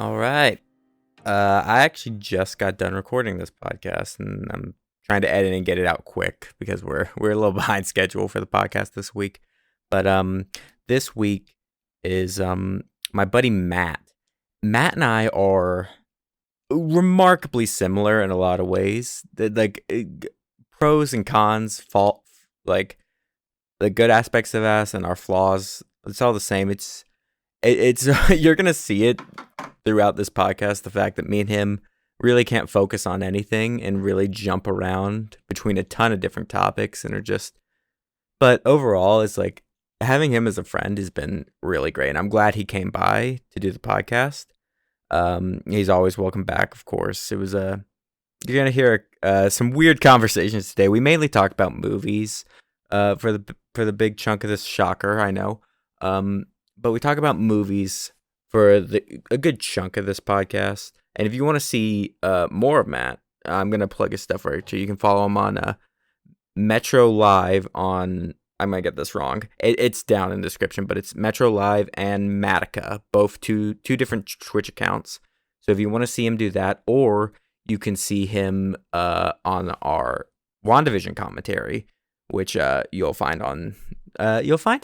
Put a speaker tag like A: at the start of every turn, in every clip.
A: All right. I actually just got done recording this podcast, and I'm trying to edit and get it out quick because we're a little behind schedule for the podcast this week. But this week is my buddy Matt. Matt and I are remarkably similar in a lot of ways. Pros and cons, fault, like the good aspects of us and our flaws. It's all the same. It's you're gonna see it throughout this podcast, the fact that me and him really can't focus on anything and really jump around between a ton of different topics and are just, but overall it's like having him as a friend has been really great. And I'm glad he came by to do the podcast. He's always welcome back, of course. It was you're going to hear some weird conversations today. We mainly talk about movies for the big chunk of this, shocker, I know. But we talk about movies for a good chunk of this podcast. And if you want to see more of Matt, I'm going to plug his stuff right too. You can follow him on Metro Live on, I might get this wrong. It's down in the description, but it's Metro Live and Matica, both two different Twitch accounts. So if you want to see him do that, or you can see him on our WandaVision commentary, which you'll find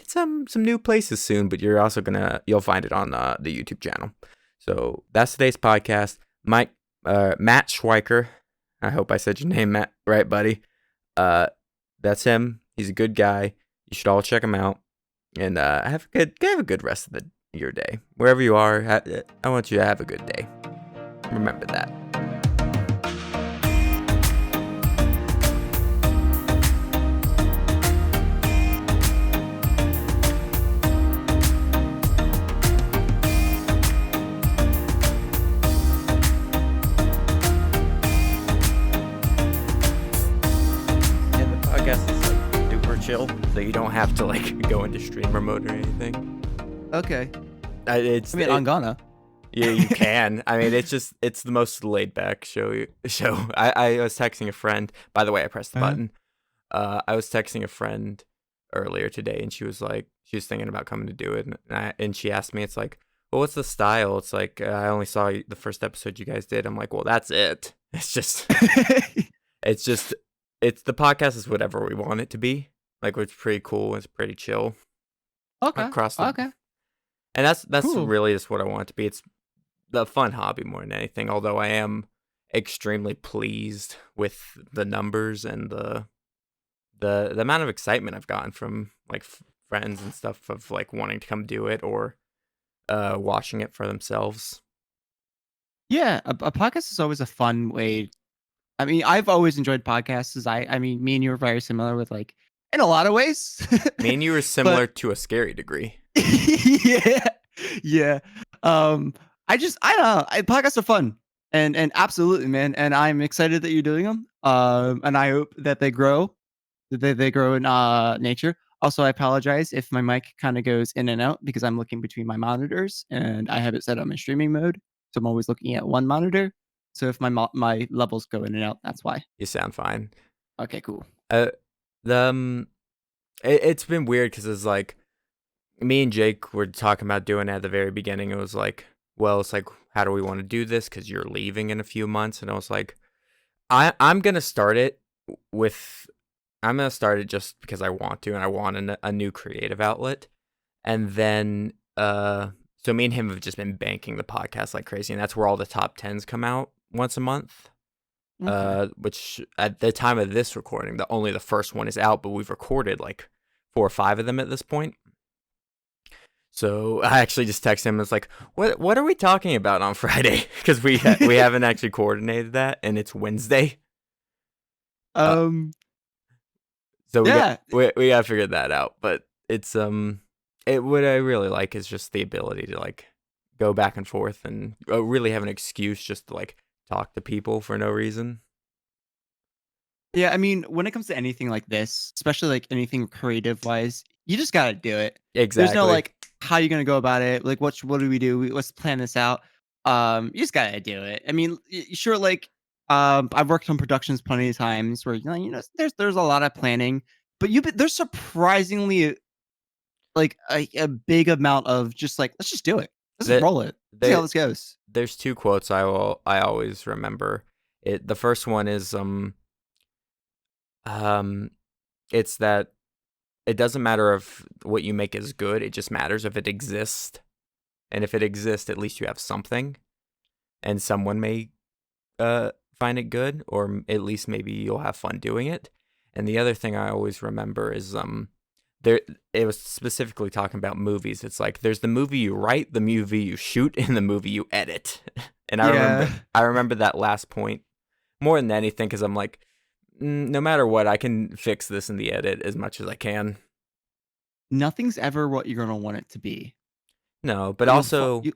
A: it some new places soon, but you'll find it on the YouTube channel. So that's today's podcast. Matt Schweiker. I hope I said your name right, buddy. That's him. He's a good guy. You should all check him out. And have a good rest of your day. Wherever you are, I want you to have a good day. Remember that. Chill, so you don't have to go into streamer mode or anything.
B: Okay.
A: I'm
B: gonna.
A: Yeah, you can. I mean, it's the most laid back show. I was texting a friend. By the way, I pressed the button. I was texting a friend earlier today, and she was thinking about coming to do it, and she asked me, it's like, well, what's the style? It's like, I only saw the first episode you guys did. I'm like, well, that's it. It's just, it's the podcast is whatever we want it to be. It's pretty cool. It's pretty chill.
B: Okay.
A: And that's
B: cool.
A: really just what I want it to be. It's the fun hobby more than anything. Although I am extremely pleased with the numbers and the amount of excitement I've gotten from friends and stuff of wanting to come do it or watching it for themselves.
B: Yeah, a podcast is always a fun way. I mean, I've always enjoyed podcasts. I mean, me and you are very similar with in a lot of ways.
A: Me and you are similar to a scary degree.
B: Yeah. I don't know. Podcasts are fun, and absolutely, man. And I'm excited that you're doing them. And I hope that they grow, that they grow in nature. Also, I apologize if my mic kind of goes in and out because I'm looking between my monitors, and I have it set on my streaming mode, so I'm always looking at one monitor. So if my levels go in and out, that's why.
A: You sound fine.
B: Okay, cool.
A: It's been weird because it's me and Jake were talking about doing it at the very beginning. It was well, it's how do we want to do this? Because you're leaving in a few months, and I was I'm gonna start it just because I want to, and I want a new creative outlet. And then so me and him have just been banking the podcast like crazy, and that's where all the top 10s come out once a month.
B: Okay.
A: Which at the time of this recording, only the first one is out, but we've recorded 4 or 5 of them at this point. So I actually just texted him. It's what are we talking about on Friday? Because we haven't actually coordinated that, and it's Wednesday. So we gotta figure that out. But it's what I really like is just the ability to go back and forth and really have an excuse just to talk to people for no reason.
B: Yeah, I mean, when it comes to anything like this, especially anything creative wise, you just gotta do it.
A: Exactly.
B: There's no how you gonna go about it. What do we do? Let's plan this out. You just gotta do it. I mean, sure. I've worked on productions plenty of times where there's a lot of planning, but there's surprisingly a big amount of just let's just do it. Let's just roll it. See how
A: there
B: this goes.
A: there's two quotes I always remember. The first one is um it's that it doesn't matter if what you make is good, it just matters if it exists. And if it exists, at least you have something, and someone may find it good, or at least maybe you'll have fun doing it. And the other thing I always remember is there it was specifically talking about movies. It's like there's the movie you write, the movie you shoot, and the movie you edit. And
B: Yeah.
A: I remember that last point more than anything because I'm like, no matter what, I can fix this in the edit as much as I can.
B: Nothing's ever what you're gonna want it to be.
A: No, but
B: You'll
A: also,
B: you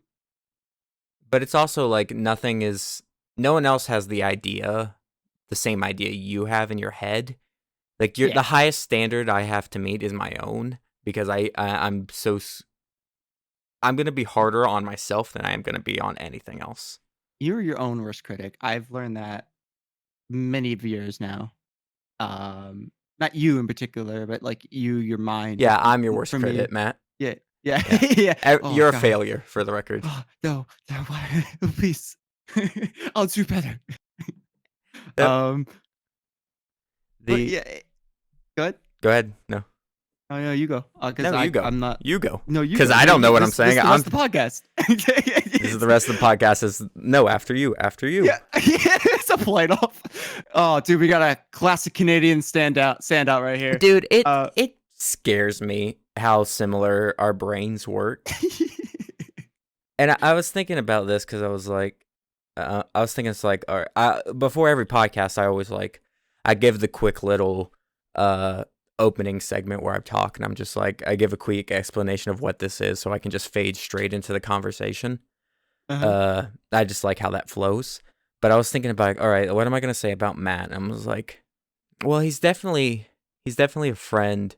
A: but it's also like nothing is. No one else has the same idea you have in your head. Like
B: yeah.
A: the highest standard I have to meet is my own because I'm gonna be harder on myself than I am gonna be on anything else.
B: You're your own worst critic. I've learned that many of years now. Not you in particular, but like your mind.
A: Yeah, I'm your worst
B: For me,
A: critic, Matt.
B: yeah, yeah,
A: Yeah,
B: yeah. Oh
A: you're a
B: God.
A: failure for the record.
B: Oh, no, no, why? Please. I'll do better.
A: The
B: Um, but
A: the
B: yeah, good.
A: Go ahead. No,
B: Oh no, you go. Because
A: no, you go.
B: I'm not.
A: You go.
B: No, you
A: Because
B: go.
A: I don't know what I'm
B: This
A: saying.
B: is the rest of the podcast.
A: This is the rest of the podcast. Is no after you. After you.
B: Yeah, it's a polite off. Oh, dude, we got a classic Canadian standout right here.
A: Dude,
B: Uh,
A: it scares me how similar our brains work. And I was thinking about this because I was like, I was thinking it's like, all right, before every podcast, I always like, I give the quick little opening segment where I'm talking. I'm just like, I give a quick explanation of what this is so I can just fade straight into the conversation.
B: uh-huh.
A: I just like how that flows. But I was thinking about, like, all right, what am I going to say about Matt? And I was like, well, he's definitely a friend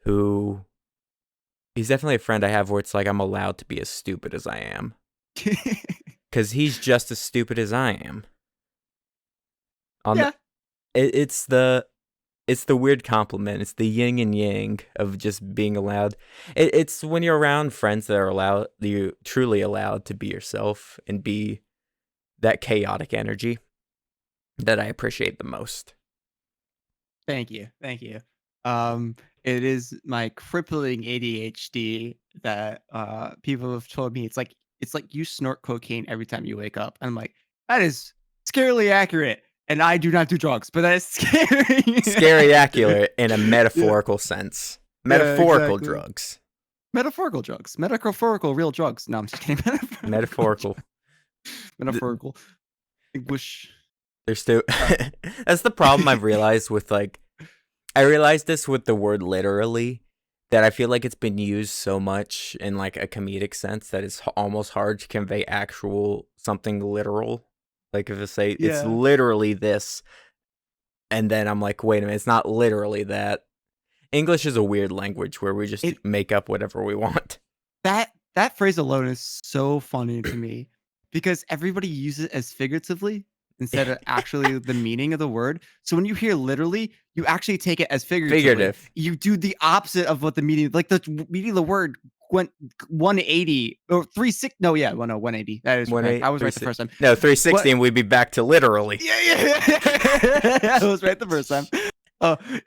A: who, he's definitely a friend I have where it's like I'm allowed to be as stupid as I am. Because he's just as stupid as I am. On
B: Yeah,
A: the, it's the weird compliment. It's the yin and yang of just being allowed. It's when you're around friends that are you truly allowed to be yourself and be that chaotic energy that I appreciate the most.
B: thank you, thank you. Um, it is my crippling ADHD that people have told me it's like you snort cocaine every time you wake up. I'm like, that is scarily accurate. And I do not do drugs, but that is
A: Scary
B: scary.
A: accurate in a
B: Yeah,
A: metaphorical sense.
B: yeah,
A: Metaphorical
B: exactly.
A: drugs.
B: Metaphorical drugs, metaphorical real drugs. No, I'm just kidding. Metaphorical,
A: Metaphorical.
B: metaphorical English.
A: There's still
B: Uh,
A: that's the problem I've realized with like I realized this with the word literally that I feel like it's been used so much in like a comedic sense that it's almost hard to convey actual something literal. Like if I say it's
B: yeah.
A: literally this, and then I'm like, wait a minute, it's not literally that. English is a weird language where we just
B: It
A: make up whatever we want.
B: that phrase alone is so funny to me because everybody uses it as figuratively instead of actually the meaning of the word. So when you hear literally, you actually take it as figuratively.
A: Figurative.
B: You do the opposite of what the meaning, like the meaning of the word went 180 or 36. No, yeah, well, no, 180. That is
A: One
B: correct.
A: eight
B: I was
A: three
B: right the
A: six.
B: first time.
A: No, 360,
B: What?
A: and we'd be back to literally.
B: Yeah, yeah. I was right the first time.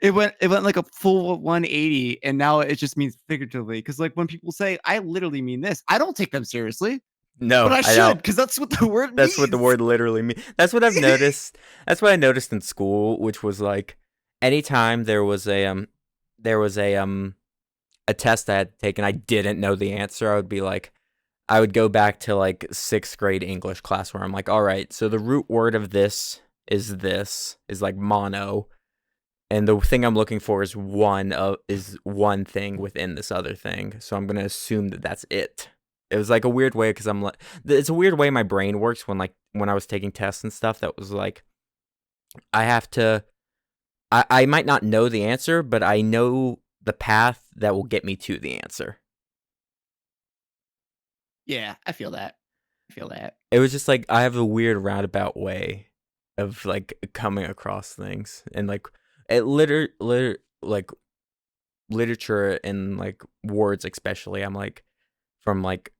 B: It went like a full 180, and now it just means figuratively. Because like when people say, "I literally mean this," I don't take them seriously, but
A: No,
B: I
A: I
B: should
A: don't.
B: because that's what the word
A: That's what the
B: means.
A: word literally means. That's what I've noticed. That's what I noticed in school, which was like anytime there was a test I had taken, I didn't know the answer. I would be like, I would go back to like sixth grade English class where I'm like, all right, so the root word of this is like mono, and the thing I'm looking for is one thing within this other thing. So I'm gonna assume that that's it. It was like a weird way because I'm like, it's a weird way my brain works when I was taking tests and stuff. That was like, I have to, I might not know the answer, but I know the path that will get me to the answer.
B: Yeah, I feel that. I feel that.
A: It was just like I have a weird roundabout way of like coming across things and like it like literature and like words especially. I'm like from like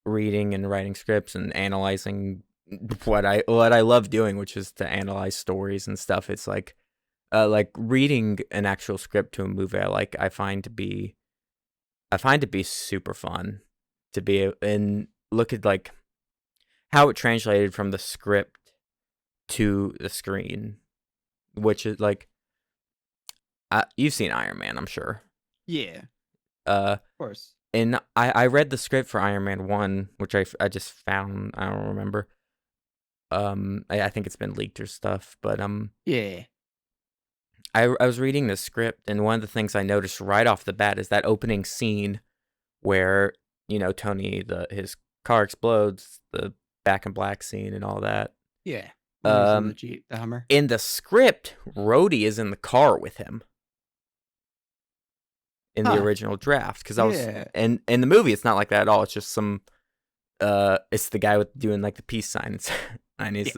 A: reading and writing scripts and analyzing what I love doing, which is to analyze stories and stuff. It's like reading an actual script to a movie. I find to be super fun to be and look at like how it translated from the script to the screen, which is like you've seen Iron Man, I'm sure.
B: Yeah,
A: Uh,
B: of course.
A: and I read the script for Iron Man 1, which I just found. I don't remember. I think it's been leaked or stuff, but
B: Yeah.
A: I was reading the script, and one of the things I noticed right off the bat is that opening scene where Tony his car explodes, the Back in Black scene and all that.
B: Yeah. When he's in the
A: Um,
B: Jeep, the Hummer.
A: in the script, Rhodey is in the car with him in the
B: Huh.
A: original draft because
B: Yeah.
A: in the movie it's not like that at all. It's just it's the guy with doing like the peace signs, and Tony's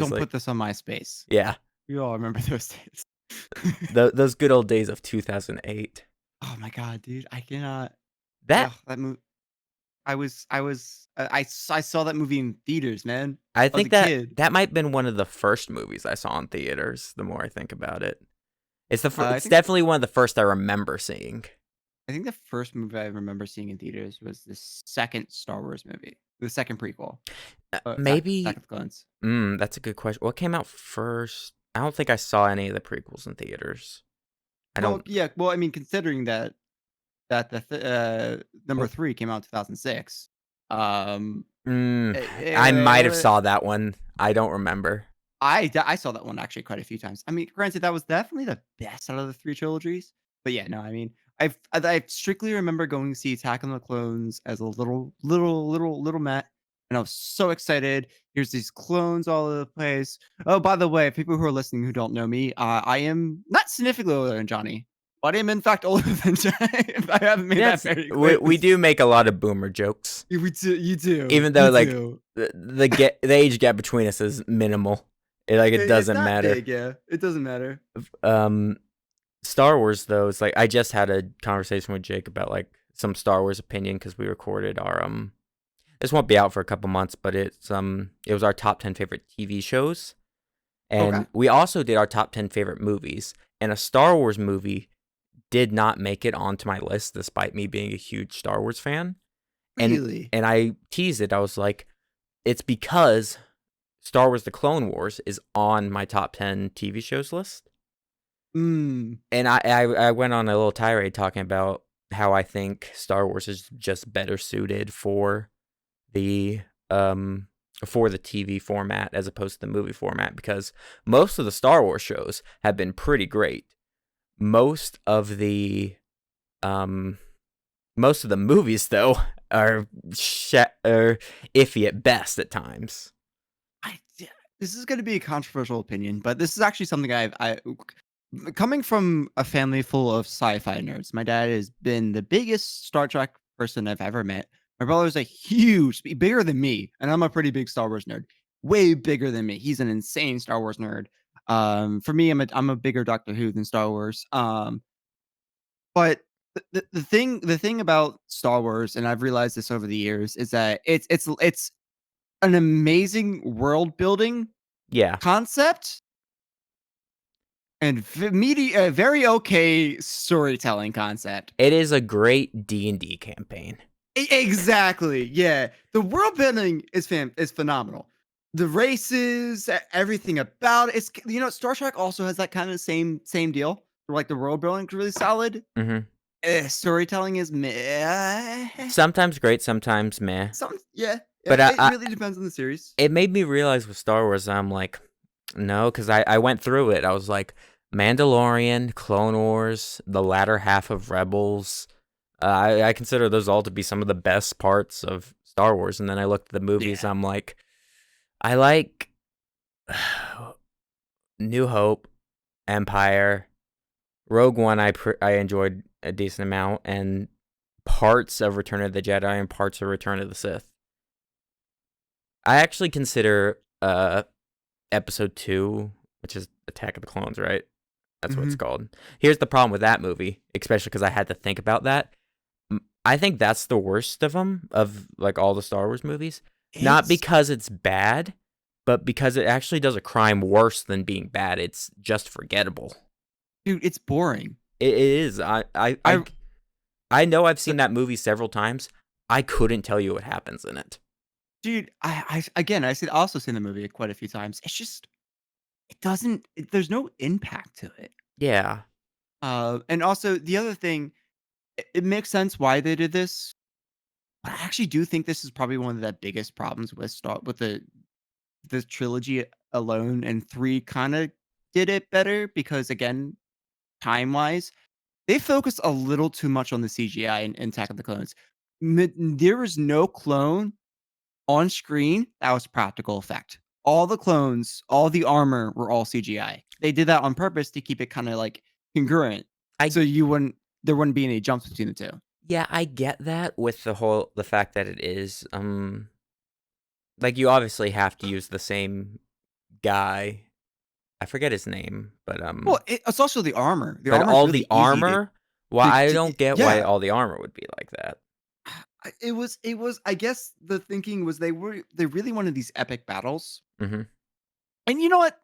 B: Don't
A: like,
B: put this on MySpace.
A: yeah,
B: We all remember those days.
A: those good old days of 2008.
B: Oh my god, dude! I cannot.
A: That
B: That movie. I saw that movie in theaters, man.
A: I
B: I was a
A: think that
B: kid.
A: that might have been one of the first movies I saw in theaters. The more I think about it, it's
B: I
A: it's
B: think
A: definitely one of the first I remember seeing.
B: I think the first movie I remember seeing in theaters was the second Star Wars movie, the second prequel, Attack
A: Maybe
B: of the Clones.
A: that's a good question. What came out first? I don't think I saw any of the prequels in theaters. I
B: Well,
A: don't.
B: yeah. Well, I mean, considering that number 3 came out in 2006.
A: I might have
B: eh,
A: saw that one. I don't remember.
B: I saw that one actually quite a few times. I mean, granted, that was definitely the best out of the 3 trilogies, but yeah, no, I mean, I strictly remember going to see Attack on the Clones as a little Matt, and I was so excited. Here's these clones all over the place. Oh, by the way, people who are listening who don't know me, I am not significantly older than Johnny, but I am in fact older than Johnny, if I haven't made that
A: Yes,
B: very clear.
A: we do make a lot of boomer jokes,
B: You do.
A: even though
B: You
A: like
B: do.
A: the age gap between us is minimal. It
B: It's
A: doesn't
B: not
A: matter.
B: big, yeah. It doesn't matter.
A: Star Wars though, it's like I just had a conversation with Jake about like some Star Wars opinion because we recorded our this won't be out for a couple months, but it was our top 10 favorite TV shows, and
B: Okay.
A: we also did our top 10 favorite movies, and a Star Wars movie did not make it onto my list despite me being a huge Star Wars fan.
B: Really?
A: And I teased it. I was like, it's because Star Wars The Clone Wars is on my top 10 TV shows list.
B: Mm.
A: And I went on a little tirade talking about how I think Star Wars is just better suited for the TV format as opposed to the movie format, because most of the Star Wars shows have been pretty great. Most of the movies though are iffy at best at times.
B: This is going to be a controversial opinion, but this is actually something coming from a family full of sci-fi nerds. My dad has been the biggest Star Trek person I've ever met. My brother's bigger than me, and I'm a pretty big Star Wars nerd. Way bigger than me. He's an insane Star Wars nerd. For me, I'm a bigger Doctor Who than Star Wars. But the thing about Star Wars, and I've realized this over the years, is that it's an amazing world building
A: Yeah,
B: concept and very okay storytelling concept.
A: it is a great D&D campaign.
B: Exactly. Yeah. The world building is phenomenal. The races, everything about it's Star Trek also has that kind of same deal. Where, like, the world building is really solid.
A: Mm-hmm.
B: Storytelling is meh.
A: Sometimes great, sometimes meh.
B: Yeah.
A: But
B: It really depends on the series.
A: it made me realize with Star Wars, I'm like, no, because I went through it. I was like, Mandalorian, Clone Wars, the latter half of Rebels. I consider those all to be some of the best parts of Star Wars. And then I looked at the movies.
B: Yeah.
A: I'm like, I like New Hope, Empire, Rogue One. I enjoyed a decent amount, and parts of Return of the Jedi and parts of Return of the Sith. I actually consider Episode 2, which is Attack of the Clones, right? That's what it's called. Here's the problem with that movie, especially because I had to think about that. I think that's the worst of them, of like all the Star Wars movies. Not
B: It's
A: because it's bad, but because it actually does a crime worse than being bad. It's just forgettable.
B: dude, it's boring.
A: It is.
B: I
A: I know I've
B: the,
A: seen that movie several times. I couldn't tell you what happens in it.
B: dude, I again, also seen the movie quite a few times. It's just it doesn't. There's no impact to it.
A: Yeah.
B: And also the other thing, it makes sense why they did this. But I actually do think this is probably one of the biggest problems with the trilogy alone, and 3 kinda did it better because, again, time-wise, they focused a little too much on the CGI in Attack of the Clones. There was no clone on screen that was practical effect. All the clones, all the armor were all CGI. They did that on purpose to keep it kinda, like, congruent,
A: I
B: so there wouldn't be any jumps between the 2.
A: Yeah, I get that with the fact that it is like you obviously have to use the same guy. I forget his name,
B: Well, it's also the armor. The
A: but
B: armor is
A: all the
B: really easy
A: armor, well, I
B: to
A: don't get why
B: yeah.
A: all the armor would be like that.
B: It was I guess the thinking was they really wanted these epic battles.
A: Mhm.
B: And you know what?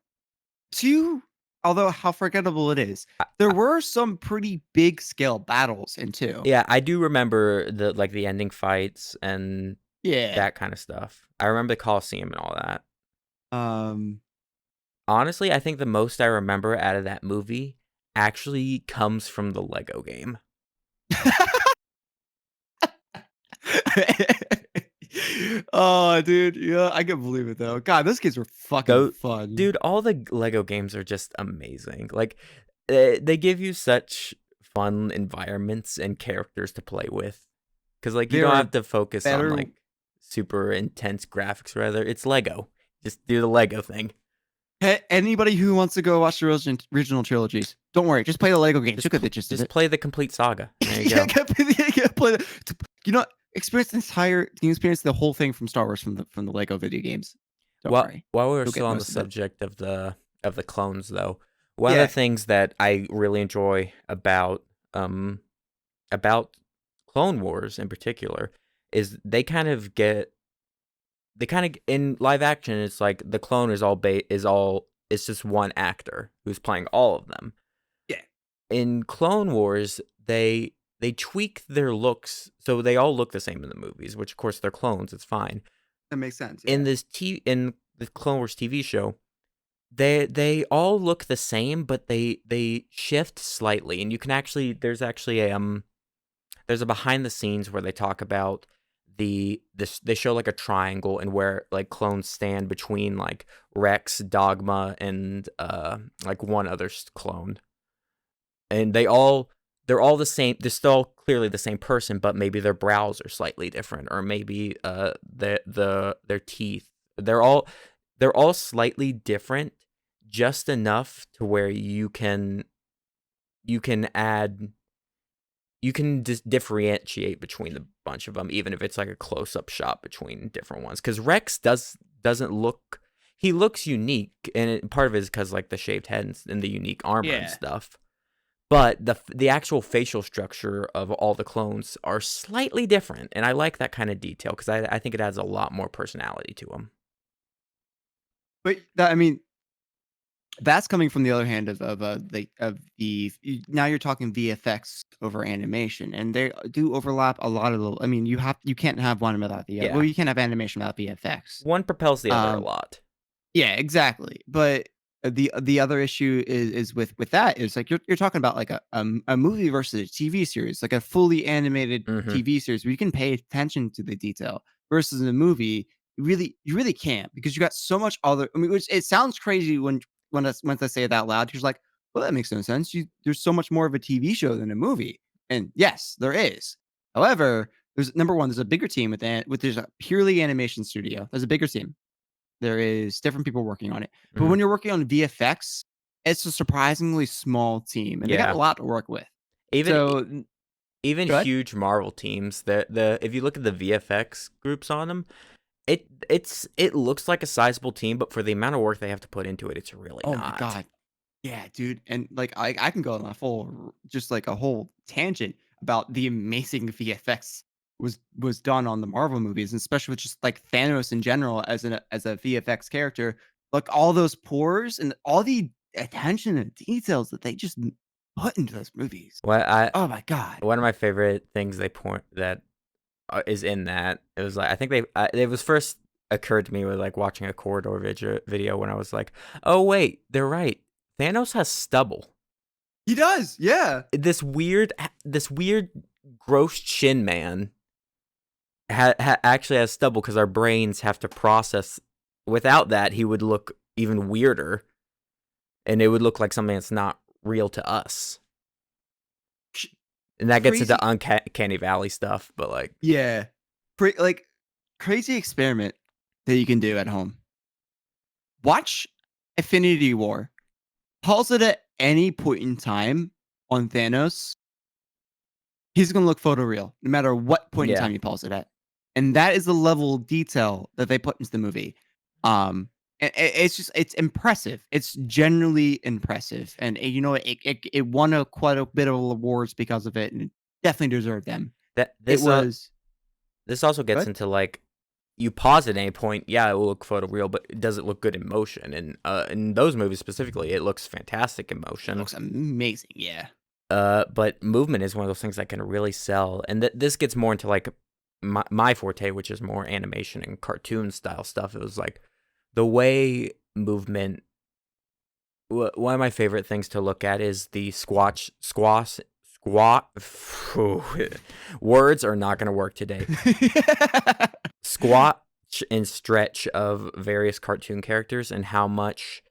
B: Too although how forgettable it is,
A: I,
B: there
A: I,
B: were some pretty big scale battles in 2.
A: yeah, I do remember the ending fights and
B: Yeah.
A: that kind of stuff. I remember the Coliseum and all that.
B: Um
A: Honestly, I think the most I remember out of that movie actually comes from the Lego game.
B: Oh, dude, yeah, I can believe it though. God, those games were fucking
A: Though,
B: fun.
A: dude, all the Lego games are just amazing. Like, they give you such fun environments and characters to play with. Because, like, you
B: They
A: don't
B: are
A: have to focus on,
B: better.
A: like, super intense graphics, rather. It's Lego. Just do the Lego thing.
B: Anybody who wants to go watch the regional trilogies, don't worry, just play the Lego games.
A: Just,
B: You'll get the gist of
A: just
B: it.
A: play the complete saga. There you
B: Yeah,
A: go.
B: play you know, experience the whole thing from Star Wars from the Lego video games. Don't
A: Well,
B: worry,
A: while we were
B: you'll
A: still
B: get
A: on the
B: most of it.
A: subject of the clones, though, one of the
B: Yeah,
A: things that I really enjoy about Clone Wars in particular is they kind of in live action it's like the clone it's just one actor who's playing all of them.
B: yeah,
A: In Clone Wars, they tweak their looks so they all look the same in the movies, which of course they're clones, it's fine.
B: that makes sense.
A: In
B: Yeah,
A: the Clone Wars TV show, they all look the same, but they shift slightly, and you can actually there's a behind the scenes where they talk about they show like a triangle and where like clones stand between like Rex, Dogma, and like one other clone, and they're all the same. They're still clearly the same person, but maybe their brows are slightly different, or maybe their teeth. They're all slightly different, just enough to where you can add you can just differentiate between the bunch of them, even if it's like a close up shot between different ones. Because Rex doesn't look he looks unique, and part of it is because like the shaved head and the unique armor and
B: yeah.
A: stuff. But the actual facial structure of all the clones are slightly different, and I like that kind of detail because I think it adds a lot more personality to them.
B: But that, I mean, that's coming from the other hand of the now you're talking VFX over animation, and they do overlap a lot of the. I mean, you can't have one without the well,
A: Yeah,
B: you can't have animation without VFX.
A: one propels the other a
B: Um,
A: lot.
B: Yeah, exactly. But the other issue is with that is like you're talking about like a movie versus a TV series, like a fully animated
A: Hmm.
B: TV series where you can pay attention to the detail versus a movie. You really can't because you got so much other. I mean, which it sounds crazy once I say it out loud. You're like, well, that makes no sense. There's so much more of a TV show than a movie, and yes, there is. However, there's number one. There's a bigger team with there's a purely animation studio. There's a bigger team. There is different people working on it. But
A: Hmm.
B: when you're working on VFX, it's a surprisingly small team, and they got a
A: Yeah,
B: lot to work with.
A: even
B: So
A: even
B: go ahead.
A: huge Marvel teams, the if you look at the VFX groups on them, it looks like a sizable team, but for the amount of work they have to put into it, it's really
B: Oh my
A: not.
B: god. Yeah, dude, and, like, I can go on a full just, like, a whole tangent. about the amazing VFX was done on the Marvel movies, and especially with just like Thanos in general as a VFX character. Like all those pores and all the attention and details that they just put into those movies.
A: What I
B: Oh my god.
A: One of my favorite things they point that is in that, it was like, I think it was first occurred to me with like watching a corridor video when I was like, oh wait, they're right. Thanos has stubble.
B: He does, yeah.
A: This weird gross chin man actually has stubble because our brains have to process. Without that, he would look even weirder, and it would look like something that's not real to us. And that gets into
B: Crazy.
A: uncanny valley stuff, but like,
B: Yeah. Like crazy experiment that you can do at home. Watch Infinity War. Pause it at any point in time on Thanos. He's going to look photoreal no matter what point in
A: yeah,
B: time you pause it at. And that is the level of detail that they put into the movie. It's impressive. It's generally impressive. And you know, it won quite a bit of awards because of it, and it definitely deserved them.
A: that
B: It was
A: this also gets
B: good.
A: into like, you pause at any point, yeah, it will look photoreal, but does it look good in motion? And in those movies specifically, it looks fantastic in
B: It
A: motion.
B: looks amazing. Yeah.
A: But movement is one of those things that can really sell. And this gets more into like my forte, which is more animation and cartoon style stuff. It was like the way movement. One of my favorite things to look at is the squat. Words are not going to work today. Squat and stretch of various cartoon characters, and how much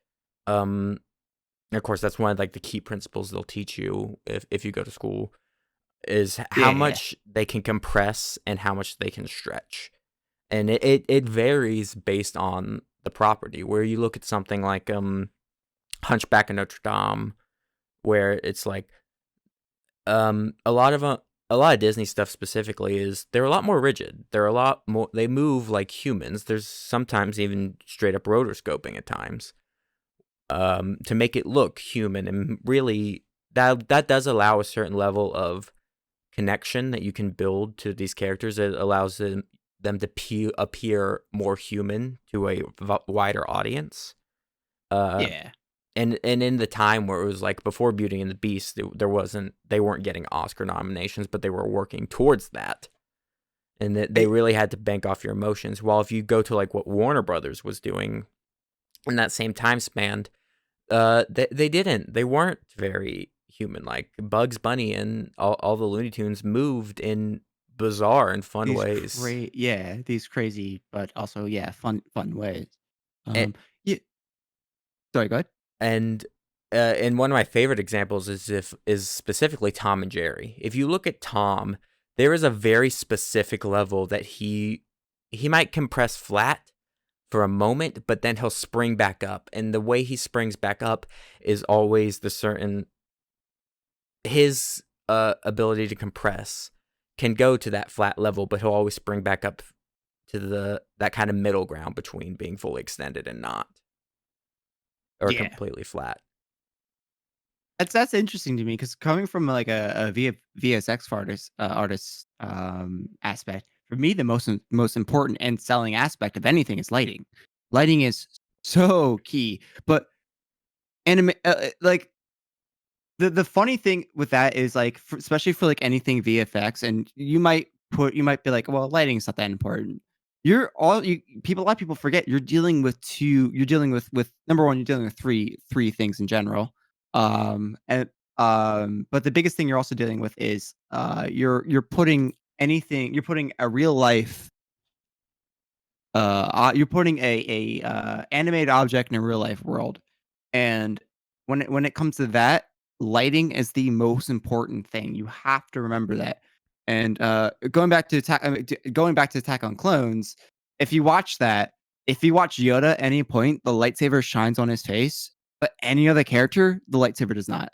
A: of course that's one of like the key principles they'll teach you if you go to school, is how
B: Yeah.
A: much they can compress and how much they can stretch. And it varies based on the property. Where you look at something like Hunchback of Notre Dame, where it's like a lot of Disney stuff specifically is they're a lot more rigid. They're a lot more, they move like humans. There's sometimes even straight up rotoscoping at times, to make it look human, and really that does allow a certain level of connection that you can build to these characters. It allows them to appear more human to a wider audience. Uh,
B: Yeah.
A: and in the time where it was like before Beauty and the Beast, they weren't getting Oscar nominations, but they were working towards that, and that they
B: I,
A: really had to bank off your emotions. While if you go to like what Warner Brothers was doing in that same time span, they didn't. They weren't very human. Like Bugs Bunny and all the Looney Tunes moved in bizarre and fun ways.
B: these crazy, but also fun ways.
A: And,
B: Um, yeah. Sorry, go ahead.
A: and one of my favorite examples is specifically Tom and Jerry. If you look at Tom, there is a very specific level that he might compress flat for a moment, but then he'll spring back up. And the way he springs back up is always his ability to compress can go to that flat level, but he'll always spring back up to that kind of middle ground between being fully extended and not, or
B: Yeah.
A: completely flat.
B: That's interesting to me because coming from like VSX artist aspect, for me the most important and selling aspect of anything is lighting. Lighting is so key, but like the funny thing with that is like especially for like anything VFX, and you might be like, well, lighting's not that important. You're all you people A lot of people forget you're dealing with number one, you're dealing with three things in general. And but the biggest thing you're also dealing with is you're putting a real life you're putting a animated object in a real life world. And when it comes to that, lighting is the most important thing. You have to remember that. And going back to Attack on Clones, if you watch that, if you watch Yoda at any point, the lightsaber shines on his face, but any other character, the lightsaber does not.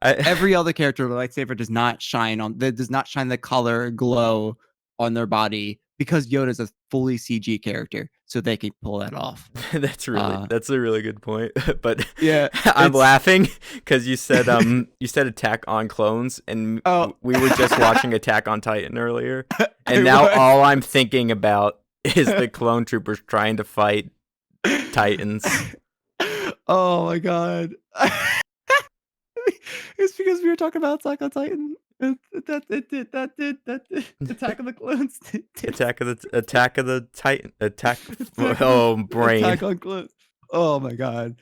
A: I,
B: Every other character, the lightsaber does not shine the color glow on their body, because Yoda's a fully CG character, so they can pull that off.
A: That's a really good point. But
B: Yeah,
A: I'm
B: it's
A: laughing because you said Attack on Clones, and
B: oh,
A: we were just watching Attack on Titan earlier, and
B: I
A: now
B: was.
A: all I'm thinking about is the clone troopers trying to fight Titans.
B: Oh my god. It's because we were talking about Attack on Titan. That did Attack of the Clones.
A: Attack of the Titan attack.
B: Attack of the
A: Oh, brain.
B: Attack on Clones. Oh my god.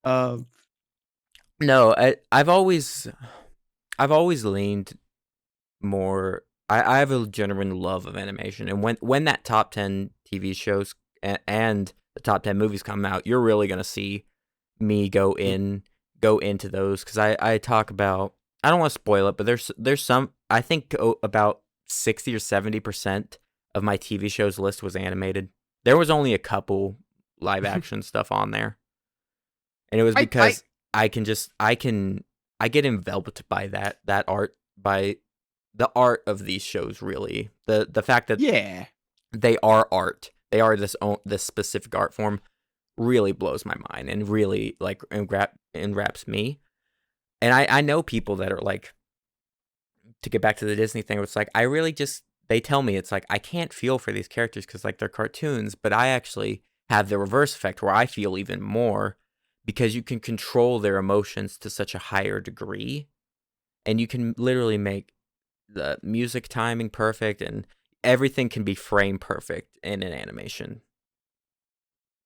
B: Um,
A: No, I've always leaned more. I have a genuine love of animation, and when that top 10 TV shows and the top 10 movies come out, you're really gonna see me go into those because I talk about. I don't want to spoil it, but there's some. I think about 60 or 70% of my TV shows list was animated. There was only a couple live action stuff on there, and it was
B: I
A: because I get enveloped by that art, by the art of these shows. Really, the fact that
B: yeah.
A: they are art, they are this specific art form, really blows my mind and really like enwraps me. And I know people that are like, to get back to the Disney thing, it's like I really just, they tell me it's like I can't feel for these characters because like they're cartoons, but I actually have the reverse effect where I feel even more because you can control their emotions to such a higher degree, and you can literally make the music timing perfect, and everything can be frame perfect in an animation.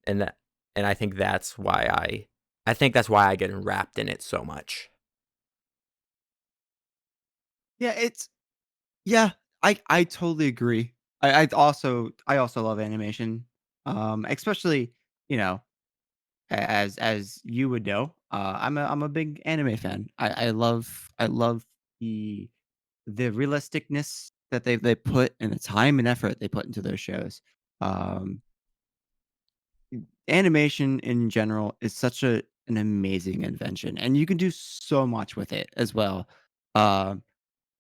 A: And that, and I think that's why I get wrapped in it so much.
B: Yeah, it's yeah, I totally agree. I also love animation. Especially, you know, as you would know, I'm a big anime fan. I love the the realisticness that they put and the time and effort they put into those shows. Um, Animation in general is such an amazing invention, and you can do so much with it as well. Um,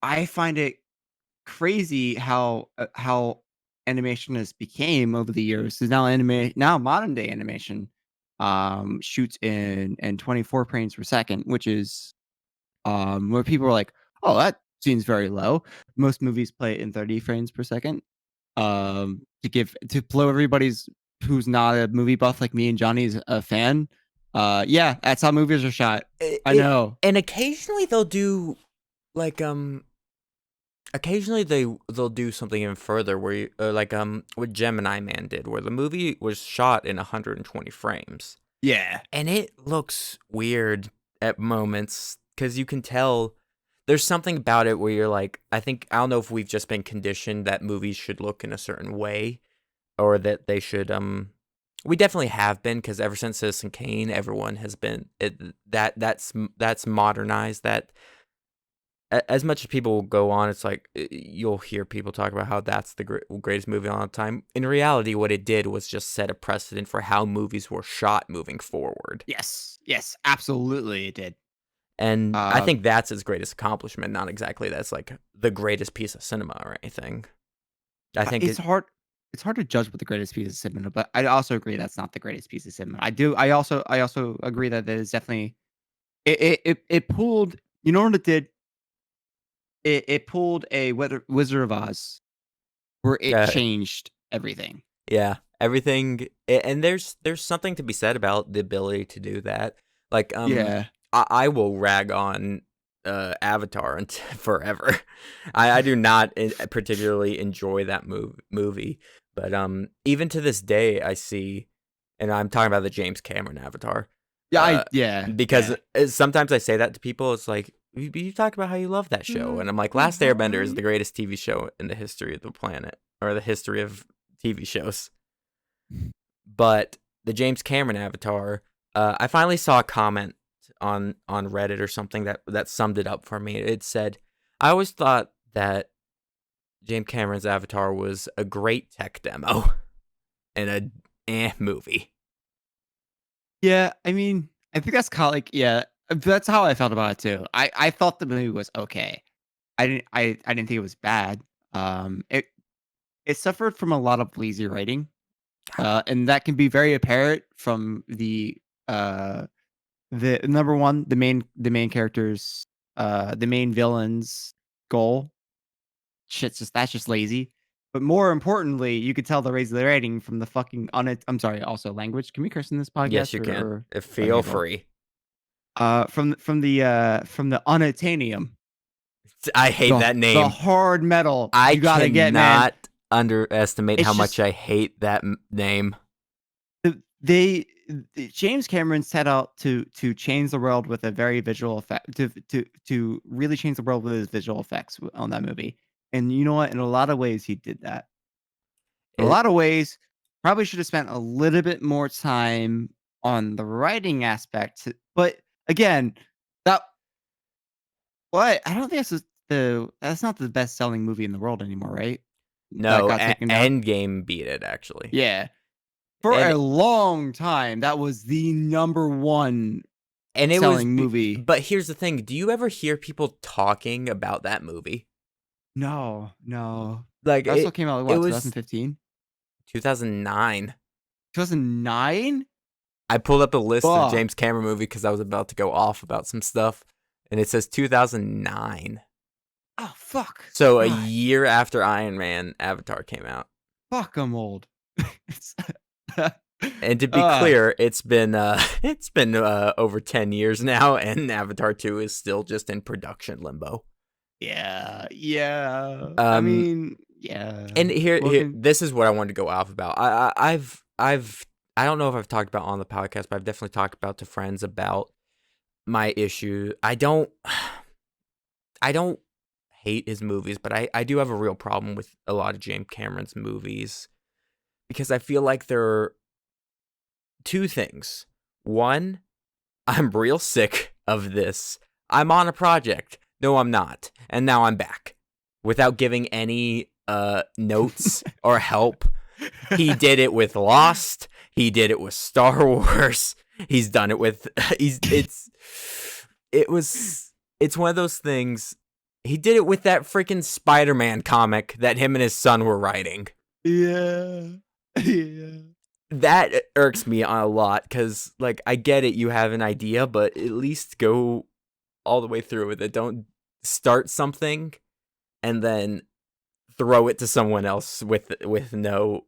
B: I find it crazy how animation has became over the years. So now modern day animation shoots in 24 frames per second, which is where people are like, "Oh, that seems very low." Most movies play it in 30 frames per second. To blow everybody's who's not a movie buff like me and Johnny's a fan. Yeah, that's how movies are shot. I
A: It
B: know.
A: and occasionally they'll do like occasionally they'll do something even further where like what Gemini Man did, where the movie was shot in 120 frames,
B: Yeah.
A: and it looks weird at moments because you can tell there's something about it where you're like, I don't know if we've just been conditioned that movies should look in a certain way, or that they should we definitely have been, because ever since Citizen Kane, everyone has been that's modernized that. As much as people will go on, it's like you'll hear people talk about how that's the greatest movie of all time. In reality, what it did was just set a precedent for how movies were shot moving forward.
B: Yes. Yes, absolutely it did.
A: And I
B: Uh,
A: think that's his greatest accomplishment, not exactly that's like the greatest piece of cinema or anything. I think
B: it's
A: it,
B: hard it's hard to judge what the greatest piece of cinema, but I also agree that's not the greatest piece of cinema. I also agree that it is definitely it pulled, you know what it did? It pulled a Wizard of Oz where it
A: uh,
B: changed everything.
A: yeah, everything, and there's something to be said about the ability to do that. Like,
B: Yeah.
A: I will rag on Avatar forever. I do not particularly enjoy that movie, but even to this day, I see, and I'm talking about the James Cameron Avatar,
B: Yeah,
A: uh, because
B: yeah.
A: sometimes I say that to people. It's like you talk about how you love that show, and I'm like, Last Airbender is the greatest TV show in the history of the planet, or the history of TV shows. But the James Cameron Avatar, I finally saw a comment on Reddit or something that summed it up for me. It said, "I always thought that James Cameron's Avatar was a great tech demo and a movie."
B: Yeah, I mean, I think that's kinda like yeah, that's how I felt about it too. I thought the movie was okay. I didn't think it was bad. It it suffered from a lot of lazy writing, and that can be very apparent from the number one, the main character's the main villain's goal. That's just lazy. But more importantly, you could tell the lazy writing from the fucking I'm sorry, also language. Can we curse in this
A: Yes,
B: podcast
A: you can.
B: or
A: Feel free.
B: from the unobtainium.
A: I hate that name.
B: The hard metal.
A: I
B: You gotta get, man.
A: cannot underestimate
B: It's
A: how
B: just-
A: much I hate that name.
B: They James Cameron set out to change the world with a very visual effect to really change the world with his visual effects on that movie. And you know what? In a lot of ways, he did that. In a lot of ways, probably should have spent a little bit more time on the writing aspect. But again, that what I don't think that's not the best selling movie in the world anymore, right? That
A: No,
B: got taken down.
A: Endgame beat it, actually.
B: Yeah. For
A: And-
B: a long time, that was the number one
A: and it
B: selling
A: was
B: movie.
A: But here's the thing: do you ever hear people talking about that movie?
B: No.
A: Like
B: That still came out like
A: it
B: what,
A: was
B: 2015?
A: 2009.
B: 2009?
A: I pulled up a list of
B: Fuck.
A: James Cameron movie because I was about to go off about some stuff, and it says 2009.
B: Oh fuck.
A: So a
B: God.
A: year after Iron Man, Avatar came out.
B: Fuck, I'm old.
A: And to be clear, it's been over 10 years now, and Avatar 2 is still just in production limbo.
B: Yeah. I mean, yeah.
A: And here, this is what I wanted to go off about. I don't know if I've talked about on the podcast, but I've definitely talked about to friends about my issue. I don't hate his movies, but I do have a real problem with a lot of James Cameron's movies because I feel like there are two things. One, I'm real sick of this. I'm on a project. No, I'm not. And now I'm back without giving any notes or help. He did it with Lost. He did it with Star Wars. He's done it with it's one of those things. He did it with that freaking Spider-Man comic that him and his son were writing.
B: Yeah.
A: That irks me a lot because, like, I get it. You have an idea, but at least go all the way through with it. Don't start something and then throw it to someone else with no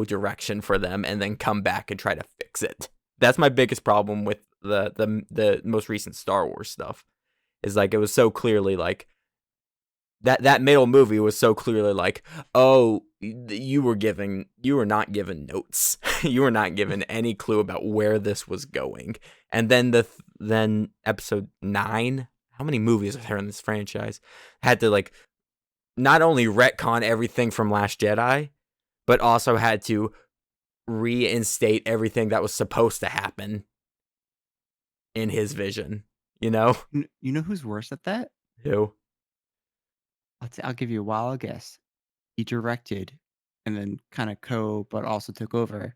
A: direction for them, and then come back and try to fix it. That's my biggest problem with the most recent Star Wars stuff. Is like it was so clearly like that middle movie was so clearly like, oh, you were not given notes. You were not given any clue about where this was going. And then episode 9, how many movies are there in this franchise? Had to like not only retcon everything from Last Jedi, but also had to reinstate everything that was supposed to happen in his vision. You know?
B: You know who's worse at that?
A: Who?
B: I'll give you a wild guess. He directed and then kind of but also took over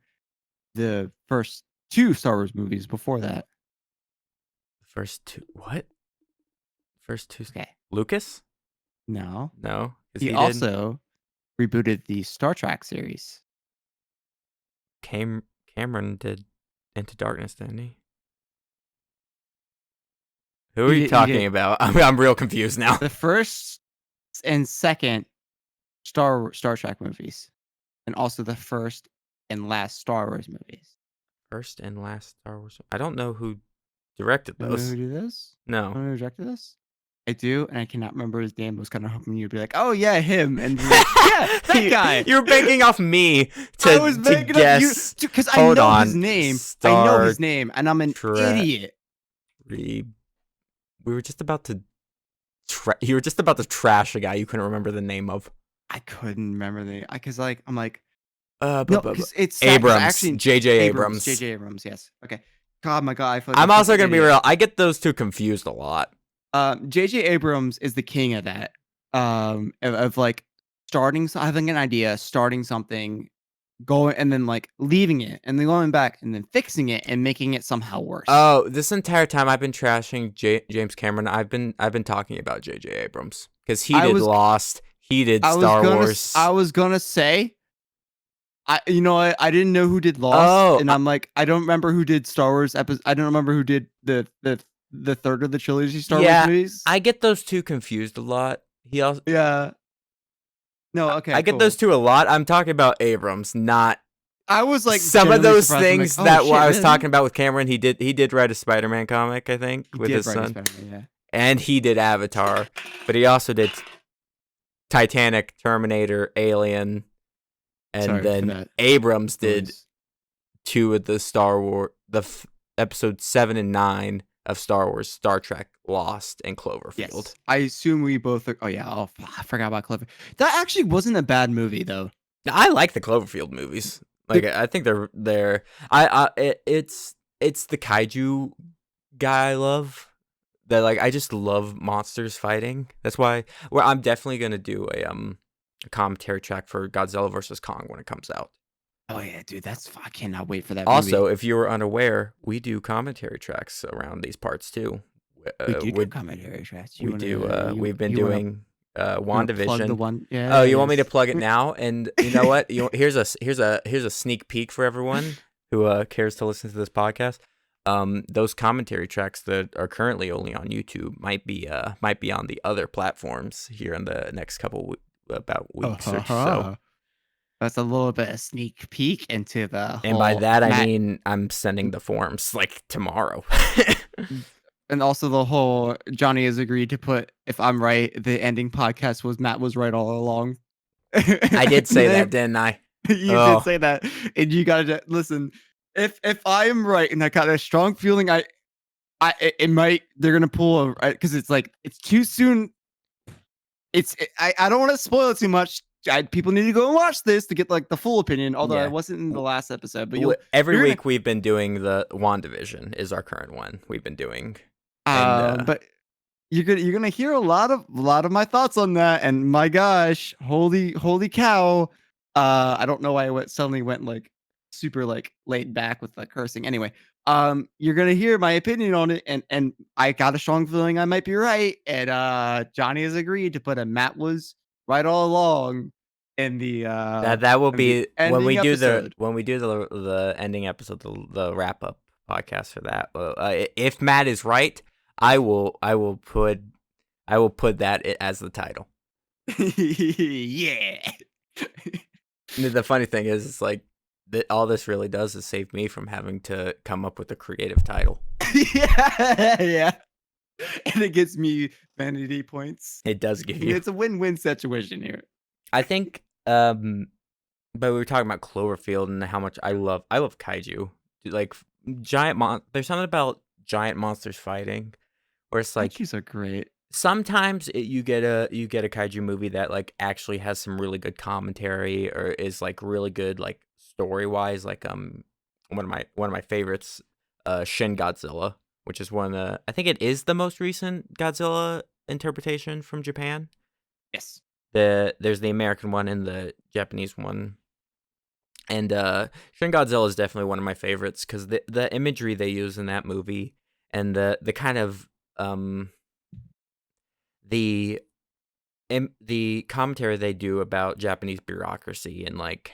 B: the first 2 Star Wars movies before that.
A: First 2? What? First 2?
B: Okay.
A: Lucas?
B: No.
A: No.
B: He also rebooted the Star Trek series.
A: Cameron did Into Darkness, didn't he? Who are you talking about? I'm real confused now.
B: The first and second Star Trek movies, and also the first and last Star Wars movies.
A: First and last Star Wars. I don't know who directed those.
B: You know who did this?
A: No.
B: You know who directed this? I do, and I cannot remember his name. I was kind of hoping you'd be like, "Oh yeah, him," and like, yeah, that guy.
A: You're banking off me to guess.
B: Because I know his name. I know his name, and I'm an idiot.
A: We were just about to. You were just about to trash a guy you couldn't remember the name of.
B: I couldn't remember the name because, like, I'm like,
A: no,
B: it's
A: Abrams.
B: Actually,
A: J.J. Abrams.
B: J.J. Abrams. Yes. Okay. God, my God.
A: I'm also gonna be real. I get those two confused a lot.
B: J.J. Abrams is the king of that. Of like having an idea, starting something, going and then like leaving it, and then going back and then fixing it and making it somehow worse.
A: Oh, this entire time I've been trashing James Cameron. I've been talking about J.J. Abrams because he did Lost. He did
B: I was
A: Star
B: gonna
A: Wars.
B: say I didn't know who did Lost,
A: Oh,
B: and I'm like, I don't remember who did Star Wars episode. I don't remember who did the third of the trilogy Star Wars
A: yeah.
B: movies.
A: I get those two confused a lot. He also,
B: Yeah. No,
A: I
B: okay,
A: get those
B: cool.
A: two a lot. I'm talking about Abrams, not
B: I was like
A: some of
B: genuinely
A: those
B: surprised. I'm like,
A: things
B: oh
A: that
B: shit,
A: I was talking
B: really?
A: about with Cameron. He did write a Spider-Man comic, I think,
B: He
A: with
B: did
A: his
B: write a
A: son,
B: Spider-Man, yeah.
A: and he did Avatar, but he also did Titanic, Terminator, Alien, and
B: Sorry for
A: then
B: that
A: Abrams did
B: noise.
A: two of the Star Wars, episode 7 and 9 of Star Wars, Star Trek, Lost, and Cloverfield.
B: Yes, I assume we both are. Oh yeah, I forgot about Clever. That actually wasn't a bad movie though.
A: Now, I like the Cloverfield movies. Like
B: The,
A: I think they're it's the kaiju guy I love. That like I just love monsters fighting. That's why I'm definitely gonna do a commentary track for Godzilla versus Kong when it comes out.
B: oh yeah, dude, I cannot wait for that
A: Also,
B: movie.
A: if you were unaware, we do commentary tracks around these parts too.
B: We do
A: We
B: commentary tracks.
A: we do. We've been
B: You wanna
A: doing
B: plug the
A: WandaVision.
B: one?
A: Oh, you want me to
B: Yes.
A: plug it now? And you know what? Here's a sneak peek for everyone who cares to listen to this podcast. Those commentary tracks that are currently only on YouTube might be on the other platforms here in the next about weeks or so.
B: That's a little bit of sneak peek into the
A: And by
B: whole
A: that I
B: Matt,
A: mean I'm sending the forms like tomorrow.
B: and also the whole Johnny has agreed to put. If I'm right, the ending podcast was Matt was right all along.
A: I did say that,
B: And
A: didn't I?
B: you did
A: Oh,
B: say that, and you gotta listen. If I am right, and I got a strong feeling, it might they're gonna pull a because it's like it's too soon. I don't want to spoil it too much. People need to go and watch this to get like the full opinion. Although I
A: yeah.
B: wasn't in the last episode, but
A: Every
B: you're gonna
A: week we've been doing the WandaVision is our current one we've been doing, and
B: but you're gonna hear a lot of my thoughts on that. And my gosh, holy cow! I don't know why suddenly went like super like laid back with like cursing. Anyway, you're gonna hear my opinion on it, and I got a strong feeling I might be right. And Johnny has agreed to put a Matt was right all along
A: that will
B: in the
A: be
B: ending episode.
A: when we do the ending episode, the wrap up podcast for that. If Matt is right, I will put that as the title.
B: Yeah.
A: The funny thing is, it's like that all this really does is save me from having to come up with a creative title.
B: Yeah, yeah. And it gives me vanity points.
A: It does give you.
B: It's a win-win situation here.
A: I think. But we were talking about Cloverfield and how much I love kaiju. Like there's something about giant monsters fighting where it's like
B: Kaijus are great.
A: sometimes you get a kaiju movie that like actually has some really good commentary or is like really good like story wise. Like one of my favorites, Shin Godzilla, which is I think it is the most recent Godzilla interpretation from Japan.
B: Yes.
A: There's the American one and the Japanese one. And Shin Godzilla is definitely one of my favorites because the imagery they use in that movie and the kind of the the commentary they do about Japanese bureaucracy and like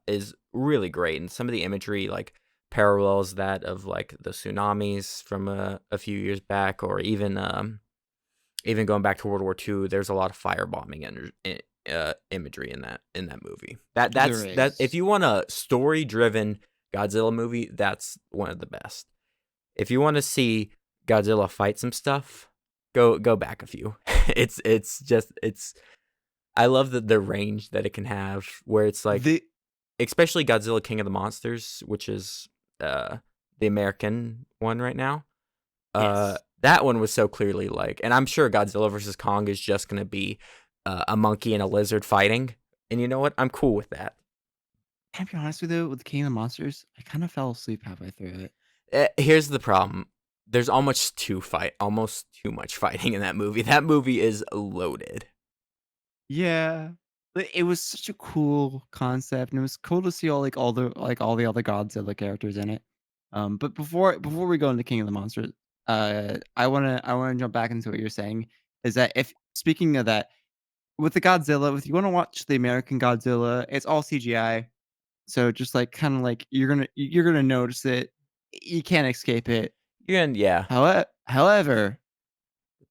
A: is really great. And some of the imagery like parallels that of like the tsunamis from a few years back, or even going back to World War II. There's a lot of firebombing imagery in that movie.
B: There
A: That if
B: is.
A: you want a story driven Godzilla movie, that's one of the best. If you want to see Godzilla fight some stuff, go back a few. It's I love the range that it can have, where it's like,
B: The
A: especially Godzilla King of the Monsters, which is the American one right now.
B: Yes.
A: That one was so clearly like, and I'm sure Godzilla versus Kong is just gonna be a monkey and a lizard fighting, and you know what? I'm cool with that.
B: Can I be honest with you? With King of the Monsters, I kind of fell asleep halfway through it.
A: Here's the problem: there's almost too much fighting in that movie. That movie is loaded.
B: Yeah. But it was such a cool concept, and it was cool to see all the other Godzilla characters in it. But before we go into King of the Monsters, I wanna jump back into what you're saying. Is that if speaking of that, with the Godzilla, if you want to watch the American Godzilla, it's all CGI. So just like kind of like you're gonna notice it. You can't escape it.
A: Yeah,
B: However,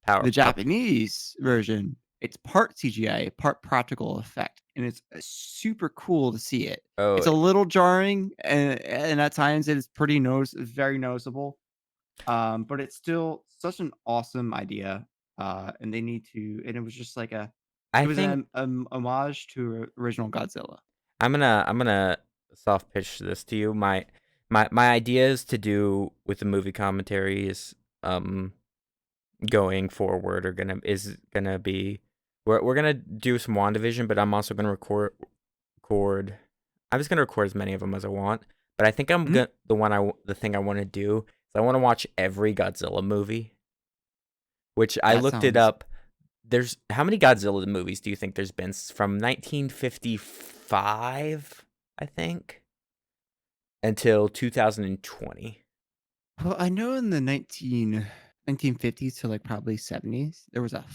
A: power.
B: the Japanese version, it's part CGI, part practical effect, and it's super cool to see it.
A: Oh,
B: It's a little jarring, and at times it is very noticeable. But it's still such an awesome idea. And they need to, and it was just like
A: I
B: it was
A: think
B: an homage to original Godzilla.
A: I'm gonna soft pitch this to you. My ideas to do with the movie commentary is going forward is gonna be we're gonna do some WandaVision, but I'm also gonna record. I'm just gonna record as many of them as I want. But I think I'm
B: Mhm.
A: gonna the thing I want to do is I want to watch every Godzilla movie, which I
B: That
A: looked it
B: sounds
A: up. There's how many Godzilla movies do you think there's been from 1955, I think, until 2020?
B: well. I know in the 1950s to like probably 70s, there was a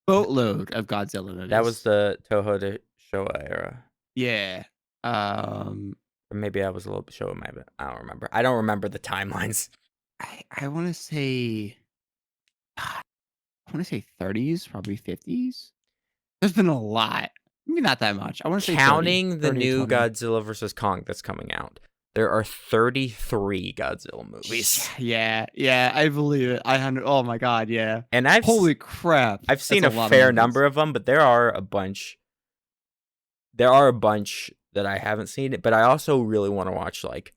B: boatload of Godzilla
A: That was
B: movies.
A: the Toho to Showa era.
B: Yeah. Um,
A: Or maybe I was a little bit Showa, maybe I don't remember. I don't remember the timelines.
B: I want to say I want to say 30s, probably 50s. There's been a lot. Maybe not that much. I want to say 30,
A: Counting the
B: 30 to
A: new
B: 20.
A: Godzilla versus Kong that's coming out, there are 33 Godzilla movies.
B: Yeah, I believe it. Oh my god, yeah.
A: And
B: Holy crap.
A: I've
B: That's
A: seen
B: a
A: a
B: lot of
A: fair
B: movies.
A: number of them, but there are a bunch that I haven't seen, but I also really want to watch. Like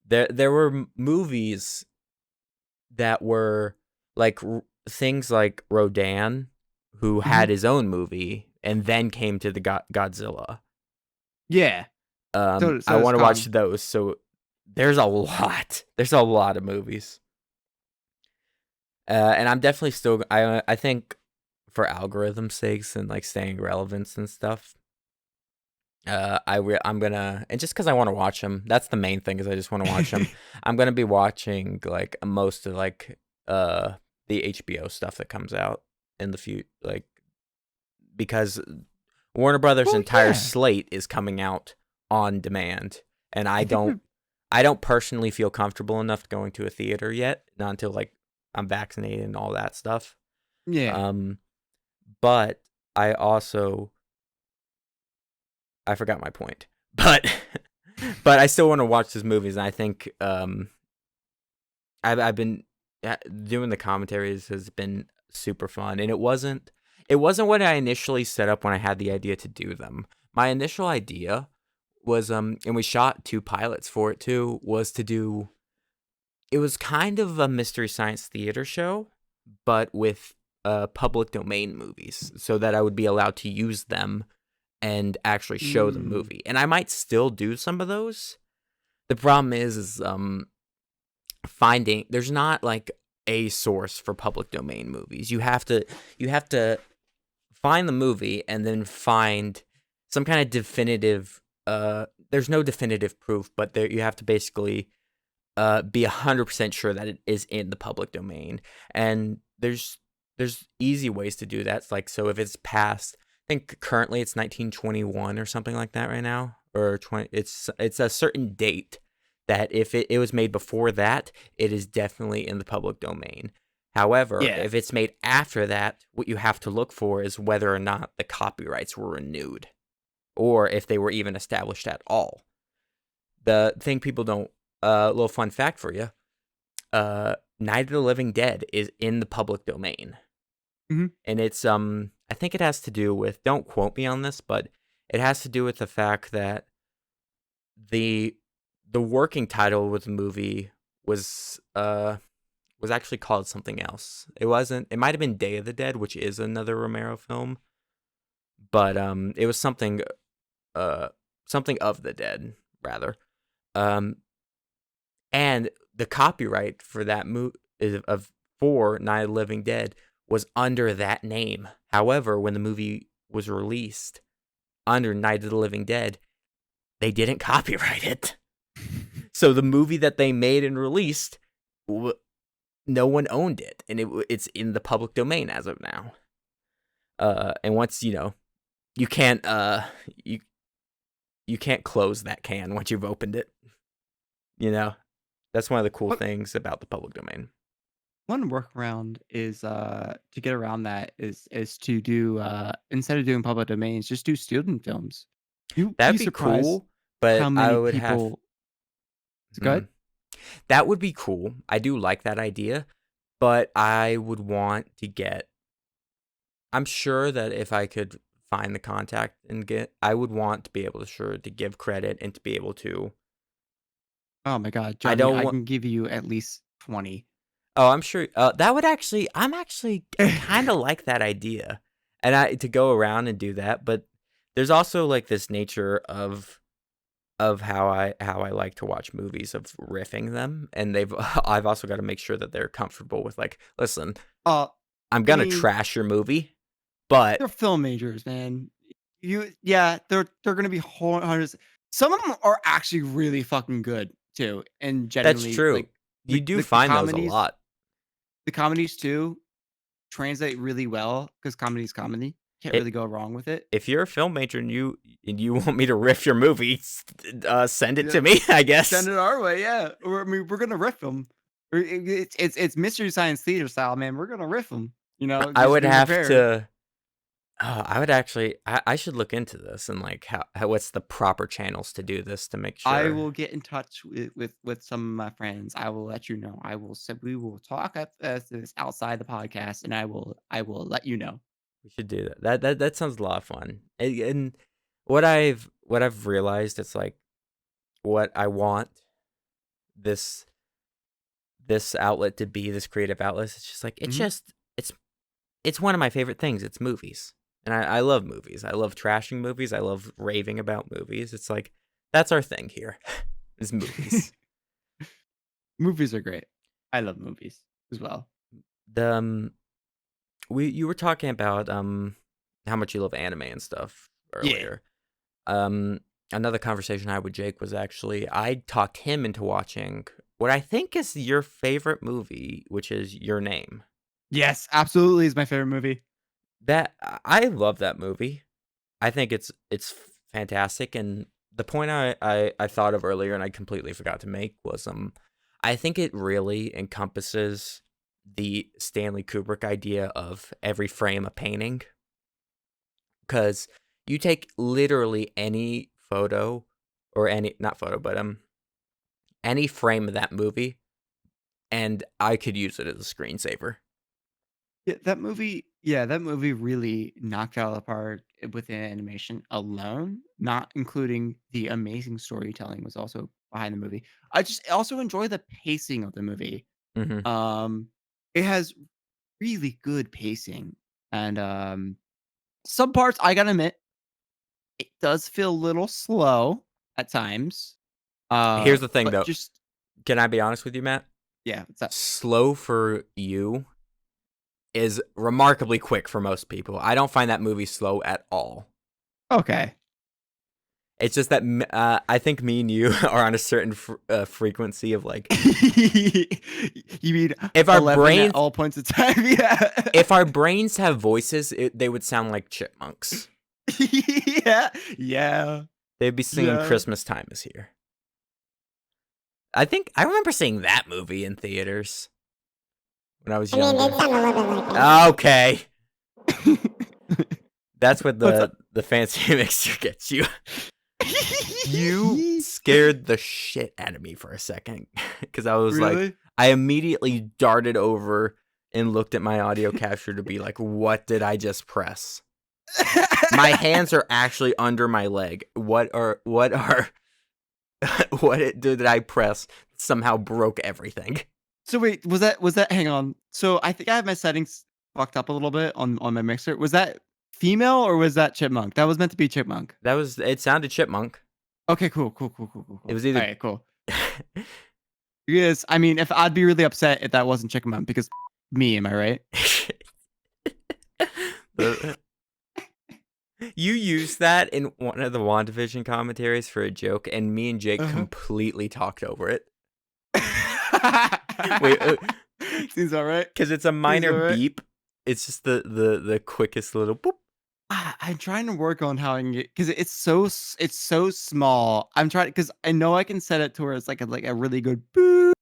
A: there were movies that were like things like Rodan, who
B: Mhm.
A: had his own movie and then came to the Godzilla.
B: Yeah.
A: I
B: So is
A: want to watch
B: Kong.
A: those. So there's a lot. There's a lot of movies. And I'm definitely still. I think for algorithm sakes and like staying relevance and stuff. I'm gonna, and just because I want to watch them, that's the main thing, is I just want to watch them. I'm gonna be watching like most of like the HBO stuff that comes out in the future, like because Warner Brothers'
B: Well,
A: entire
B: yeah.
A: slate is coming out on demand, and I
B: I think
A: don't
B: we're
A: I don't personally feel comfortable enough going to a theater yet, not until like I'm vaccinated and all that stuff.
B: yeah.
A: Um, but I also I forgot my point, but but I still want to watch these movies, and I think I've been doing the commentaries has been super fun, and it wasn't what I initially set up when I had the idea to do them. My initial idea was and we shot two pilots for it too, was to do it was kind of a mystery science theater show, but with public domain movies, so that I would be allowed to use them and actually show the
B: Mm.
A: movie. And I might still do some of those. The problem is finding there's not like a source for public domain movies. You have to find the movie and then find some kind of definitive there's no definitive proof, but there you have to basically be 100% sure that it is in the public domain. And there's easy ways to do that. It's like, so if it's past, I think currently it's 1921 or something like that right now, or 20. It's a certain date that if it was made before that, it is definitely in the public domain. However,
B: Yeah.
A: if it's made after that, what you have to look for is whether or not the copyrights were renewed, or if they were even established at all. The thing people don't, little fun fact for you, Night of the Living Dead is in the public domain.
B: Mhm.
A: And it's, I think it has to do with, don't quote me on this, but it has to do with the fact that the the working title with the movie was actually called something else. It might have been Day of the Dead, which is another Romero film, but it was uh something of the dead, rather. Um and the copyright for that movie of for Night of the Living Dead was under that name. However, when the movie was released under Night of the Living Dead, they didn't copyright it. So the movie that they made and released, no one owned it, and it's in the public domain as of now. And once you can't you you can't close that can once you've opened it. That's one of the cool
B: What
A: things about the public domain.
B: one workaround is to get around that is to do instead of doing public domains, just do student films. You'd
A: That'd
B: be
A: be
B: surprised
A: cool, but
B: how
A: I
B: many
A: would have.
B: people. It's
A: Hmm,
B: good.
A: that would be cool. I do like that idea, but I would want to get. I'm sure that if I could find the contact and I would want to be able to give credit and to be able to.
B: Oh my god,
A: I
B: Jeremy,
A: don't
B: I
A: want.
B: can give you at least 20.
A: Oh, I'm sure that would actually. I kind of like that idea, and to go around and do that. But there's also like this nature of how I like to watch movies of riffing them, and I've also got to make sure that they're comfortable with like, listen,
B: uh,
A: I'm
B: I
A: gonna
B: mean,
A: trash your movie, but
B: they're film majors, man. Yeah, they're gonna be hundreds. Some of them are actually really fucking good too, and
A: that's
B: generally
A: true.
B: like
A: You do
B: the
A: find those a
B: comedies,
A: lot.
B: too translate really well because comedy's comedy. Can't
A: It,
B: really go wrong with it.
A: if you're a film major and you want me to riff your movie, send it
B: Yeah,
A: to me, I guess.
B: send it our way. Yeah, I mean, we're gonna riff them. It's mystery science theater style, man. We're gonna riff them.
A: I
B: Just
A: would
B: be
A: have
B: prepared.
A: to. I would actually. I should look into this and like how what's the proper channels to do this to make
B: I
A: sure.
B: will get in touch with some of my friends. I will let you know. I will say we will talk at this outside the podcast, and I will let you know.
A: We should do that. That sounds a lot of fun. And what I've realized, it's like what I want this this outlet to be, this creative outlet. It's just like
B: Mhm.
A: it's one of my favorite things. It's movies, and I love movies. I love trashing movies. I love raving about movies. It's like that's our thing here, is movies.
B: Movies are great. I love movies as well.
A: The you were talking about how much you love anime and stuff
B: Yeah.
A: earlier. Another conversation I had with Jake was actually I talked him into watching what I think is your favorite movie, which is Your Name.
B: Yes, absolutely is my favorite movie.
A: That I love that movie. I think it's fantastic, and the point I thought of earlier and I completely forgot to make was I think it really encompasses the Stanley Kubrick idea of every frame a painting, because you take literally any photo or any not photo but any frame of that movie and I could use it as a screensaver.
B: Yeah, that movie really knocked out of the park within animation alone, not including the amazing storytelling was also behind the movie. I just also enjoy the pacing of the movie.
A: Hmm.
B: Um, it has really good pacing, and some parts I gotta admit it does feel a little slow at times.
A: Here's the thing
B: But
A: though.
B: just
A: Can I be honest with you, Matt?
B: yeah, what's up?
A: Slow for you is remarkably quick for most people. I don't find that movie slow at all.
B: Okay.
A: It's just that I think me and you are on a certain frequency of like,
B: You mean
A: if our
B: 11 at
A: brains
B: all points of time? Yeah.
A: if our brains have voices, they would sound like chipmunks.
B: Yeah. Yeah.
A: They'd be singing
B: Yeah.
A: "Christmas Time Is Here." I think I remember seeing that movie in theaters when I was
C: I mean,
A: younger.
C: it sounded a little bit like
A: Okay, that's what
B: What's up?
A: the fancy mixer gets you. You scared the shit out of me for a second because I was like,
B: Really?
A: I immediately darted over and looked at my audio capture to be like, what did I just press? My hands are actually under my leg. What did I press? Somehow broke everything.
B: So wait, was that hang on. So I think I have my settings fucked up a little bit on my mixer. Was that female or was that chipmunk? That was meant to be chipmunk.
A: It sounded chipmunk.
B: Okay, cool, cool, cool, cool, cool,
A: It
B: cool.
A: was either.
B: All right, cool. Because I mean, if I'd be really upset if that wasn't chipmunk because me, am I right?
A: You used that in one of the WandaVision commentaries for a joke, and me and Jake
B: Uh-huh.
A: completely talked over it. Wait,
B: Seems all right.
A: because it's a minor
B: alright.
A: beep, it's just the quickest little boop.
B: I'm trying to work on how I can get because it's so small. I'm trying because I know I can set it to where it's like a really good boop,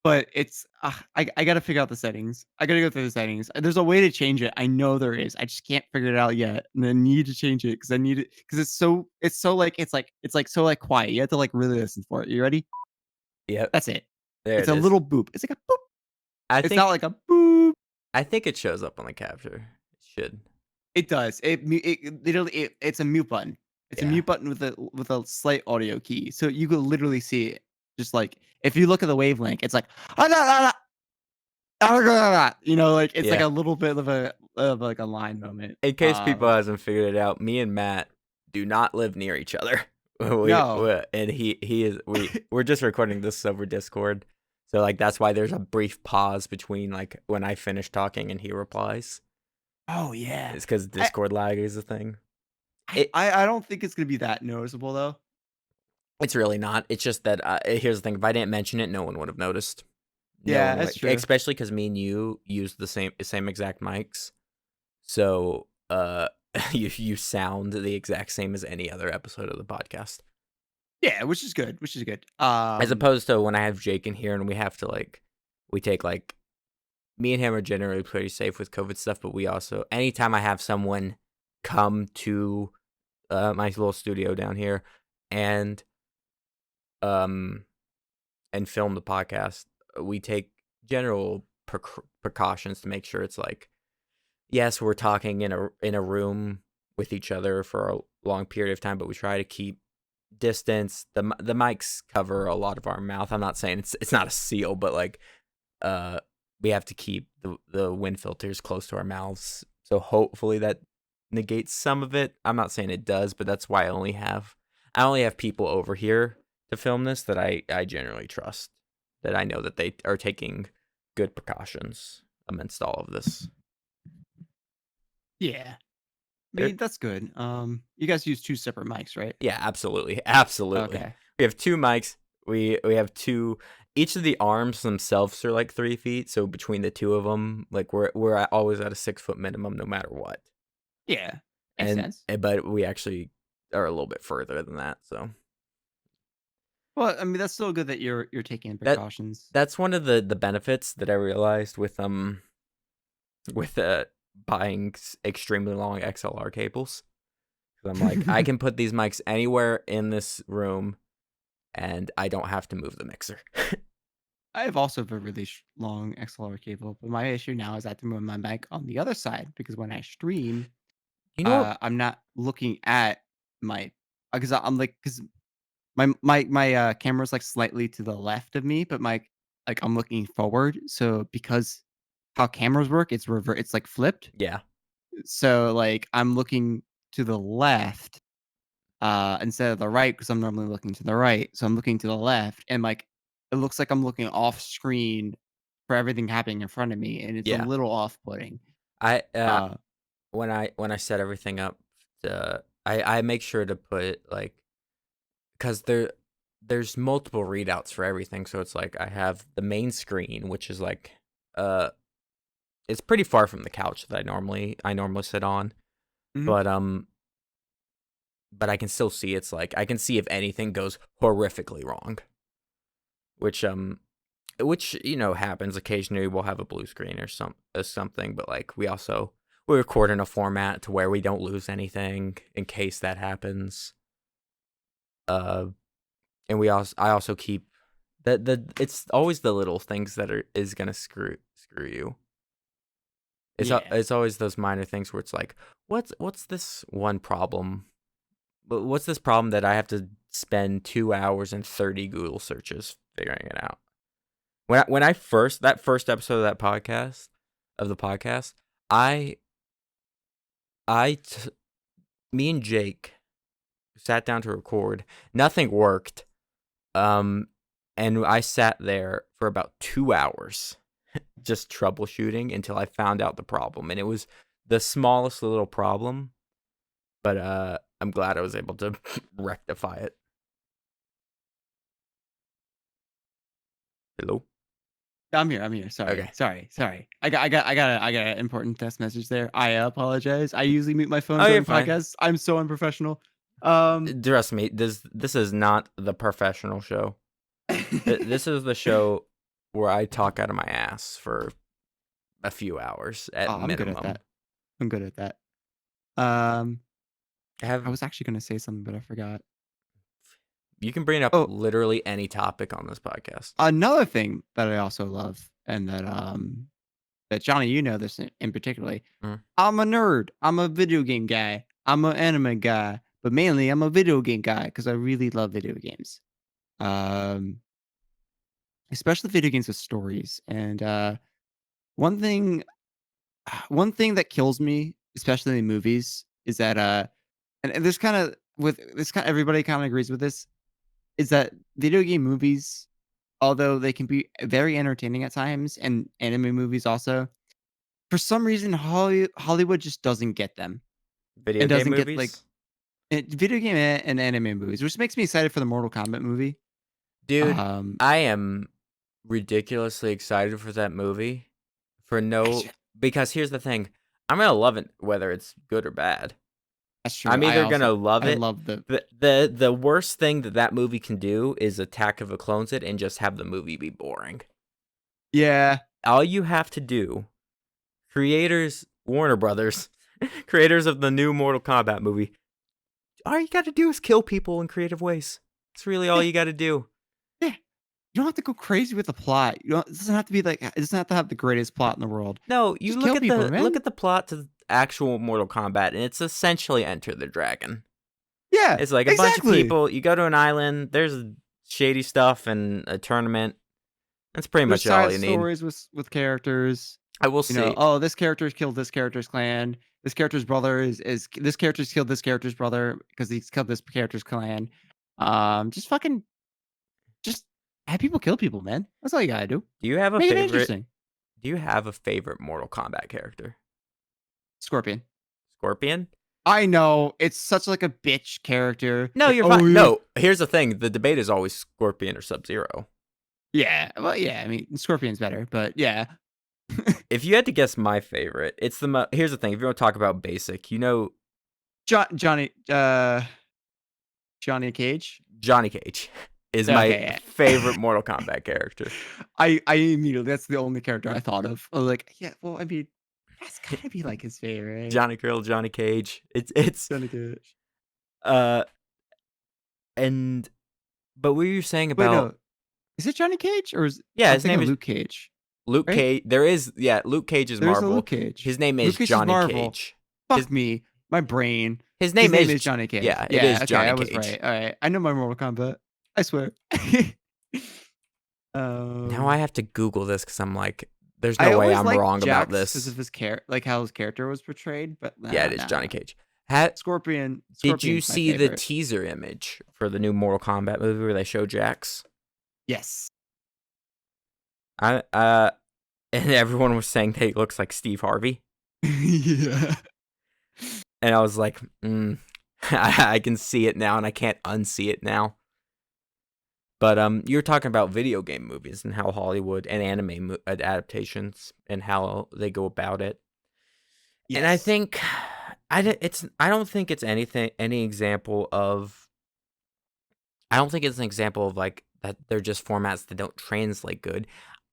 B: but it's I gotta figure out the settings. I gotta go through the settings. There's a way to change it. I know there is. I just can't figure it out yet, and I need to change it because I need it because it's so like it's like so like quiet. You have to like really listen for it. You ready?
A: Yep,
B: That's it.
A: there
B: It's
A: it
B: a
A: is.
B: little boop. It's like a boop.
A: I
B: It's not
A: think
B: like a boop.
A: I think it shows up on the capture. It should.
B: It does. It literally it's a mute button. It's a
A: Yeah.
B: mute button with a slight audio key. So you could literally see it. Just like if you look at the wavelength, it's like like it's like
A: Yeah.
B: a little bit of like a line moment.
A: In case people hasn't figured it out, me and Matt do not live near each other.
B: No.
A: And he is we're just recording this over Discord. So like that's why there's a brief pause between like when I finish talking and he replies.
B: Oh yeah.
A: It's because
B: I,
A: Discord lag is a thing. It
B: I don't think it's gonna be that noticeable though.
A: it's really not. It's just that here's the thing: if I didn't mention it, no one would have noticed. No
B: Yeah,
A: one
B: that's
A: would,
B: true.
A: especially because me and you use the same exact mics. So you sound the exact same as any other episode of the podcast.
B: Yeah, which is good. Which is good.
A: As opposed to when I have Jake in here and we have to like we take like me and him are generally pretty safe with COVID stuff, but we also anytime I have someone come to my little studio down here and um and film the podcast, we take general precautions to make sure it's like yes, we're talking in a room with each other for a long period of time, but we try to keep distance. The mics cover a lot of our mouth. I'm not saying it's not a seal, but like uh we have to keep the wind filters close to our mouths. So hopefully that negates some of it. I'm not saying it does, but that's why I only have people over here to film this that I generally trust. That I know that they are taking good precautions amidst all of this.
B: Yeah. I
A: They're
B: mean, that's good. You guys use two separate mics, right?
A: Yeah, absolutely. Absolutely.
B: Okay.
A: We have two mics. We have two each of the arms themselves are like 3 feet, so between the two of them, like we're always at a 6 foot minimum no matter what.
B: Yeah. Makes
A: And
B: sense.
A: but we actually are a little bit further than that, so
B: Well, I mean, that's still good that you're taking
A: that
B: precautions.
A: that's one of the benefits that I realized with buying extremely long XLR cables. 'Cause I'm like, I can put these mics anywhere in this room and I don't have to move the mixer.
B: I have also a really long XLR cable, but my issue now is I have to move my mic on the other side because when I stream,
A: You know what?
B: I'm not looking at my because I'm like because my camera's like slightly to the left of me, but my like I'm looking forward. So because how cameras work, it's like flipped.
A: Yeah.
B: So like I'm looking to the left instead of the right because I'm normally looking to the right. So I'm looking to the left and like it looks like I'm looking off screen for everything happening in front of me, and it's a
A: Yeah.
B: little off putting.
A: I
B: Uh,
A: when I set everything up, I make sure to put like because there's multiple readouts for everything, so it's like I have the main screen, which is like uh it's pretty far from the couch that I normally sit on,
B: mhm.
A: but I can still see it's like I can see if anything goes horrifically wrong, which which happens occasionally. We'll have a blue screen or something, but like we record in a format to where we don't lose anything in case that happens. Uh, and I also keep the it's always the little things that is gonna screw you.
B: Yeah,
A: It's always those minor things where it's like what's this one problem? What's this problem that I have to spend 2 hours and 30 Google searches figuring it out? When I first that first episode of that podcast of the podcast, I I t- me and Jake sat down to record. Nothing worked. Um and I sat there for about 2 hours just troubleshooting until I found out the problem, and it was the smallest little problem, but I'm glad I was able to rectify it. Hello.
B: I'm here. I'm here.
A: Okay.
B: Sorry. I got an important text message there. I apologize. I usually mute my phone
A: Oh, you're
B: during
A: fine.
B: podcasts. I'm so unprofessional. Um,
A: Trust me, this is not the professional show. This is the show where I talk out of my ass for a few hours at
B: I'm good at
A: minimum.
B: that. I'm good at that. Um, I
A: Have
B: was actually gonna say something, but I forgot.
A: You can bring up
B: Oh,
A: literally any topic on this podcast.
B: another thing that I also love, and that Johnny, you know this in particularly.
A: Mm.
B: I'm a nerd. I'm a video game guy. I'm an anime guy, but mainly I'm a video game guy because I really love video games. Um, especially video games with stories. And one thing, one thing that kills me, especially in movies, is that and there's kind of with this kind, everybody kind of agrees with this, is that video game movies, although they can be very entertaining at times, and anime movies also, for some reason Hollywood just doesn't get them
A: Video
B: and
A: game
B: doesn't get like
A: movies?
B: video game and anime movies, which makes me excited for the Mortal Kombat movie.
A: Dude,
B: Um,
A: I am ridiculously excited for that movie because here's the thing. I'm going to love it whether it's good or bad.
B: that's true.
A: I'm either going to love
B: I
A: it.
B: love the
A: The worst thing that movie can do is Attack of the Clones it and just have the movie be boring.
B: yeah.
A: All you have to do, creators, Warner Brothers, creators of the new Mortal Kombat movie, all you got to do is kill people in creative ways. That's really all
B: Yeah,
A: you got to do.
B: yeah. You don't have to go crazy with the plot. You don't. It doesn't have to be like. It doesn't have to have the greatest plot in the world.
A: No, you
B: Just
A: look
B: kill
A: at
B: people, man.
A: the plot to actual Mortal Kombat, and it's essentially Enter the Dragon.
B: Yeah,
A: It's like a bunch of
B: exactly.
A: people. You go to an island. There's shady stuff and a tournament. That's pretty
B: There's
A: much all
B: side
A: you need.
B: stories with characters.
A: I will
B: You know,
A: say,
B: oh, this character's killed this character's clan. This character's brother is this character's killed this character's brother because he's killed this character's clan. Just fucking just have people kill people, man. That's all you gotta do.
A: do you have a
B: Make it
A: favorite?
B: interesting.
A: Do you have a favorite Mortal Kombat character?
B: Scorpion.
A: Scorpion?
B: I know it's such like a bitch character.
A: No,
B: Like,
A: you're
B: oh
A: fine.
B: yeah,
A: No, here's the thing. The debate is always Scorpion or Sub-Zero.
B: yeah. Well, yeah. I mean, Scorpion's better, but yeah.
A: If you had to guess my favorite, it's here's the thing. If you want to talk about basic,
B: Johnny Johnny Cage.
A: Johnny Cage is my
B: Okay,
A: favorite
B: yeah.
A: Mortal Kombat character.
B: I immediately that's the only character I thought of. I was like, yeah, well, I mean, that's gotta be like his favorite.
A: Johnny Grill, Johnny Cage. It's
B: Johnny Cage.
A: uh and but what were you saying
B: Wait,
A: about?
B: no, is it Johnny Cage or is
A: Yeah,
B: I'm
A: his name
B: thinking
A: is
B: Luke Cage?
A: Luke
B: Right?
A: Cage. Luke Cage is
B: There's a
A: Marvel.
B: Luke Cage.
A: His name is
B: Luke Cage is
A: Johnny
B: Marvel.
A: Cage.
B: Fuck me, my brain.
A: His
B: His
A: name
B: is Johnny Cage.
A: Yeah, it
B: Yeah,
A: is
B: okay,
A: Johnny
B: I was
A: Cage.
B: right. All right, I know my Mortal Kombat. I swear.
A: Now I have to Google this because I'm like, there's
B: I
A: no way
B: always
A: I'm
B: liked
A: wrong about
B: Jax because
A: this.
B: of his like how his character was portrayed, but
A: Yeah, it is Johnny Cage. Did you
B: Scorpion's my
A: see the
B: favorite.
A: teaser image for the new Mortal Kombat movie where they show Jax?
B: Yes.
A: And everyone was saying that he looks like Steve Harvey,
B: Yeah.
A: and I was like, I can see it now, and I can't unsee it now. But you're talking about video game movies and how Hollywood and anime adaptations and how they go about it.
B: Yes.
A: And I think I don't think it's any example of. I don't think it's an example of like that they're just formats that don't translate good.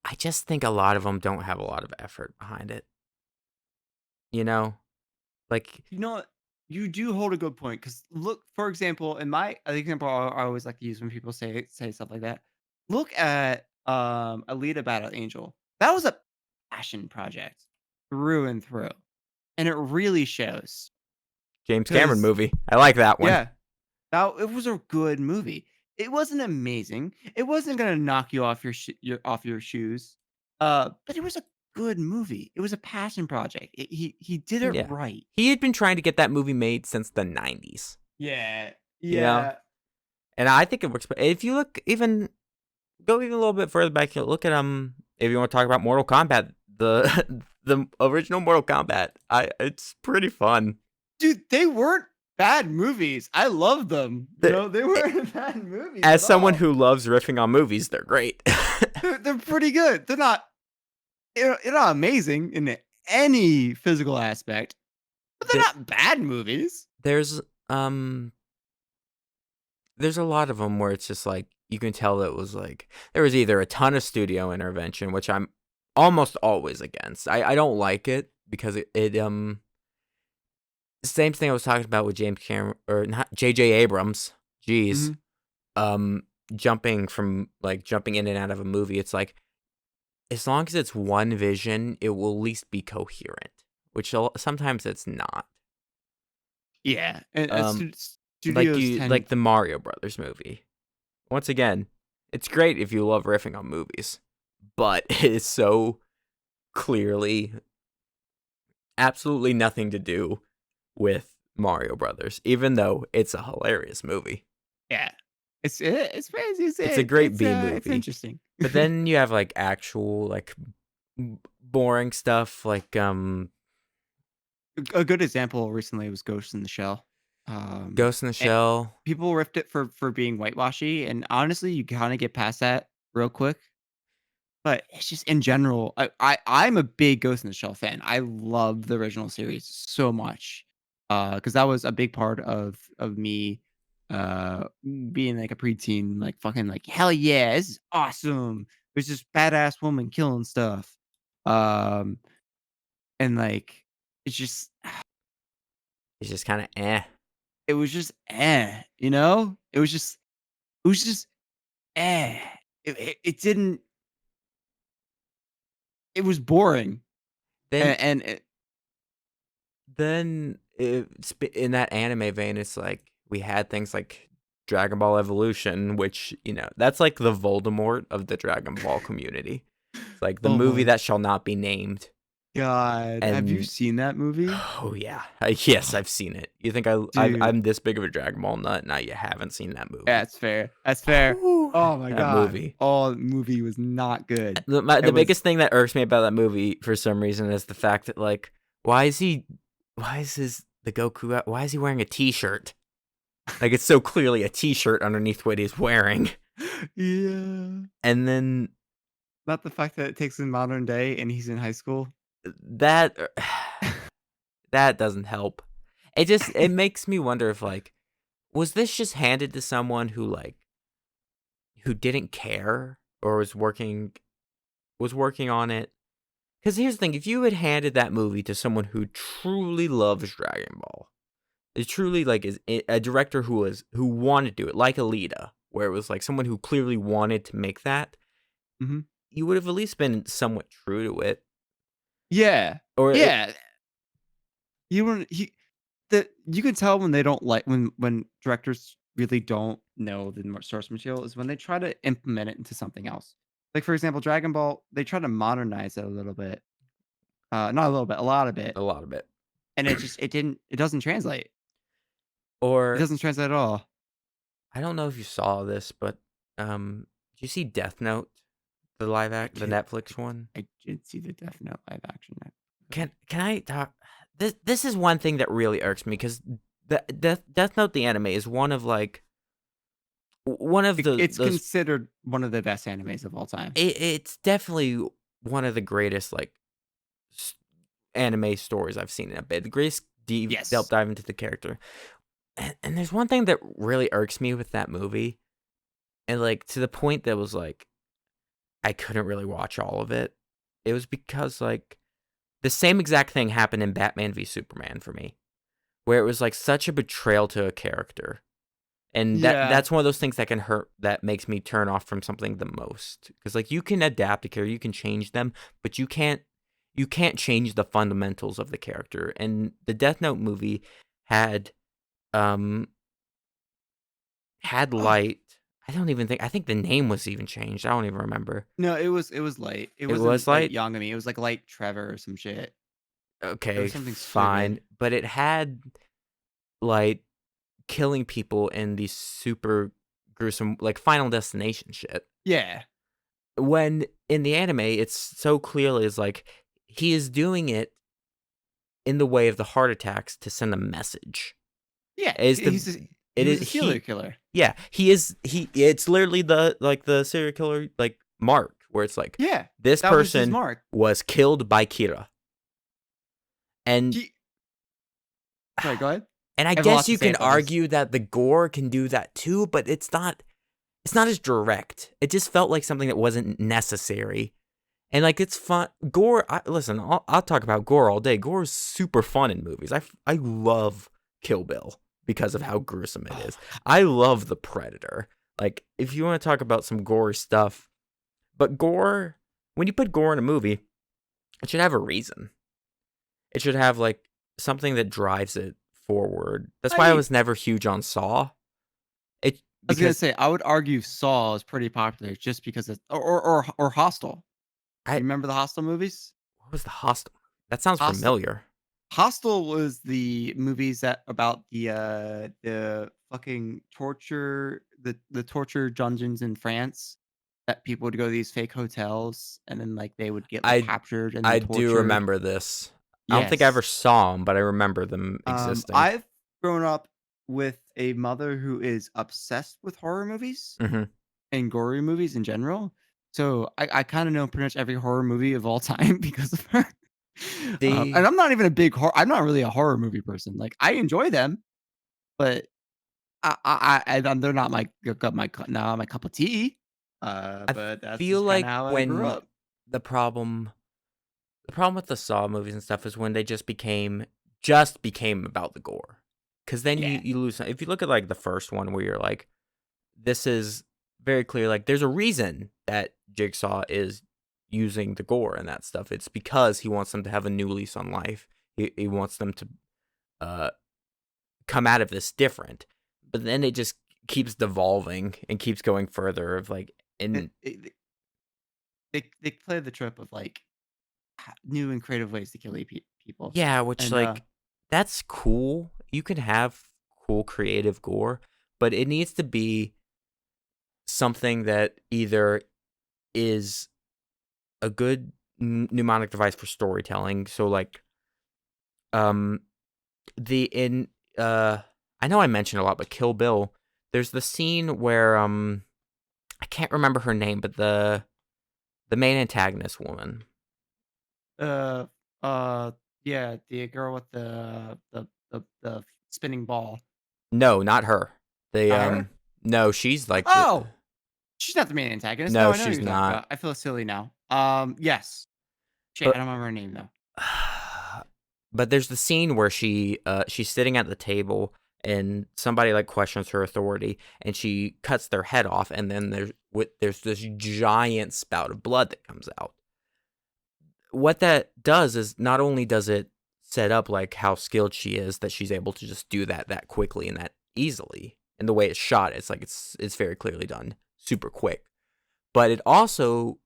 A: I just think a lot of them don't have a lot of effort behind it. You know, like
B: You know what? You do hold a good point because look, for example, in my the example I always like to use when people say stuff like that. Look at Alita Battle Angel. That was a passion project through and through, and it really shows.
A: James Cameron
B: 'Cause
A: movie. I like that one.
B: yeah, now it was a good movie. It wasn't amazing. It wasn't gonna knock you off off your shoes. But it was a good movie. It was a passion project. He did it
A: Yeah.
B: right.
A: He had been trying to get that movie made since the 90s.
B: Yeah.
A: You know? And I think it works. But if you go even a little bit further back, look at if you want to talk about Mortal Kombat, the the original Mortal Kombat, it's pretty fun.
B: Dude, they weren't bad movies. I love them. You know, they weren't bad movies.
A: As someone who loves riffing on movies, they're great.
B: they're pretty good. They're not amazing in any physical aspect, but they're
A: The-
B: not bad movies.
A: there's um there's a lot of them where it's just like you can tell that it was like there was either a ton of studio intervention, which I'm almost always against. I don't like it because it same thing I was talking about with James Cameron or not J.J. Abrams. Jeez.
B: Mhm.
A: Um jumping in and out of a movie. It's like as long as it's one vision, it will at least be coherent, which sometimes it's not.
B: Yeah, and
A: Um
B: studios tend.
A: like the Mario Brothers movie. Once again, it's great if you love riffing on movies, but it is so clearly absolutely nothing to do with Mario Brothers, even though it's a hilarious movie.
B: Yeah, it's crazy.
A: It's a great B
B: It's
A: movie.
B: interesting.
A: But then you have like actual like boring stuff like
B: A good example recently was Ghost in the Shell.
A: Ghost in the
B: And
A: Shell.
B: people ripped it for being whitewashy, and honestly, you kind of get past that real quick. But it's just in general, I'm a big Ghost in the Shell fan. I love the original series so much, because that was a big part of me, uh, being like a preteen, like fucking like hell yeah, this is awesome. There's this badass woman killing stuff, um, and like it's just
A: It's just kind of eh.
B: it was just you know, it was just eh. It didn't. It was boring,
A: Then
B: and it,
A: in that anime vein, it's like we had things like Dragon Ball Evolution, which that's like the Voldemort of the Dragon Ball community. It's like the
B: oh
A: movie
B: my
A: that shall not be named.
B: god, have you
A: And
B: seen that movie?
A: oh yeah, yes, I've seen it. You think
B: Dude,
A: I'm this big of a Dragon Ball nut? Now you haven't seen that movie.
B: that's fair. That's fair.
A: Whew,
B: Oh my
A: that
B: god.
A: movie.
B: Oh, the movie was not good.
A: The
B: It was
A: biggest thing that irks me about that movie for some reason is the fact that like why is the Goku why is he wearing a t-shirt? Like it's so clearly a t-shirt underneath what he's wearing.
B: yeah.
A: And then
B: Not the fact that it takes in modern day and he's in high school.
A: that that doesn't help. It makes me wonder if like was this just handed to someone who didn't care or was working on it? Because here's the thing: if you had handed that movie to someone who truly loves Dragon Ball, it truly like is a director who wanted to do it, like Alita, where it was like someone who clearly wanted to make that,
B: Mhm.
A: you would have at least been somewhat true to it,
B: Yeah.
A: or
B: Yeah. You were he you can tell when they don't like when directors really don't know the source material is when they try to implement it into something else. Like for example, Dragon Ball, they try to modernize it a little bit. Not a little bit, a lot of it.
A: a lot of it.
B: And it doesn't translate. It
A: Or
B: doesn't translate at all.
A: I don't know if you saw this, but did you see Death Note, the Netflix one?
B: I did see the Death Note live action.
A: Can I talk? This is one thing that really irks me because the Death Note the anime is one of like one of
B: It's
A: those.
B: considered one of the best animes of all time.
A: It's definitely one of the greatest like s- anime stories I've seen in a bit. The greatest deep
B: Yes.
A: dive into the character. And there's one thing that really irks me with that movie, and like to the point that was like I couldn't really watch all of it. It was because like the same exact thing happened in Batman v Superman for me, where it was like such a betrayal to a character. And
B: Yeah.
A: that's one of those things that can hurt, that makes me turn off from something the most. Because like you can adapt a character, you can change them, but you can't change the fundamentals of the character. And the Death Note movie had um
B: Oh,
A: Light. I think the name was even changed. I don't even remember.
B: no, it was light. It
A: It was
B: wasn't Light
A: Light?
B: Yagami. It was like Light Trevor or some shit. It
A: Okay,
B: was something stupid.
A: fine. But it had Light killing people in these super gruesome like Final Destination shit.
B: Yeah.
A: When in the anime, it's so clearly is like he is doing it in the way of the heart attacks to send a message.
B: Yeah.
A: It is the
B: He
A: it
B: was
A: is
B: a serial killer.
A: yeah, he is he it's literally the serial killer like mark where it's like
B: Yeah,
A: this
B: that was his
A: person
B: mark.
A: was killed by Kira. And
B: He, sorry, go ahead.
A: and I
B: I have a lot
A: guess
B: to
A: you
B: say
A: can
B: about this.
A: argue that the gore can do that too, but it's not as direct. It just felt like something that wasn't necessary. And like it's fun. Gore, listen, I'll talk about gore all day. Gore is super fun in movies. I love Kill Bill because of how gruesome it is. I love The Predator. Like if you want to talk about some gory stuff, but gore, when you put gore in a movie, it should have a reason. It should have like something that drives it forward. That's why I
B: I
A: was never huge on Saw. It
B: I was gonna
A: because
B: say I would argue Saw is pretty popular just because it's or Hostel.
A: I
B: You remember the Hostel movies?
A: what was the Hostel? That sounds
B: Hostel
A: familiar.
B: Hostel was the movies that about the fucking torture the torture dungeons in France that people would go to these fake hotels and then like they would get like
A: I
B: captured and then
A: I do
B: tortured.
A: remember this. I don't think I ever
B: Yes.
A: saw them, but I remember them existing.
B: I've grown up with a mother who is obsessed with horror movies
A: Hmm.
B: and gory movies in general. So I kind of know pretty much every horror movie of all time because of her. And
A: The
B: I'm not even a big horror. I'm not really a horror movie person. Like I enjoy them, but they're not my cup of tea.
A: I
B: But that's
A: feel
B: just kind
A: like
B: of how I grew
A: when
B: up.
A: the problem the problem with the Saw movies and stuff is when they just became about the gore. Cuz then
B: Yeah.
A: you lose. If you look at like the first one where you're like this is very clear like there's a reason that Jigsaw is using the gore and that stuff. It's because he wants them to have a new lease on life. He wants them to uh come out of this different. But then it just keeps devolving and keeps going further of like
B: It,
A: and
B: it, they play the trope of like new and creative ways to kill people,
A: yeah, which
B: and
A: like that's cool. You can have cool creative gore, but it needs to be something that either is a good mnemonic device for storytelling. So like um the in I know I mentioned a lot, but Kill Bill, there's the scene where I can't remember her name, but the main antagonist woman.
B: uh, uh, yeah, the girl with the spinning ball.
A: No, not her. The
B: Not her?
A: no, she's like the
B: Oh, she's not the main antagonist. No,
A: no,
B: I know who
A: she's
B: you're talking
A: not.
B: about. I feel silly now. Yes. Shit, I
A: But
B: don't remember her name though.
A: but there's the scene where she's sitting at the table and somebody like questions her authority and she cuts their head off and then there's this giant spout of blood that comes out. What that does is not only does it set up like how skilled she is that she's able to just do that quickly and that easily. And the way it's shot, it's like it's very clearly done super quick. But it also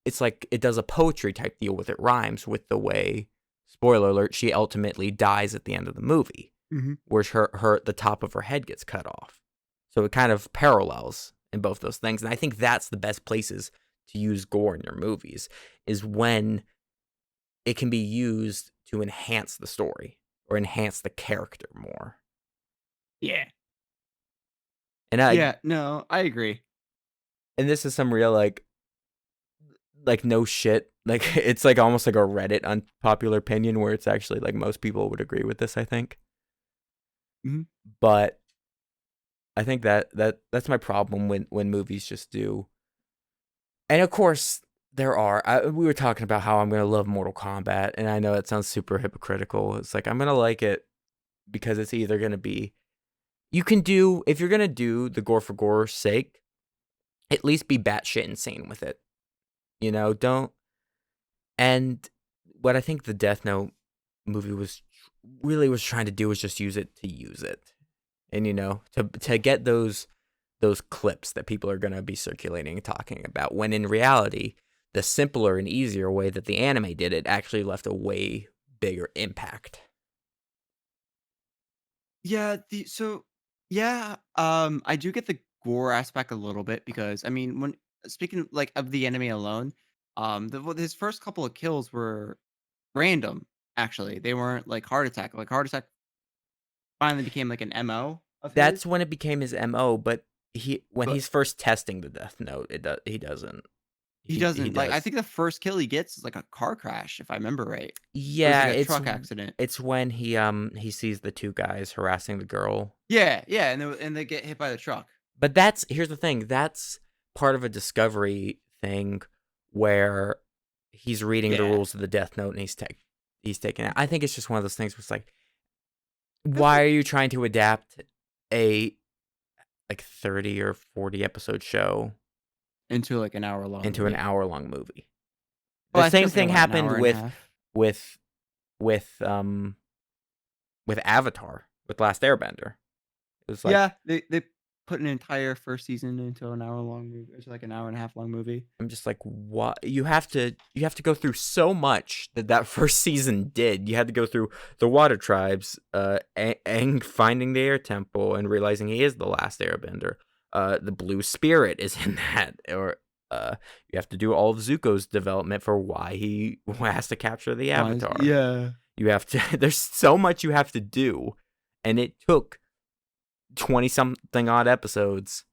A: it's like it does a poetry type deal with it rhymes with the way spoiler alert she ultimately dies at the end of the movie
B: Mhm.
A: where her the top of her head gets cut off. So it kind of parallels in both those things. And I think that's the best places to use gore in your movies is when it can be used to enhance the story or enhance the character more.
B: Yeah.
A: And I
B: Yeah. No, I agree.
A: and this is some real like no shit. Like it's like almost like a Reddit unpopular opinion where it's actually like most people would agree with this, I think.
B: Mhm.
A: But I think that's my problem when movies just do. And of course we were talking about how I'm going to love Mortal Kombat and I know it sounds super hypocritical. It's like I'm going to like it because it's either going to be you can do if you're going to do the gore for gore's sake, at least be batshit insane with it. Don't and what I think the Death Note movie was trying to do was just use it to use it. And to get those clips that people are going to be circulating and talking about when in reality the simpler and easier way that the anime did it actually left a way bigger impact.
B: Yeah, yeah, I do get the gore aspect a little bit because I mean, when speaking like of the enemy alone, his first couple of kills were random. Actually, they weren't like heart attack. Like heart attack finally became like an MO of
A: That's
B: his.
A: when it became his MO, but when
B: But
A: he's first testing the Death Note he doesn't.
B: He
A: He
B: doesn't like, I
A: does.
B: think the first kill he gets is like a car crash, if I remember right. Or is
A: Yeah,
B: like a truck accident.
A: it's when he sees the two guys harassing the girl.
B: Yeah, yeah, and they get hit by the truck.
A: But here's the thing. That's part of a discovery thing where he's reading the
B: Yeah.
A: rules of the Death Note and he's taking it. I think it's just one of those things where it's like,
B: That's
A: why are you trying to adapt a like 30 or 40 episode show
B: into like an hour-long
A: into an
B: movie.
A: hour-long movie?
B: Oh,
A: The
B: I think
A: same
B: it's like
A: thing
B: what, an
A: happened
B: hour and a half?
A: with with um with Avatar, with Last Airbender. It was like,
B: Yeah, they put an entire first season into an hour-long movie. It's like an hour and a half long movie.
A: I'm just like, what? You have to go through so much that first season did. You had to go through the Water Tribes, Aang finding the Air Temple and realizing he is the last Airbender. The Blue Spirit is in that, or you have to do all of Zuko's development for why he has to capture the Avatar.
B: Yeah.
A: You have to. There's so much you have to do, and it took 20 something odd episodes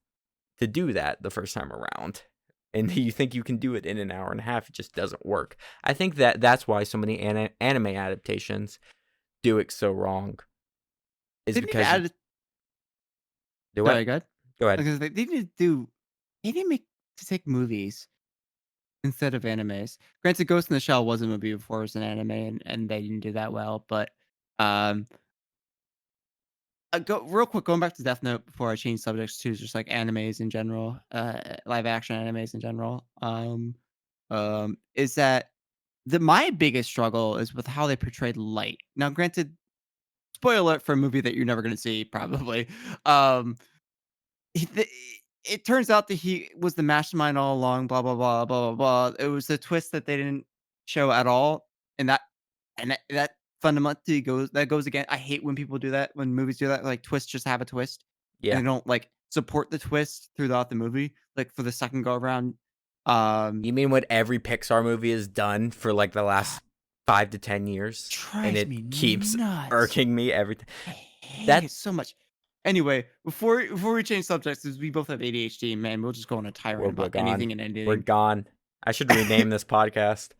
A: to do that the first time around. And you think you can do it in an hour and a half, it just doesn't work. I think that's why so many anime adaptations do it so wrong. Is
B: They need to
A: because you
B: add it.
A: do what?
B: Sorry, go ahead.
A: Go ahead.
B: Because they need to do they need to make to take movies instead of animes. Granted, Ghost in the Shell was a movie before it was an anime, and they didn't do that well, but, um go real quick, going back to Death Note before I change subjects to just like animes in general, live action animes in general. Is that my biggest struggle is with how they portrayed light. Now, granted, spoiler alert for a movie that you're never going to see, probably. Um, he, the, it turns out that he was the mastermind all along. Blah blah blah blah blah blah. It was a twist that they didn't show at all, and that fundamentally goes again. I hate when people do that, when movies do that, like twists just have a twist, and
A: Yeah.
B: they don't like support the twist throughout the movie. Like for the second go around, um,
A: You mean what every Pixar movie has done for like the last 5 to 10 years, and
B: drives
A: it
B: me
A: keeps
B: nuts.
A: irking me every time.
B: I hate
A: That
B: it so much. Anyway, before we change subjects, because we both have ADHD, man, we'll just go on a tirade
A: we're
B: about
A: gone.
B: anything and
A: We're
B: anything.
A: gone. I should rename this podcast.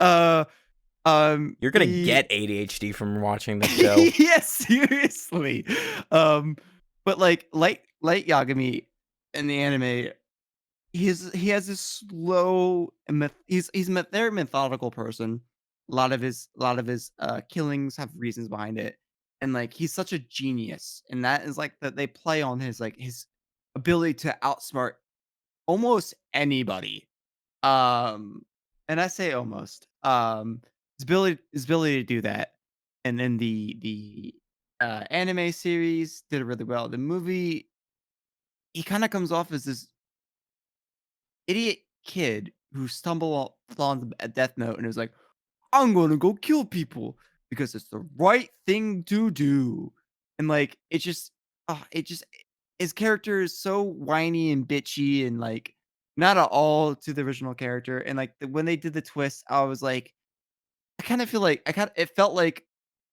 B: uh,
A: You're gonna
B: the
A: get ADHD from watching this show.
B: yeah, seriously. Um, but like Light Yagami in the anime, he has this slow he's a very methodical person. A lot of his killings have reasons behind it. And like he's such a genius. And that is like that they play on his like his ability to outsmart almost anybody. Um, and I say almost. His ability to do that, and then the anime series did it really well. The movie, he kind of comes off as this idiot kid who stumbled on a Death Note and was like, "I'm gonna go kill people because it's the right thing to do," and like it just his character is so whiny and bitchy and like not at all to the original character. And like when they did the twist, I was like, I kind of feel like it felt like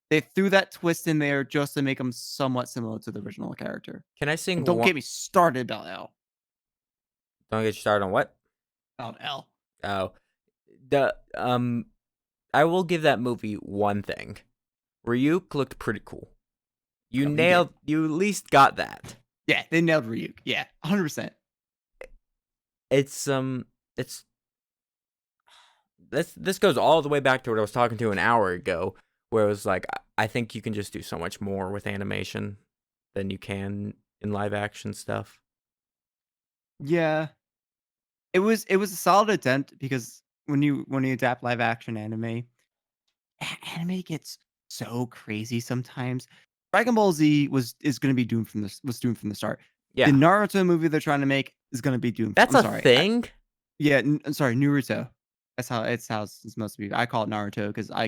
B: they threw that twist in there just to make him somewhat similar to the original character.
A: Can I
B: And
A: sing
B: don't
A: one?
B: get me started about L.
A: Don't get you started on what?
B: About L.
A: Oh, the I will give that movie one thing. Ryuk looked pretty cool. You
B: Oh, he did.
A: nailed. You at least got that.
B: Yeah, they nailed Ryuk. Yeah, 100%.
A: It's it's this goes all the way back to what I was talking to an hour ago, where it was like, I think you can just do so much more with animation than you can in live action stuff.
B: Yeah. It was a solid attempt because when you adapt live action anime, anime gets so crazy sometimes. Dragon Ball Z is going to be doomed from the start. The
A: Yeah,
B: Naruto movie they're trying to make is going to be doomed.
A: that's
B: I'm
A: a
B: sorry.
A: thing.
B: Yeah, I'm sorry, Naruto. That's how it's supposed to be. I call it Naruto because I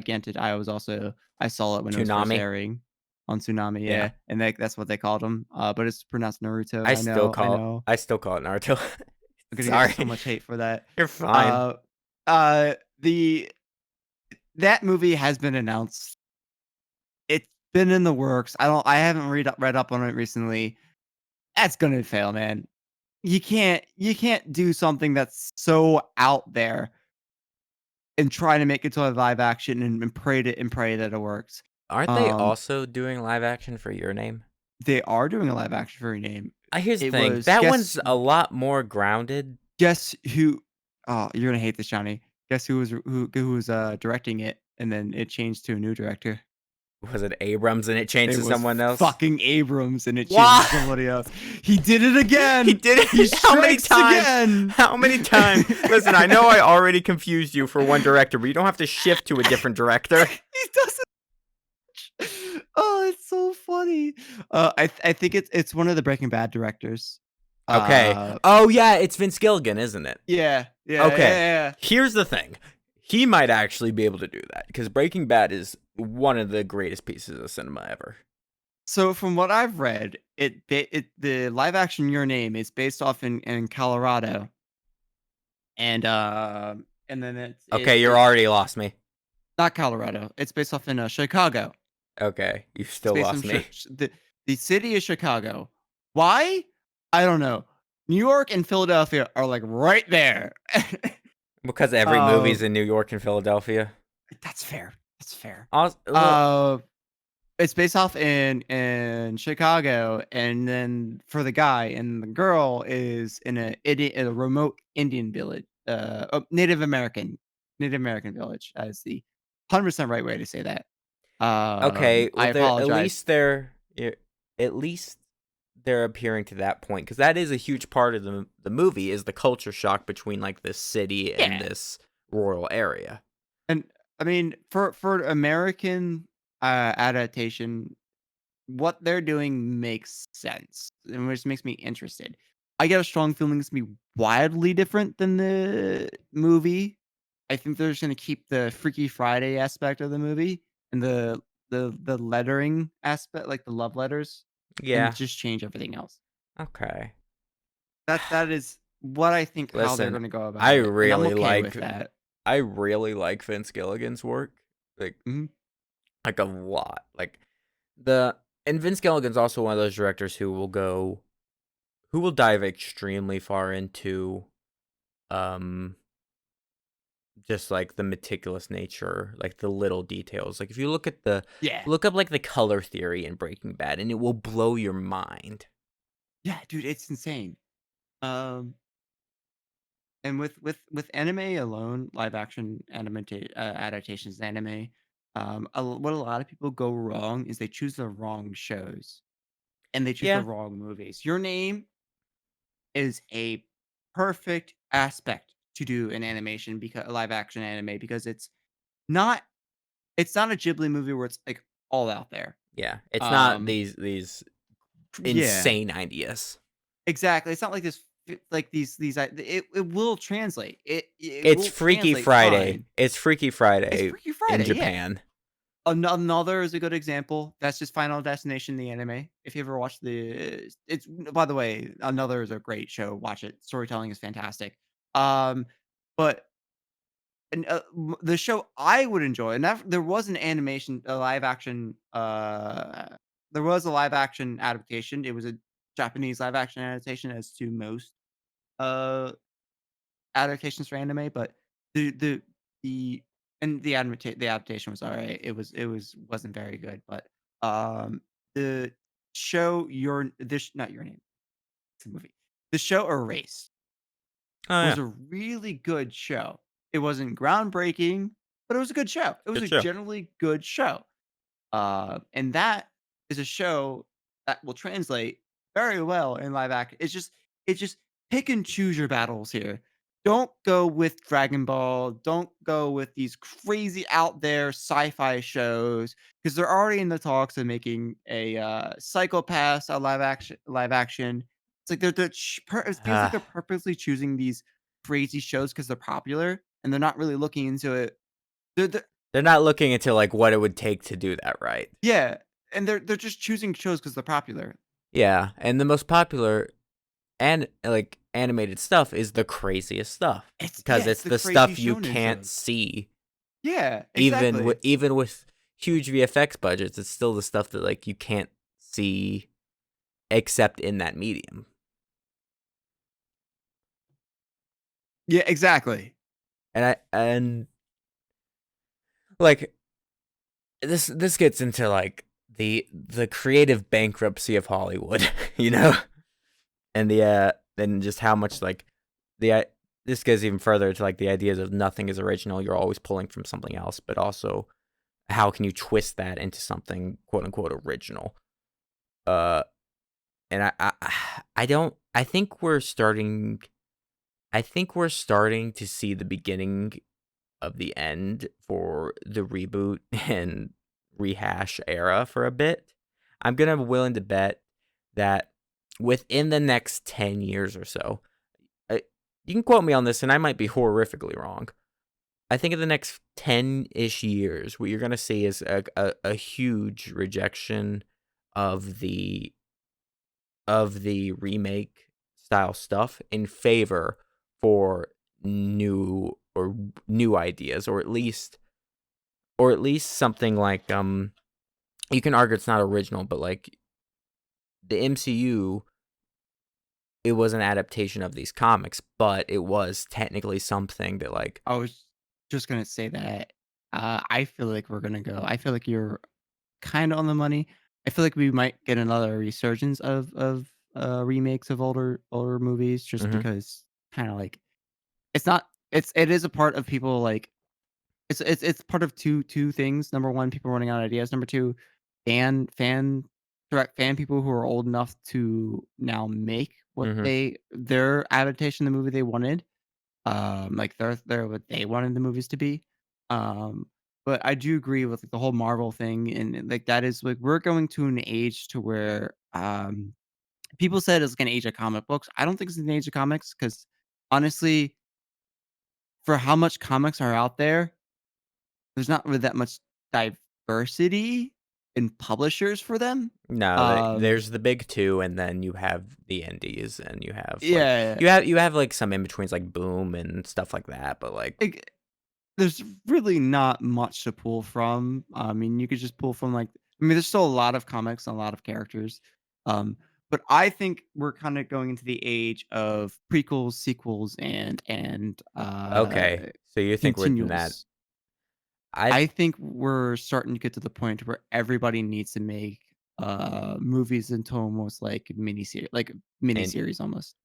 B: saw it when it was first
A: Toonami.
B: airing on Tsunami.
A: Yeah,
B: Yeah, and that's what they called him. But it's pronounced Naruto.
A: I
B: I
A: still
B: know. I
A: call
B: know.
A: I still call it Naruto.
B: I'm gonna get
A: Sorry,
B: so much hate for that.
A: you're fine.
B: Uh, the that movie has been announced. It's been in the works. I haven't read up on it recently. That's gonna fail, man. you can't do something that's so out there and try to make it to a live action and pray that it works.
A: Aren't they
B: Um,
A: also doing live action for Your Name?
B: they are doing a live action for Your Name.
A: Here's the
B: It
A: thing.
B: was
A: That one's a lot more grounded.
B: guess who? Oh, you're gonna hate this, Johnny. Guess who was directing it, and then it changed to a new director.
A: Was it Abrams and it changed
B: It
A: to
B: was
A: someone else?
B: fucking Abrams, and it changed to
A: What?
B: somebody else. He did it again.
A: He did
B: He
A: it how many
B: strikes
A: times?
B: again.
A: How many times? Listen, I know I already confused you for one director, but you don't have to shift to a different director.
B: He doesn't. Oh, it's so funny. I think it's one of the Breaking Bad directors.
A: Okay.
B: Uh,
A: Oh yeah, it's Vince Gilligan, isn't it?
B: yeah.
A: Okay. Here's the thing. He might actually be able to do that because Breaking Bad is one of the greatest pieces of cinema ever.
B: So from what I've read, the live action Your Name is based off in Colorado, and then
A: Okay, you're already lost me.
B: not Colorado. It's based off in Chicago.
A: Okay, you
B: It's
A: still
B: based
A: lost
B: on
A: me.
B: the city is Chicago. Why? I don't know. New York and Philadelphia are like right there.
A: Because every movie's in New York and Philadelphia.
B: That's fair. That's fair.
A: Well,
B: It's based off in Chicago, and then for the guy and the girl is in a remote Indian village, Native American village. As the 100% right way to say that.
A: okay. Well,
B: I
A: they're at
B: apologize.
A: least they're appearing to that point because that is a huge part of the movie is the culture shock between like this city and
B: Yeah,
A: this rural area.
B: and I mean for American adaptation, what they're doing makes sense, and which makes me interested. I get a strong feeling it's gonna be wildly different than the movie. I think they're just gonna keep the Freaky Friday aspect of the movie and the lettering aspect, like the love letters, and
A: Yeah.
B: just change everything else.
A: Okay.
B: That is what I think how they're
A: Listen,
B: gonna go about
A: I
B: it, and I'm
A: really
B: okay with
A: like
B: that.
A: I really like Vince Gilligan's work. Like
B: Mhm.
A: like a lot. The and Vince Gilligan's also one of those directors who will dive extremely far into um just like the meticulous nature, like the little details. Like if you
B: Yeah.
A: look up like the color theory in Breaking Bad and it will blow your mind.
B: Yeah, dude, it's insane. Um And with anime alone, live action adaptations of anime, what a lot of people go wrong is they choose the wrong shows and they choose the
A: Yeah.
B: wrong movies. Your Name is a perfect aspect to do an animation because live action anime because not it's not a Ghibli movie where it's like all out there.
A: Yeah. It's not
B: Um,
A: these
B: yeah,
A: insane ideas.
B: exactly. It's not like this like these it will translate. It
A: It's
B: will
A: Freaky
B: translate
A: Friday.
B: fine.
A: It's Freaky
B: It's
A: Friday
B: Freaky
A: in
B: Friday, yeah.
A: Japan.
B: Another is a good example. That's just Final Destination, the anime. If you ever watched it's by the way, Another is a great show. Watch it. Storytelling is fantastic. Um, but the show I would enjoy, and that there was an animation, a live action. There was a live action adaptation. It was a Japanese live action adaptation, as to most uh adaptations for anime, but the the the the adaptation was alright. Wasn't very good, but, the show not Your Name, it's a movie. The show Erased
A: Oh
B: was
A: yeah.
B: a really good show. It wasn't groundbreaking, but it was a good show. It was
A: Good
B: a
A: show.
B: generally good show. And that is a show that will translate very well in live action. It's just pick and choose your battles here. Don't go with Dragon Ball. Don't go with these crazy out there sci-fi shows because they're already in the talks of making a Psychopaths a live action. It's like it feels like they're purposely choosing these crazy shows because they're popular and they're not really looking into it. They're
A: They're not looking into like what it would take to do that right.
B: Yeah, and they're just choosing shows because 'cause they're popular.
A: Yeah, and the most popular and like animated stuff is the craziest stuff because
B: It's
A: it's
B: the
A: the
B: crazy
A: stuff you
B: shonen
A: can't
B: shows.
A: see
B: Yeah, exactly.
A: even with huge VFX budgets. It's still the stuff that like you can't see except in that medium.
B: Yeah, exactly.
A: And like this gets into like the creative bankruptcy of Hollywood, you know, and then just how much like the this goes even further to like the ideas of nothing is original. You're always pulling from something else, but also how can you twist that into something quote unquote original? Uh, and I don't. I think we're starting. I think we're starting to see the beginning of the end for the reboot and rehash era for a bit. I'm gonna be willing to bet that within the next 10 years or so, uh, you can quote me on this, and I might be horrifically wrong. I think in the next 10-ish years, what you're gonna see is a huge rejection of the remake style stuff in favor for new ideas, or at least something like you can argue it's not original, but like the MCU, it was an adaptation of these comics, but it was technically something that like
B: I was just gonna say that, I feel like we're gonna go I feel like you're kinda on the money. I feel like we might get another resurgence of remakes of older movies just
A: mhm,
B: because kinda like it is a part of people, like it's part of two things. Number 1, people running out of ideas. Number 2, fan direct fan people who are old enough to now make what
A: mhm.
B: their adaptation of the movie they wanted. Like they're what they wanted the movies to be. Um, but I do agree with like, the whole Marvel thing, and like that is like we're going to an age to where people said it's like an age of comic books. I don't think it's an age of comics because honestly, for how much comics are out there, there's not really that much diversity in publishers for them.
A: No,
B: Um,
A: there's the big two, and then you have the indies, and
B: yeah,
A: you have like some in betweens like Boom and stuff like that, but like
B: like, there's really not much to pull from. I mean, you could just pull from like there's still a lot of comics and a lot of characters. Um, but I think we're kind of going into the age of prequels, sequels, and
A: okay, so you think we're in that?
B: continuals.
A: I
B: I think we're starting to get to the point where everybody needs to make movies into almost like
A: and
B: miniseries almost.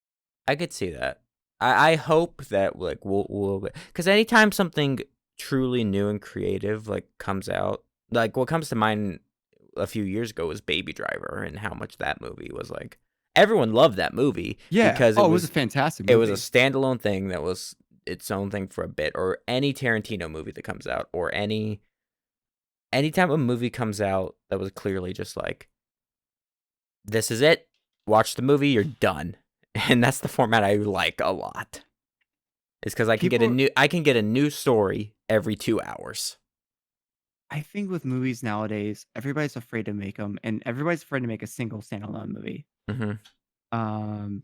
A: I could see that. I hope that like we'll because anytime something truly new and creative like comes out, like what comes to mind a few years ago was Baby Driver and how much that movie was like. Everyone loved that movie
B: Yeah.
A: because
B: Oh, it was a fantastic
A: it was a
B: movie.
A: standalone thing that was its own thing for a bit, or any Tarantino movie that comes out, or anytime a movie comes out that was clearly just like, this is it. Watch the movie, you're done. And that's the format I like a lot. Is because
B: People
A: I can get a new story every 2 hours.
B: I think with movies nowadays, everybody's afraid to make them, and everybody's afraid to make a single standalone movie.
A: Hmm.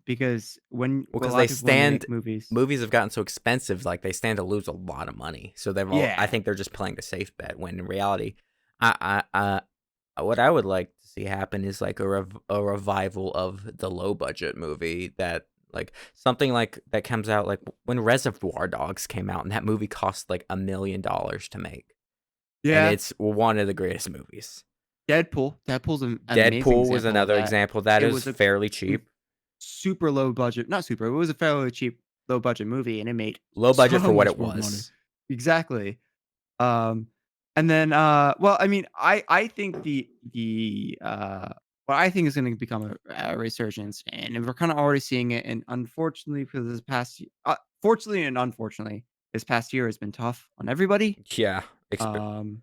B: Because
A: Well,
B: a
A: because
B: lot of people when they make movies
A: movies have gotten so expensive, like they stand to lose a lot of money. So I
B: yeah.
A: think they're just playing the safe bet. When in reality, what I would like to see happen is like a revival of the low budget movie that like something like that comes out like when Reservoir Dogs came out, and that movie cost like $1 million to make, and
B: Yeah.
A: it's one of the greatest movies.
B: Deadpool's an amazing
A: Deadpool was
B: example of
A: another
B: that.
A: example that
B: It
A: is
B: was a
A: fairly
B: mm,
A: cheap,
B: super low budget not super, it was a fairly cheap, low budget movie, and it made
A: low budget
B: so
A: for what it
B: much more money.
A: was.
B: Exactly. Um, and then, well, I mean, I think what I think is gonna become a resurgence, and we're kinda already seeing it, and unfortunately for this past fortunately and unfortunately, this past year has been tough on everybody,
A: Yeah,
B: um,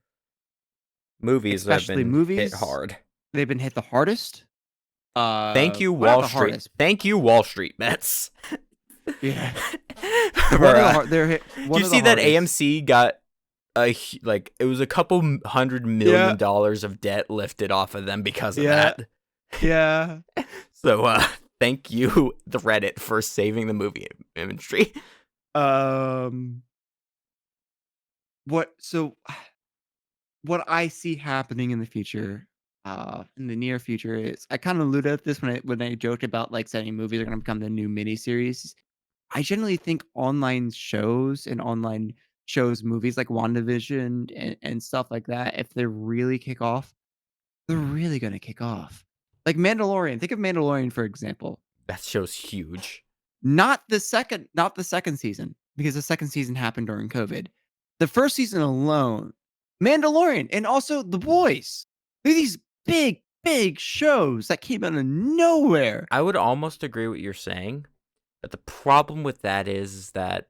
A: movies have
B: especially
A: been hit
B: movies.
A: hard.
B: They've been hit the hardest.
A: Thank you,
B: Well, not
A: Wall
B: the
A: Street.
B: hardest.
A: Thank you, Wall Street Mets.
B: Yeah.
A: For,
B: They're hit
A: do
B: one
A: you
B: of the
A: see that
B: hardest.
A: AMC got like it was a couple hundred
B: Yeah,
A: million dollars of debt lifted off of them because of
B: yeah,
A: that?
B: yeah.
A: So thank you, the Reddit, for saving the movie imagery.
B: Um, what so what I see happening in the future, in the near future is I kind of alluded at this when I joked about like saying movies are gonna become the new miniseries. I generally think online shows, movies like WandaVision and stuff like that, if they really kick off, they're really gonna kick off. Like Mandalorian, think of Mandalorian, for example.
A: That show's huge.
B: Not the second season, because the second season happened during COVID. The first season alone, Mandalorian and also The Boys. They're these big, big shows that came out of nowhere.
A: I would almost agree with what you're saying, but the problem with that is that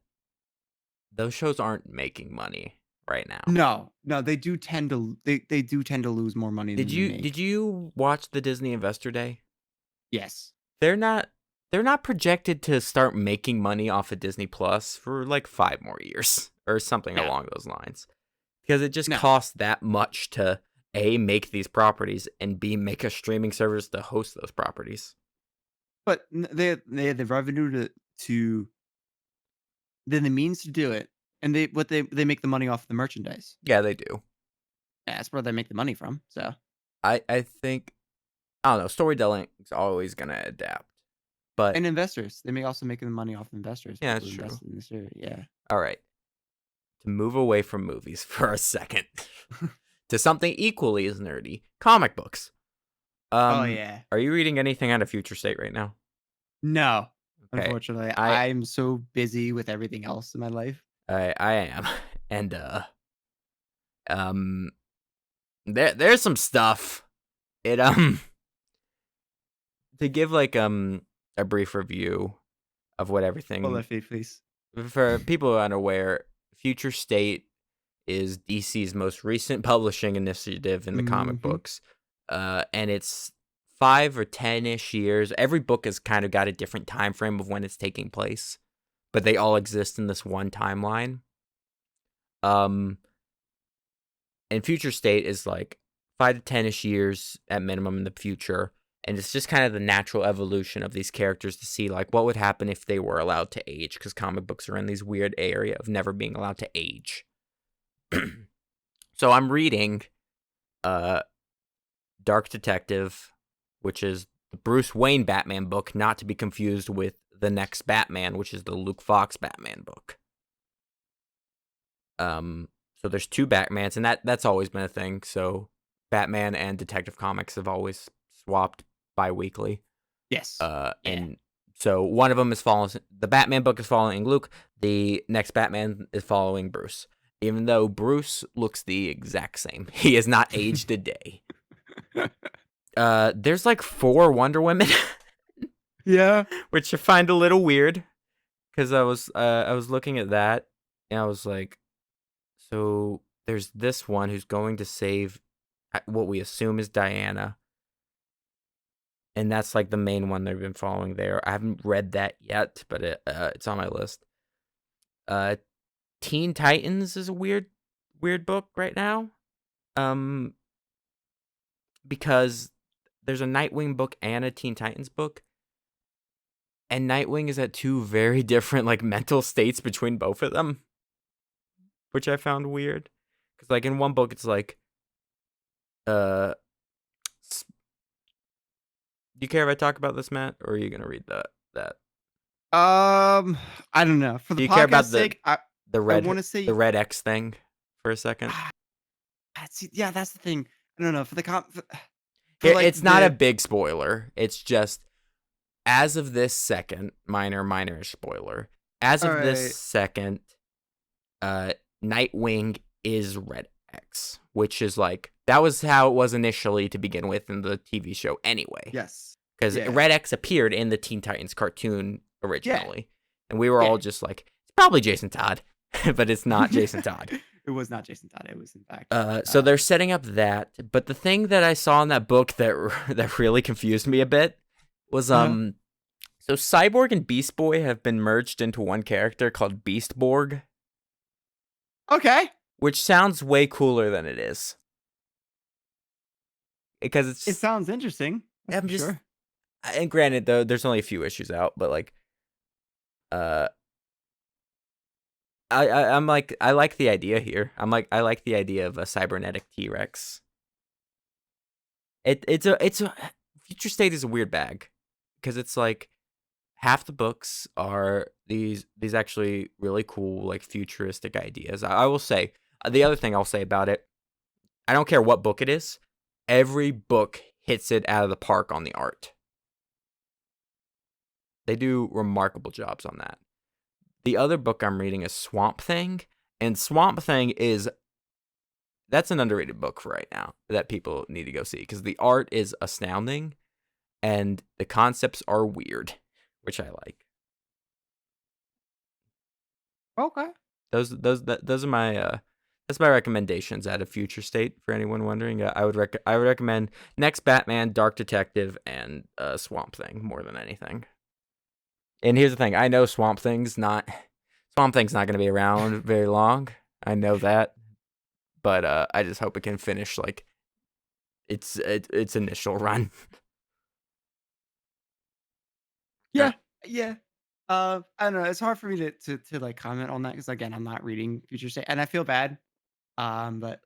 A: those shows aren't making money right now.
B: No, they do tend to lose more money than they make.
A: Did you watch the Disney Investor Day?
B: Yes.
A: They're not projected to start making money off of Disney Plus for like 5 more years or something
B: No.
A: along those lines. Because it just
B: No.
A: costs that much to A, make these properties, and B, make a streaming service to host those properties.
B: But they have the revenue to then the means to do it, and they make the money off the merchandise.
A: Yeah, they do.
B: Yeah, that's where they make the money from. So
A: I think, I don't know, storytelling is always going to adapt. But
B: and investors, they may also make the money off investors.
A: Yeah,
B: People
A: that's
B: who
A: true.
B: invest in this area. Yeah.
A: all right, to move away from movies for a second to something equally as nerdy, comic books.
B: Oh yeah.
A: Are you reading anything out of Future State right now?
B: No.
A: Okay.
B: Unfortunately,
A: I-
B: I'm so busy with everything else in my life.
A: I am. And there's some stuff. It to give like a brief review of what everything,
B: Well, please.
A: for people who are unaware, Future State is DC's most recent publishing initiative in the comic
B: Mhm.
A: books. And it's 5 or 10-ish years. Every book has kind of got a different time frame of when it's taking place, but they all exist in this one timeline. And Future State is like 5 to 10-ish years at minimum in the future, and it's just kind of the natural evolution of these characters to see like what would happen if they were allowed to age, because comic books are in these weird area of never being allowed to age. So I'm reading Dark Detective, which is the Bruce Wayne Batman book, not to be confused with The Next Batman, which is the Luke Fox Batman book. So there's 2 Batmans, and that's always been a thing. So Batman and Detective Comics have always swapped bi-weekly.
B: Yes.
A: And so one of them is following, the Batman book is following Luke. The next Batman is following Bruce. Even though Bruce looks the exact same, he has not aged a day. There's like 4 Wonder Women,
B: Yeah.
A: which I find a little weird, because I was looking at that and I was like, so there's this one who's going to save what we assume is Diana, and that's like the main one they've been following there. I haven't read that yet, but it's on my list. Teen Titans is a weird book right now, because there's a Nightwing book and a Teen Titans book, and Nightwing is at 2 very different like mental states between both of them, which I found weird. Because like in one book it's like, do you care if I talk about this, Matt, or are you gonna read that?
B: I don't know. For
A: Do
B: the
A: you care about
B: podcast sake,
A: the red
B: wanna say-
A: the red X thing for a second?
B: that's the thing. I don't know. For the
A: It's not a big spoiler. It's just, as of this second, minor spoiler. As of
B: Alright.
A: this second, Nightwing is Red X, which is like, that was how it was initially to begin with in the TV show anyway.
B: Yes.
A: Because
B: Yeah.
A: Red X appeared in the Teen Titans cartoon originally. And we were all just like, it's probably Jason Todd, but it's not Jason Todd.
B: It was not Jason Todd. It was, in fact.
A: So they're setting up that. But the thing that I saw in that book that really confused me a bit was, so Cyborg and Beast Boy have been merged into one character called Beastborg,
B: Okay.
A: which sounds way cooler than it is. Because it's
B: It sounds interesting.
A: I'm
B: for
A: just-
B: sure.
A: and granted though, there's only a few issues out, but like, I'm like, I like the idea here. I like the idea of a cybernetic T-Rex. It's a Future State is a weird bag, because it's like, half the books are these actually really cool, like, futuristic ideas. I will say, the other thing I'll say about it, I don't care what book it is, every book hits it out of the park on the art. They do remarkable jobs on that. The other book I'm reading is Swamp Thing, and Swamp Thing that's an underrated book for right now that people need to go see because the art is astounding and the concepts are weird, which I like.
B: Okay.
A: Those are my that's my recommendations at a future state for anyone wondering. I would recommend Next Batman, Dark Detective, and Swamp Thing more than anything. And here's the thing: I know Swamp Thing's not going to be around very long. I know that, but I just hope it can finish like its initial run.
B: Yeah, yeah. I don't know. It's hard for me to like comment on that because again, I'm not reading Future State, and I feel bad. But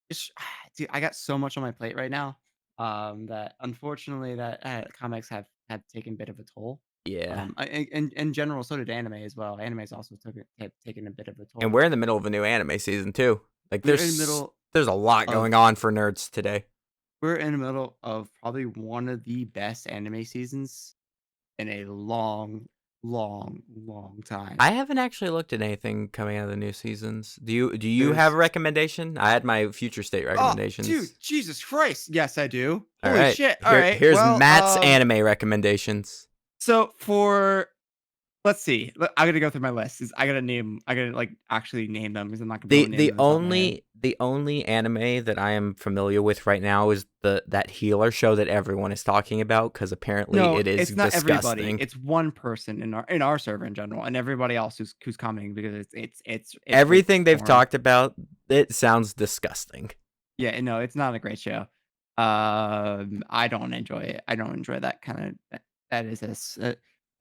B: it's dude, I got so much on my plate right now. That unfortunately that comics have taken a bit of a toll.
A: Yeah,
B: In general, so did anime as well. Anime's also have taken a bit of a
A: and
B: toll.
A: we're in the middle of a new anime season too. Like
B: We're in the middle
A: there's a lot
B: of
A: going on for nerds today.
B: we're in the middle of probably one of the best anime seasons in a long, long, long time.
A: I haven't actually looked at anything coming out of the new seasons. Do you have
B: There's
A: a recommendation? I had my future state
B: Oh, dude,
A: recommendations.
B: Jesus Christ. Yes, I do.
A: All
B: Holy
A: right.
B: shit. All right.
A: Here's
B: Well,
A: Matt's anime recommendations.
B: so for let's see. I gotta go through my list. I gotta like actually name them because I'm not gonna be able
A: The
B: to name
A: the
B: them off the top of my head.
A: only anime that I am familiar with right now is that healer show that everyone is talking about because apparently
B: No,
A: it is
B: it's not everybody.
A: disgusting.
B: It's one person in our server in general, and everybody else who's commenting because it's for
A: Everything they've
B: porn.
A: talked about, it sounds disgusting.
B: Yeah, no, it's not a great show. I don't enjoy it. I don't enjoy that kind of that is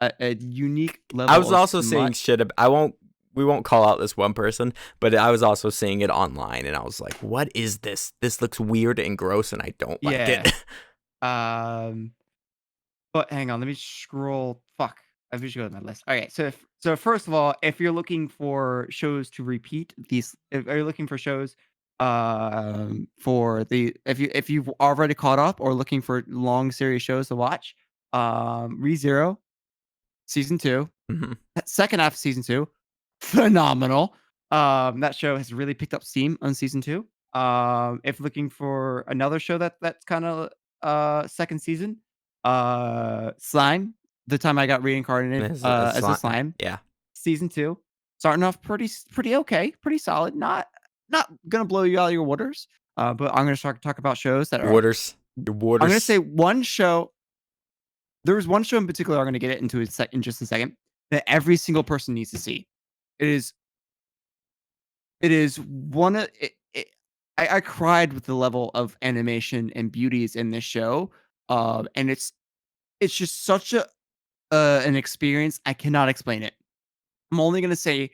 B: a unique
A: I
B: level
A: was
B: of
A: also seeing
B: smut.
A: shit. I won't. We won't call out this one person, but I was also seeing it online, and I was like, "What is this? This looks weird and gross, and I don't like
B: Yeah.
A: it."
B: Um, but hang on, let me scroll. Fuck, I should go to my list. Okay, so first of all, if you're looking for shows to repeat these, if are you looking for shows, for the if you've already caught up or looking for long series shows to watch, ReZero season 2,
A: Mhm.
B: second half of season 2, phenomenal. That show has really picked up steam on season 2. If looking for another show that's kind of second season, Slime, the time I got reincarnated as a slime,
A: Yeah,
B: season 2, starting off pretty okay, pretty solid. Not gonna blow you out of your waters. But I'm gonna start talk about shows that
A: your
B: are.
A: waters, your
B: I'm gonna
A: waters.
B: say one show. There's one show in particular I'm gonna get it into in just a second that every single person needs to see. It is It is one of I cried with the level of animation and beauties in this show, and it's just such an experience, I cannot explain it. I'm only gonna say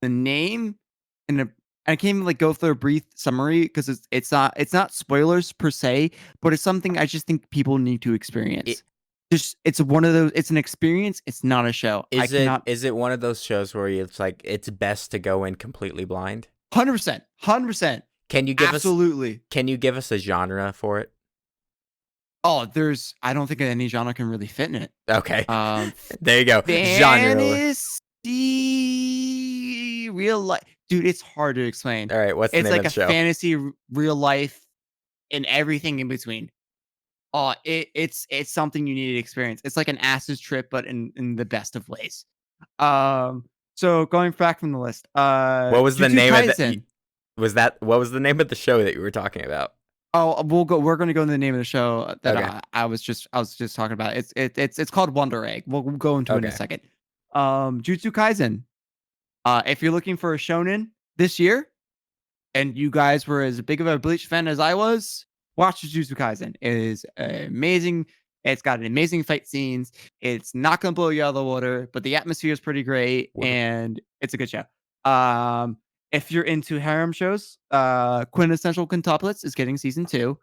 B: the name and I can't even, like, go through a brief summary because it's not spoilers per se, but it's something I just think people need to
A: It,
B: experience. Just it's one of those it's an experience, it's not a show. I cannot
A: is it one of those shows where it's like it's best to go in completely blind?
B: 100%, 100%.
A: Can you give us
B: Absolutely.
A: Can you give us a genre for it?
B: Oh, I don't think any genre can really fit in it.
A: Okay,
B: Um,
A: there you go. Genre.
B: fantasy, real life, dude. It's hard to explain.
A: All right, what's the
B: It's
A: name
B: like
A: of the
B: a
A: show?
B: fantasy, real life, and everything in between. Oh, it's something you need to experience. It's like an acid trip, but in the best of ways. Um, so going back from the list,
A: What was the
B: Jujutsu
A: name of
B: Kaisen.
A: what was the name of the show that you were talking about?
B: Oh, we're gonna go into the name of the show that
A: Okay.
B: I was just talking about. It's called Wonder Egg. We'll go into it in a
A: Okay.
B: second. Jujutsu Kaisen. If you're looking for a shonen this year, and you guys were as big of a Bleach fan as I was, watch Jujutsu Kaisen. It is amazing. It's got amazing fight scenes. It's not gonna blow you out of the water, but the atmosphere is pretty great,
A: What?
B: and it's a good show. Um, if you're into harem shows, Quintessential Quintuplets is getting season 2.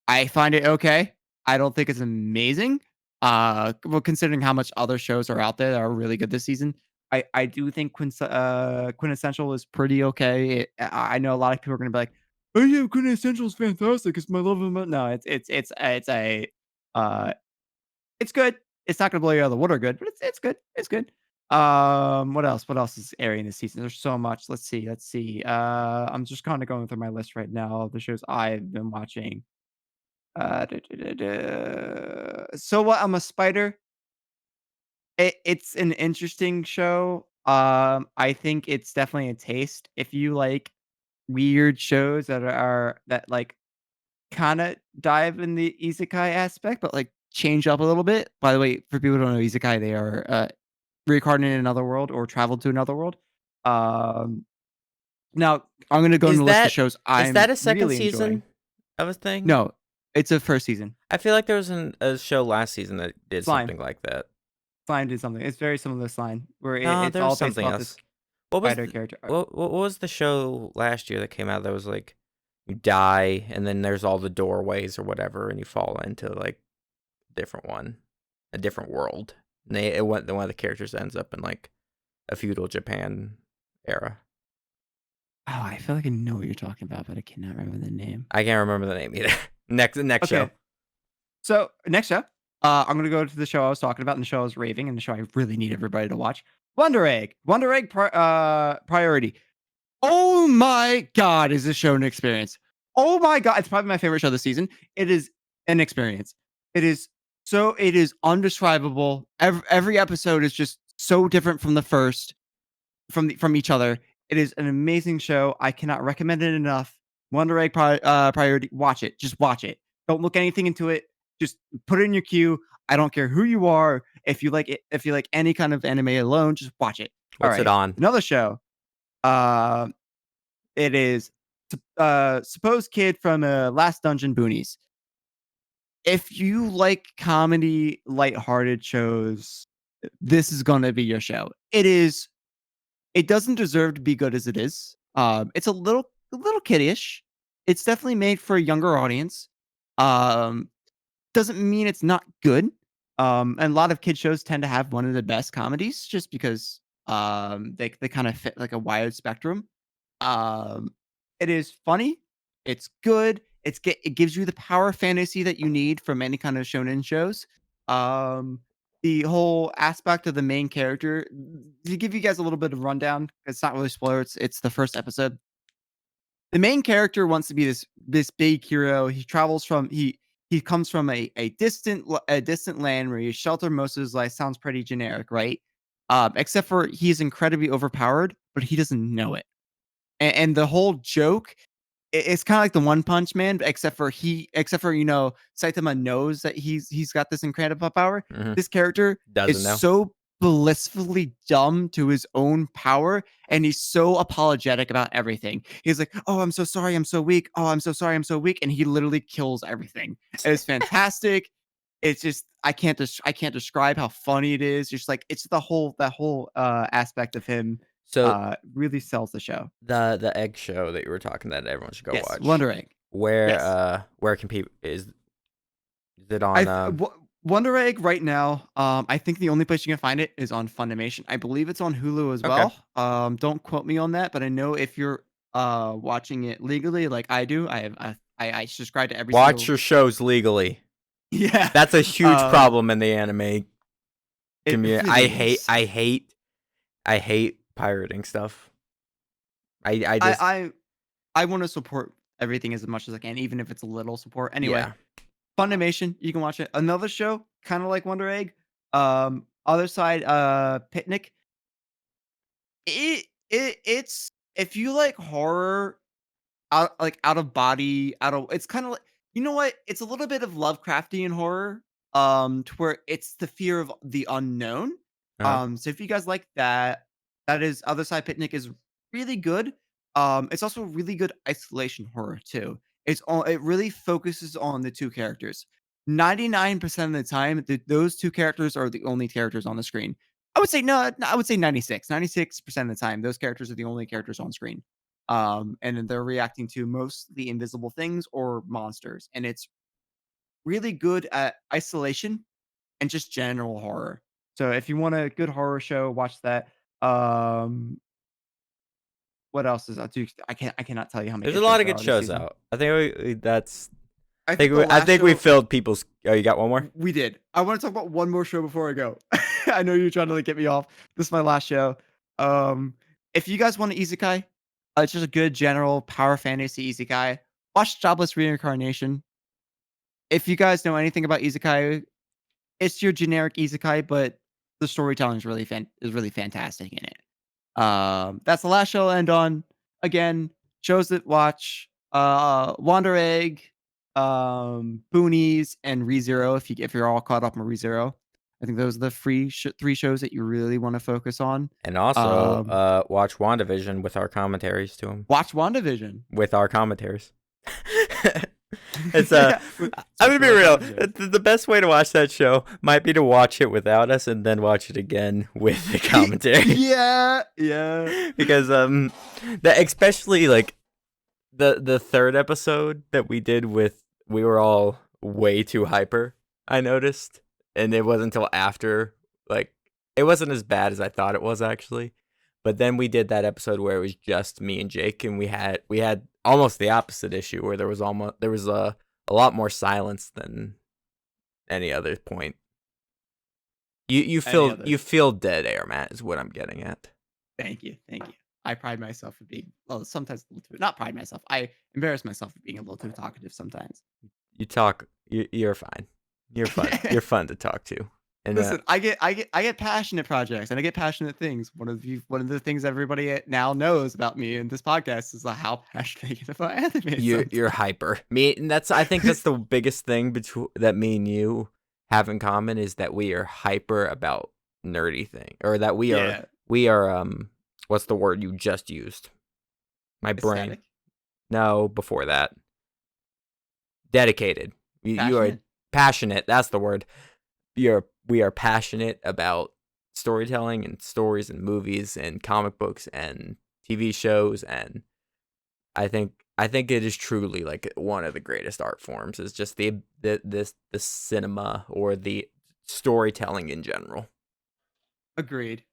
B: I find it okay. I don't think it's amazing. Well, considering how much other shows are out there that are really good this season, I do think Quintessential is pretty okay. I know a lot of people are gonna be like, "Oh yeah, Quintessential is fantastic. It's my love of no, uh, it's good. It's not gonna blow you out of the water good, but it's good. It's good. What else? What else is airing this season? There's so much. Let's see. Let's see. I'm just kind of going through my list right now of the shows I've been watching. So what? I'm a spider. It's an interesting show. I think it's definitely a taste. If you like weird shows that like kind of dive in the isekai aspect, but like change up a little bit. By the way, for people who don't know isekai, they are reincarnated in another world or traveled to another world. Um, Now I'm gonna go on
A: Is
B: the list of
A: that
B: shows
A: is
B: I'm
A: that a second
B: really enjoying.
A: season of a thing?
B: No, it's a first season.
A: I feel like there was a show last season that did
B: Slime.
A: something like that.
B: Slime did something. It's very similar to Slime, where
A: No,
B: it's
A: there was
B: all based
A: something
B: off this
A: else. What was
B: spider
A: the,
B: character.
A: what was the show last year that came out that was like you die and then there's all the doorways or whatever and you fall into like a different world. And one of the characters ends up in like a feudal Japan era.
B: Oh, I feel like I know what you're talking about, but I cannot remember the name.
A: I can't remember the name either. Next show.
B: Okay, so next show, I'm gonna go to the show I was talking about, and the show I was raving, and the show I really need everybody to watch. Wonder Egg. Wonder Egg Priority. Oh my god, is this show an experience? Oh my god, it's probably my favorite show this season. It is an experience. It is it is undescribable. Every episode is just so different from the first, from each other. It is an amazing show. I cannot recommend it enough. Wonder Egg Priority. Watch it. Just watch it. Don't look anything into it. Just put it in your queue. I don't care who you are. If you like it, if you like any kind of anime alone, just watch it. All
A: What's it
B: right.
A: on?
B: Another show. Uh, it is supposed kid from Last Dungeon Boonies. If you like comedy, lighthearted shows, this is gonna be your show. It doesn't deserve to be good as it is. It's a little kiddyish. It's definitely made for a younger audience. Um, doesn't mean it's not good. And a lot of kid shows tend to have one of the best comedies just because they kind of fit like a wide spectrum. Um, it is funny. It's good. It gives you the power fantasy that you need from any kind of shonen shows. Um, the whole aspect of the main character, to give you guys a little bit of rundown, it's not really spoiler. It's the first episode. The main character wants to be this big hero. He comes from a distant land where he's sheltered most of his life. Sounds pretty generic, right? Except for he's incredibly overpowered, but he doesn't know it. And the whole joke, it's kinda like the One Punch Man, except for, Saitama knows that he's got this incredible power.
A: Hmm.
B: This character is
A: Doesn't know.
B: so blissfully dumb to his own power, and he's so apologetic about everything. He's like, "Oh, I'm so sorry, I'm so weak. Oh, I'm so sorry, I'm so weak," and he literally kills everything. It is fantastic. It's just I can't describe how funny it is. Just like it's that whole, aspect of him,
A: So
B: really sells the show.
A: the egg show that you were talking that everyone should go
B: Yes,
A: watch.
B: Wonder Egg.
A: Where
B: Yes.
A: can people is it
B: I
A: on
B: th Wo Wonder Egg right now, I think the only place you can find it is on Funimation. I believe it's on Hulu as
A: okay.
B: well. Don't quote me on that, but I know if you're, watching it legally like I do, I subscribe to every
A: Watch
B: single.
A: your shows legally.
B: Yeah,
A: That's a huge
B: um,
A: problem in the anime
B: it
A: community.
B: really is.
A: I hate pirating stuff. I just
B: I I wanna support everything as much as I can, even if it's a little support. Anyway,
A: yeah.
B: Funimation, you can watch it. Another show, kinda like Wonder Egg, other side, Picnic. It's if you like horror, out of body, out of it's kinda like you know what? It's a little bit of Lovecraftian horror, to where it's the fear of the unknown.
A: Uh-huh.
B: So if you guys like that, that is Other Side Picnic is really good. It's also really good isolation horror too. It really focuses on the 2 characters. 99% of the time, those 2 characters are the only characters on the screen. I would say no, I would say 96% of the time, those characters are the only characters on screen. And then they're reacting to mostly invisible things or monsters, and it's really good at isolation. and just general horror. So if you want a good horror show, watch that. Um, what else is out? Dude, I cannot tell you how many
A: There's
B: good
A: a lot
B: shows
A: of
B: there
A: good
B: are this
A: shows
B: season.
A: out. I think that's.
B: I think the
A: I
B: last
A: think we
B: show
A: filled people's. Oh, you got one more?
B: we did. I want to talk about one more show before I go. I know you're trying to like get me off. This is my last show. Um, if you guys want an isekai, it's just a good general power fantasy isekai. Watch Jobless Reincarnation. If you guys know anything about isekai, it's your generic isekai, but the storytelling is really fantastic in it. That's the last show I'll end on. Again, shows that watch Wander Egg, Boonies, and ReZero. If you're all caught up on ReZero, I think those are the three shows that you really want to focus on.
A: And also,
B: Um,
A: watch WandaVision with our commentaries to them.
B: watch WandaVision.
A: With our commentaries. It's
B: Yeah,
A: I'm gonna be real.
B: commentaries.
A: The best way to watch that show might be to watch it without us and then watch it again with the commentary.
B: Yeah.
A: Because that especially like the third episode that we did with we were all way too hyper, I noticed. And it wasn't until after like it wasn't as bad as I thought it was actually. But then we did that episode where it was just me and Jake, and we had almost the opposite issue where there was a lot more silence than any other point.
B: Any other?
A: You feel dead air, Matt, is what I'm getting at.
B: Thank you. I pride myself for being sometimes a little too. Not pride myself. I embarrass myself for being a little too talkative sometimes.
A: You're fine. You're fun. You're fun to talk to. And
B: Listen, I get passionate projects and I get passionate things. One of the things everybody now knows about me in this podcast is how passionate I get about anime.
A: you're hyper. I think that's the biggest thing that me and you have in common is that we are hyper about nerdy thing, or that we are what's the word you just used? My brain.
B: Aesthetic?
A: No, before that. Dedicated. You are
B: Passionate?
A: passionate. That's the word. We are passionate about storytelling and stories and movies and comic books and TV shows, and I think it is truly like one of the greatest art forms is just the cinema or the storytelling in general.
B: Agreed.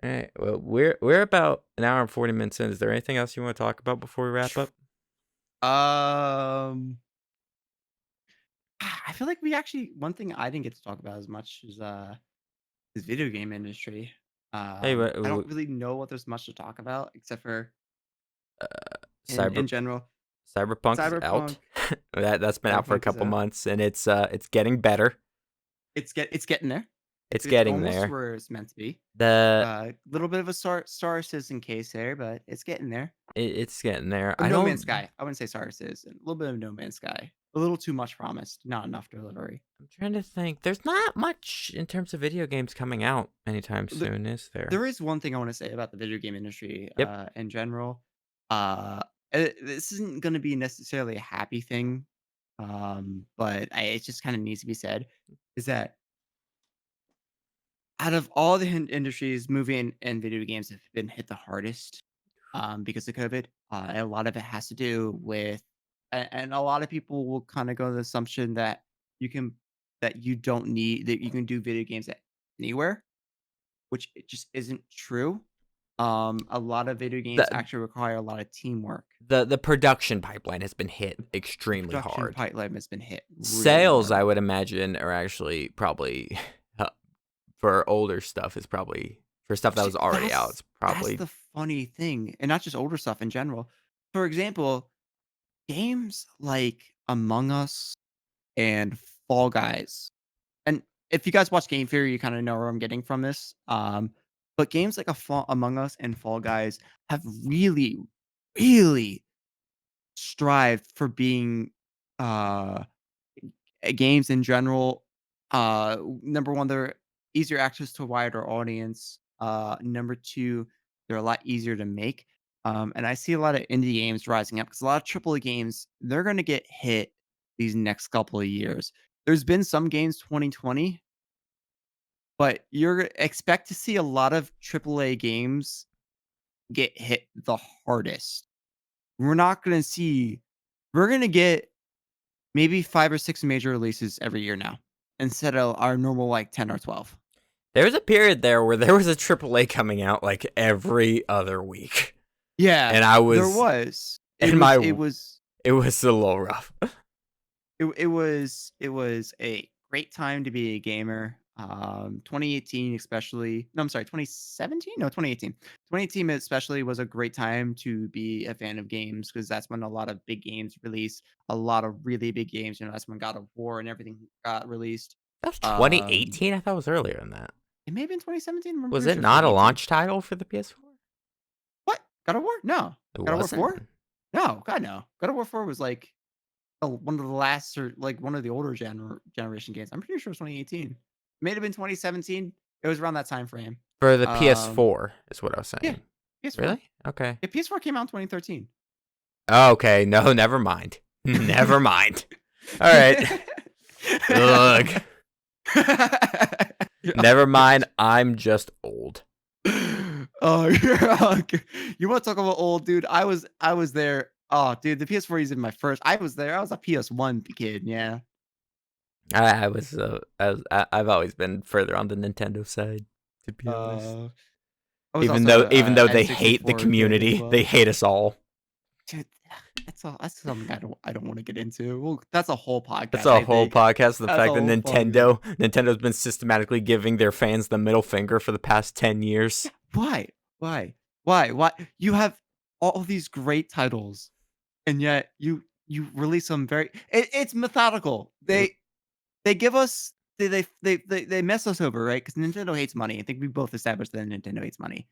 A: All right. Well, we're about an hour and 40 minutes in. Is there anything else you want to talk about before we wrap up?
B: I feel like we actually one thing I didn't get to talk about as much is video game industry.
A: Hey,
B: I don't really know what there's much to talk about except for in
A: Cyber
B: general.
A: Cyberpunk's
B: Cyberpunk.
A: out. That's been out for a
B: Cyberpunk is
A: couple
B: out.
A: months, and it's getting better.
B: It's getting there.
A: It's getting
B: almost
A: there.
B: where it's meant to be.
A: The
B: Little bit of a Star Citizen case there, but it's getting there.
A: it's getting there.
B: Or
A: I
B: No
A: don't.
B: Man's Sky. I wouldn't say Star Citizen. A little bit of No Man's Sky. A little too much promised. Not enough delivery.
A: I'm trying to think. There's not much in terms of video games coming out anytime soon, is there?
B: There is one thing I want to say about the video game industry
A: Yep.
B: in general. This isn't going to be necessarily a happy thing, but it just kind of needs to be said. Is that out of all the industries, movie and video games have been hit the hardest because of COVID. A lot of it has to do with, and a lot of people will kind of go to the assumption that you can, that you don't need, that you can do video games anywhere, which it just isn't true. A lot of video games
A: The
B: actually require a lot of teamwork.
A: the production pipeline has been hit extremely
B: Production
A: hard.
B: pipeline has been hit really
A: Sales,
B: hard.
A: I would imagine, are actually probably for older stuff is probably for stuff that was already out. It's probably
B: That's the funny thing, and not just older stuff in general. For example, games like Among Us and Fall Guys, and if you guys watch Game Theory, you kind of know where I'm getting from this. But games like Among Us and Fall Guys have really, really strived for being uh games in general. Number one, they're easier access to a wider audience. Number two, they're a lot easier to make. And I see a lot of indie games rising up because a lot of AAA games, they're going to get hit these next couple of years. There's been some games 2020, but you're expect to see a lot of AAA games get hit the hardest. We're not going to see, we're going to get maybe 5 or 6 major releases every year now. instead of our normal like 10 or 12.
A: There was a period there where there was a AAA coming out like every other week,
B: Yeah,
A: and I
B: there
A: was
B: was. It
A: in
B: was
A: my
B: it was
A: it was a little rough.
B: it was a great time to be a gamer. 2018 especially. No, I'm sorry, 2017? No, 2018. 2018 especially was a great time to be a fan of games because that's when a lot of big games released, a lot of really big games. That's when God of War and everything got released.
A: That was
B: Um,
A: 2018. I thought it was earlier than that.
B: it may have been 2017. I'm
A: Was
B: pretty
A: it
B: sure it's
A: not a
B: 2018.
A: launch title for the PS4?
B: What? God of War? No.
A: It
B: God of War
A: wasn't.
B: 4? No, God no. God of War 4 was like one of the last or like one of the older generation games. I'm pretty sure it was 2018. It may have been 2017. It was around that time frame.
A: For the
B: Um,
A: PS4 is what I was
B: yeah,
A: saying.
B: PS4.
A: Really? Okay.
B: Yeah, PS4 came out in 2013.
A: Okay. No, never mind. Never mind. All right. Ugh. Never mind. I'm just old.
B: Oh, you want to talk about old, dude? I was there. Oh, dude, the PS4 is in my first. I was there. I was a PS1 kid. Yeah.
A: I've always been further on the Nintendo side, to be honest.
B: Uh, I was
A: Even
B: also
A: though
B: a
A: even though they hate the
B: N64 kid as
A: community, they
B: well.
A: hate us all.
B: Dude, that's something I don't want to get into. Well, that's a whole
A: That's
B: podcast,
A: a
B: I
A: whole
B: think.
A: podcast. The
B: That's a
A: fact that
B: whole podcast.
A: Nintendo's been systematically giving their fans the middle finger for the past 10 years.
B: Why? Why? Why? You have all these great titles, and yet you release them very. It's methodical. They give us they mess us over, right? Because Nintendo hates money. I think we both established that Nintendo hates money.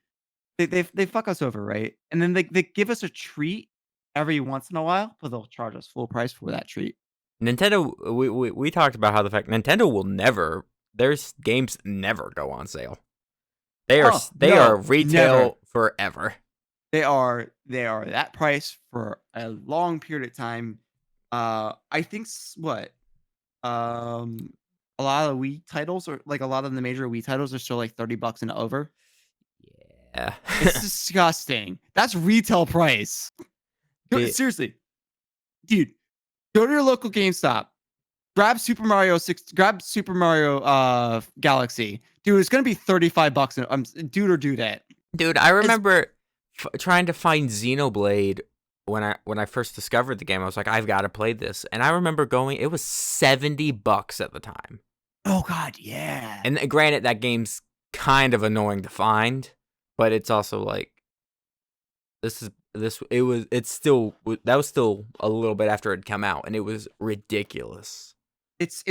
B: They fuck us over, right? And then they give us a treat every once in a while, but they'll charge us full price for that treat.
A: Nintendo, we talked about how the fact Nintendo will never, their games never go on sale.
B: Oh,
A: They are
B: no, never.
A: retail forever.
B: They are that price for a long period of time. I think what a lot of Wii titles or like a lot of the major Wii titles are still like $30 and over.
A: Yeah.
B: It's disgusting. That's retail price.
A: The-
B: Seriously, dude, go to your local GameStop. Grab Super Mario Galaxy. Dude, it's gonna be $35. Dude or do that.
A: Dude, I
B: It's
A: remember trying to find Xenoblade when I first discovered the game. I was like, I've got to play this, and I remember going. It was $70 at the time.
B: oh god, yeah.
A: And granted, that game's kind of annoying to find, but it's also like it's still that was still a little bit after it had come out, and it was ridiculous.
B: It's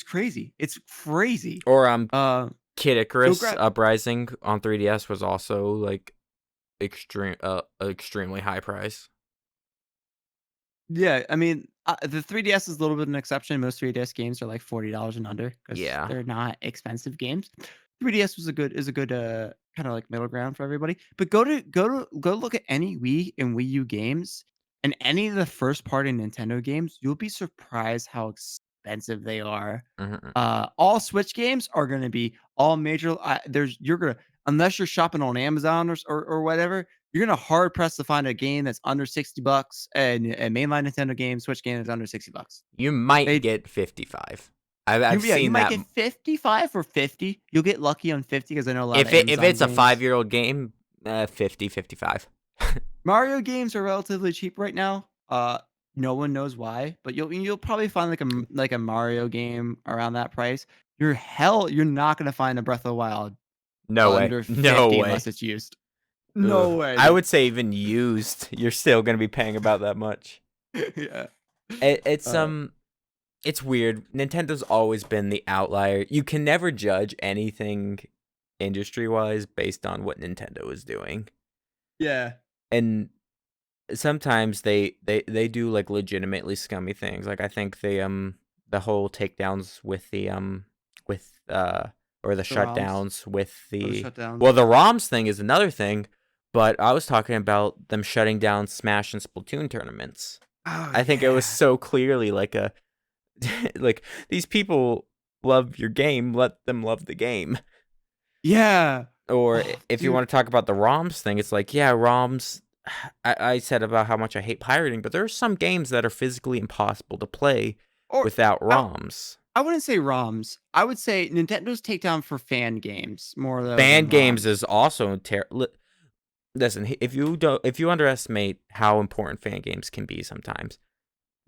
B: crazy. It's crazy.
A: Or
B: Uh,
A: Kid
B: go
A: Icarus
B: grab.
A: Uprising on 3DS was also like extremely high price.
B: Yeah, I mean, the 3DS is a little bit of an exception. Most 3DS games are like $40 and under because
A: Yeah.
B: they're not expensive games. 3DS is a good kind of like middle ground for everybody. But go look at any Wii and Wii U games and any of the first party Nintendo games. You'll be surprised how expensive they are.
A: Mhm.
B: All Switch games are going to be all major. You're gonna unless you're shopping on Amazon or whatever. You're gonna hard pressed to find a game that's under $60 and a mainline Nintendo game, Switch game is under $60.
A: You might
B: They
A: get 55. I've
B: you
A: seen
B: might
A: that.
B: get 55 or 50. You'll get lucky on 50 because I know a lot of
A: If
B: Amazon
A: it's a
B: games.
A: 5-year-old game, 50, 55.
B: Mario games are relatively cheap right now. No one knows why, but you'll probably find like a Mario game around that price. You're not gonna find a Breath of the Wild
A: No way.
B: under
A: No
B: 50
A: way.
B: unless it's used.
A: Ugh.
B: No way,
A: I
B: dude.
A: would say even used, you're still gonna be paying about that much.
B: Yeah.
A: It's
B: Uh,
A: it's weird. Nintendo's always been the outlier. You can never judge anything industry wise based on what Nintendo is doing.
B: yeah.
A: And sometimes they do like legitimately scummy things. Like I think the whole takedowns with the with or the
B: The ROMs
A: shutdowns with
B: or the
A: the
B: shutdowns.
A: the ROMs thing is another thing, but I was talking about them shutting down Smash and Splatoon tournaments.
B: Oh
A: I think it was
B: yeah.
A: so clearly like a like these people love your game, let them love the game.
B: Yeah.
A: Or
B: Oh,
A: if you
B: dude.
A: want to talk about the ROMs thing, it's like, yeah, ROMs. I said about how much I hate pirating, but there are some games that are physically impossible to play
B: Or
A: without
B: I don't
A: ROMs.
B: I wouldn't say ROMs. I would say Nintendo's takedown for fan games more though
A: Fan
B: than
A: games
B: ROMs.
A: is also listen, if you underestimate how important fan games can be sometimes,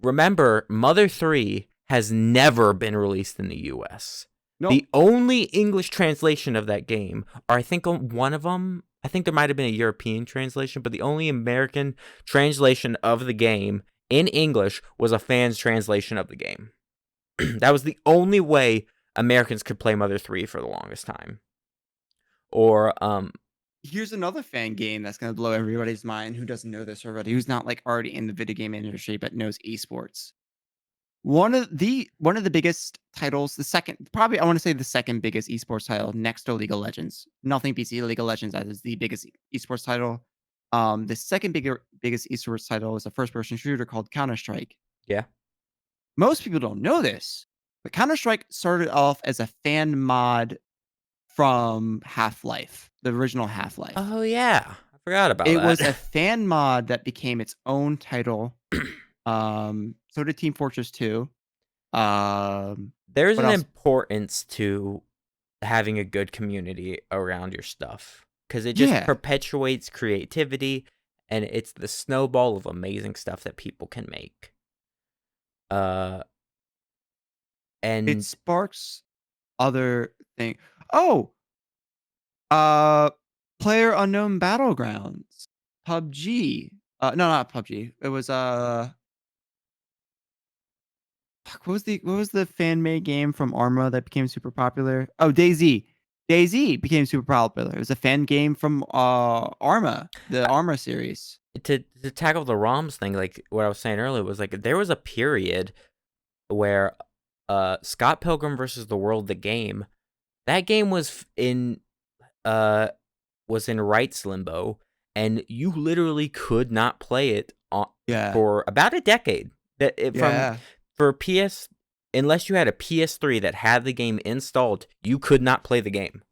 A: remember Mother 3 has never been released in the US.
B: Nope.
A: The only English translation of that game, or I think one of them, I think there might have been a European translation, but the only American translation of the game in English was a fan's translation of the game. That was the only way Americans could play Mother 3 for the longest time. Or
B: Here's another fan game that's gonna blow everybody's mind who doesn't know this already, who's not like already in the video game industry but knows esports. One of the biggest titles, the second probably I want to say the second biggest esports title next to League of Legends. Nothing beats League of Legends as the biggest esports title. The second biggest esports title is a first person shooter called Counter Strike.
A: yeah.
B: Most people don't know this, but Counter Strike started off as a fan mod from Half Life, the original Half Life.
A: Oh yeah, I forgot about
B: It was a
A: that.
B: fan mod that became its own title. So did Team Fortress 2.
A: There's
B: What
A: an
B: else?
A: importance to having a good community around your stuff because it just
B: Yeah,
A: perpetuates creativity and it's the snowball of amazing stuff that people can make. Uh,
B: it
A: and
B: sparks other thing. Oh, uh, Player Unknown Battlegrounds, PUBG. No, not PUBG. It was fuck, what was the fan made game from Arma that became super popular? Oh, DayZ. DayZ became super popular. It was a fan game from Arma, the
A: uh,
B: Arma series.
A: to tackle the ROMs thing, like what I was saying earlier, was like there was a period where Scott Pilgrim versus the World, the game, that game uh was in rights limbo, and you literally could not play it
B: Yeah,
A: for about a decade. From
B: yeah.
A: for PS, unless you had a PS3 that had the game installed, you could not play the game,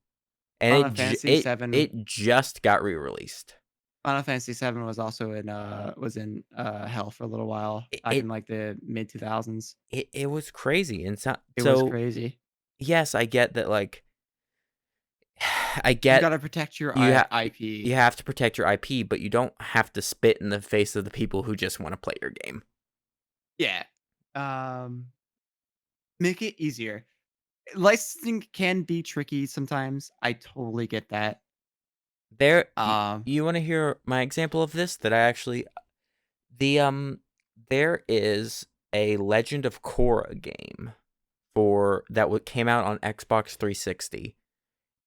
A: and
B: Final Fantasy VII.
A: it just got re-released.
B: Final Fantasy VII was also in hell for a little while
A: It
B: back in
A: it
B: like the mid 2000s.
A: it was crazy, and
B: It was
A: so
B: crazy.
A: yes, I get that. Like, I
B: You
A: get
B: gotta protect your
A: you have
B: IP.
A: you have to protect your IP, but you don't have to spit in the face of the people who just want to play your game.
B: Yeah. Um, Make it easier. Licensing can be tricky sometimes. I totally get that.
A: There,
B: Um,
A: you want to hear my example of this? That I actually the there is a Legend of Korra game came out on Xbox 360.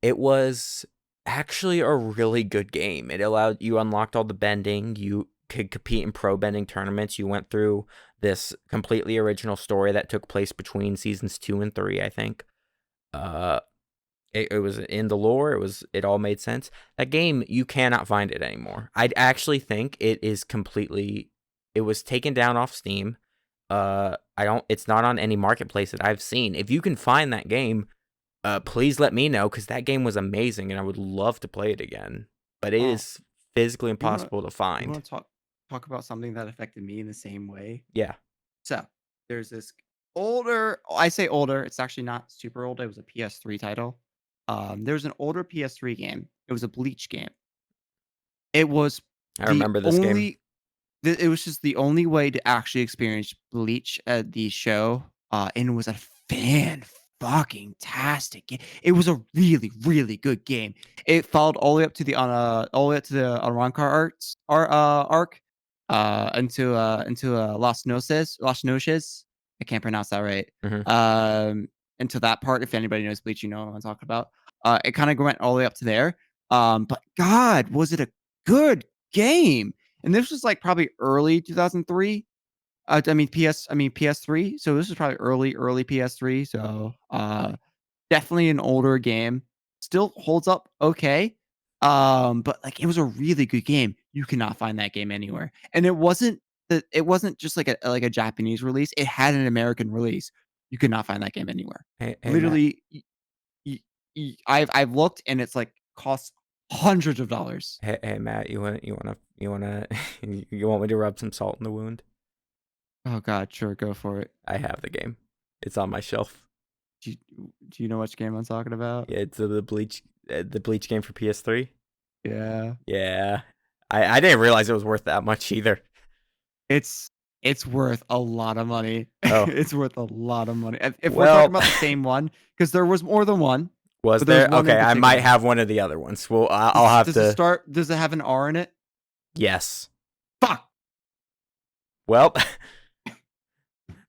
A: It was actually a really good game. It allowed you unlocked all the bending. You could compete in pro bending tournaments. You went through this completely original story that took place between seasons 2 and 3, I think. Uh it was in the lore. It all made sense. That game, you cannot find it anymore. I actually think it is completely. It was taken down off Steam. I don't. It's not on any marketplace that I've seen. If you can find that game, please let me know because that game was amazing and I would love to play it again. But it
B: well,
A: is physically
B: you wanna
A: impossible to
B: you
A: find.
B: wanna talk about something that affected me in the same way.
A: Yeah,
B: So there's this older. I say older. It's actually not super old. It was a PS3 title. There's an older PS3 game. It was a Bleach game. It was
A: I
B: the
A: remember this game.
B: only it was just the only way to actually experience Bleach at the show, and it was a fan fucking tastic game. It was a really, really good game. It followed all the way up to the Arrancar arc, into Las Noches. I can't pronounce that right.
A: Hmm.
B: Um, into that part, if anybody knows Bleach, you know what I'm talking about. It kind of went all the way up to there. But God, was it a good game? And this was like probably early 2003. PS3. So this was probably early PS3. So definitely an older game. Still holds up okay. But like it was a really good game. You cannot find that game anywhere. And it wasn't just like a Japanese release. It had an American release. You could not find that game anywhere.
A: Hey Matt.
B: Literally, I've looked and it's like costs hundreds of dollars.
A: Hey Matt. You want me to rub some salt in the wound?
B: Oh God, sure, go for it.
A: I have the game. It's on my shelf.
B: Do you know which game I'm talking about?
A: Yeah, it's the Bleach game for PS3.
B: Yeah.
A: Yeah, I didn't realize it was worth that much either.
B: It's it's worth a lot of money.
A: Oh,
B: It's worth a lot of money. If we're talking
A: well,
B: about the same one, because there was more than one,
A: was
B: but there was
A: there?
B: one in
A: Okay, I might
B: particular.
A: have one of the other ones. Well, I'll have
B: Does it
A: to.
B: start? Does it have an R in it?
A: Yes.
B: Fuck!
A: Well,
B: I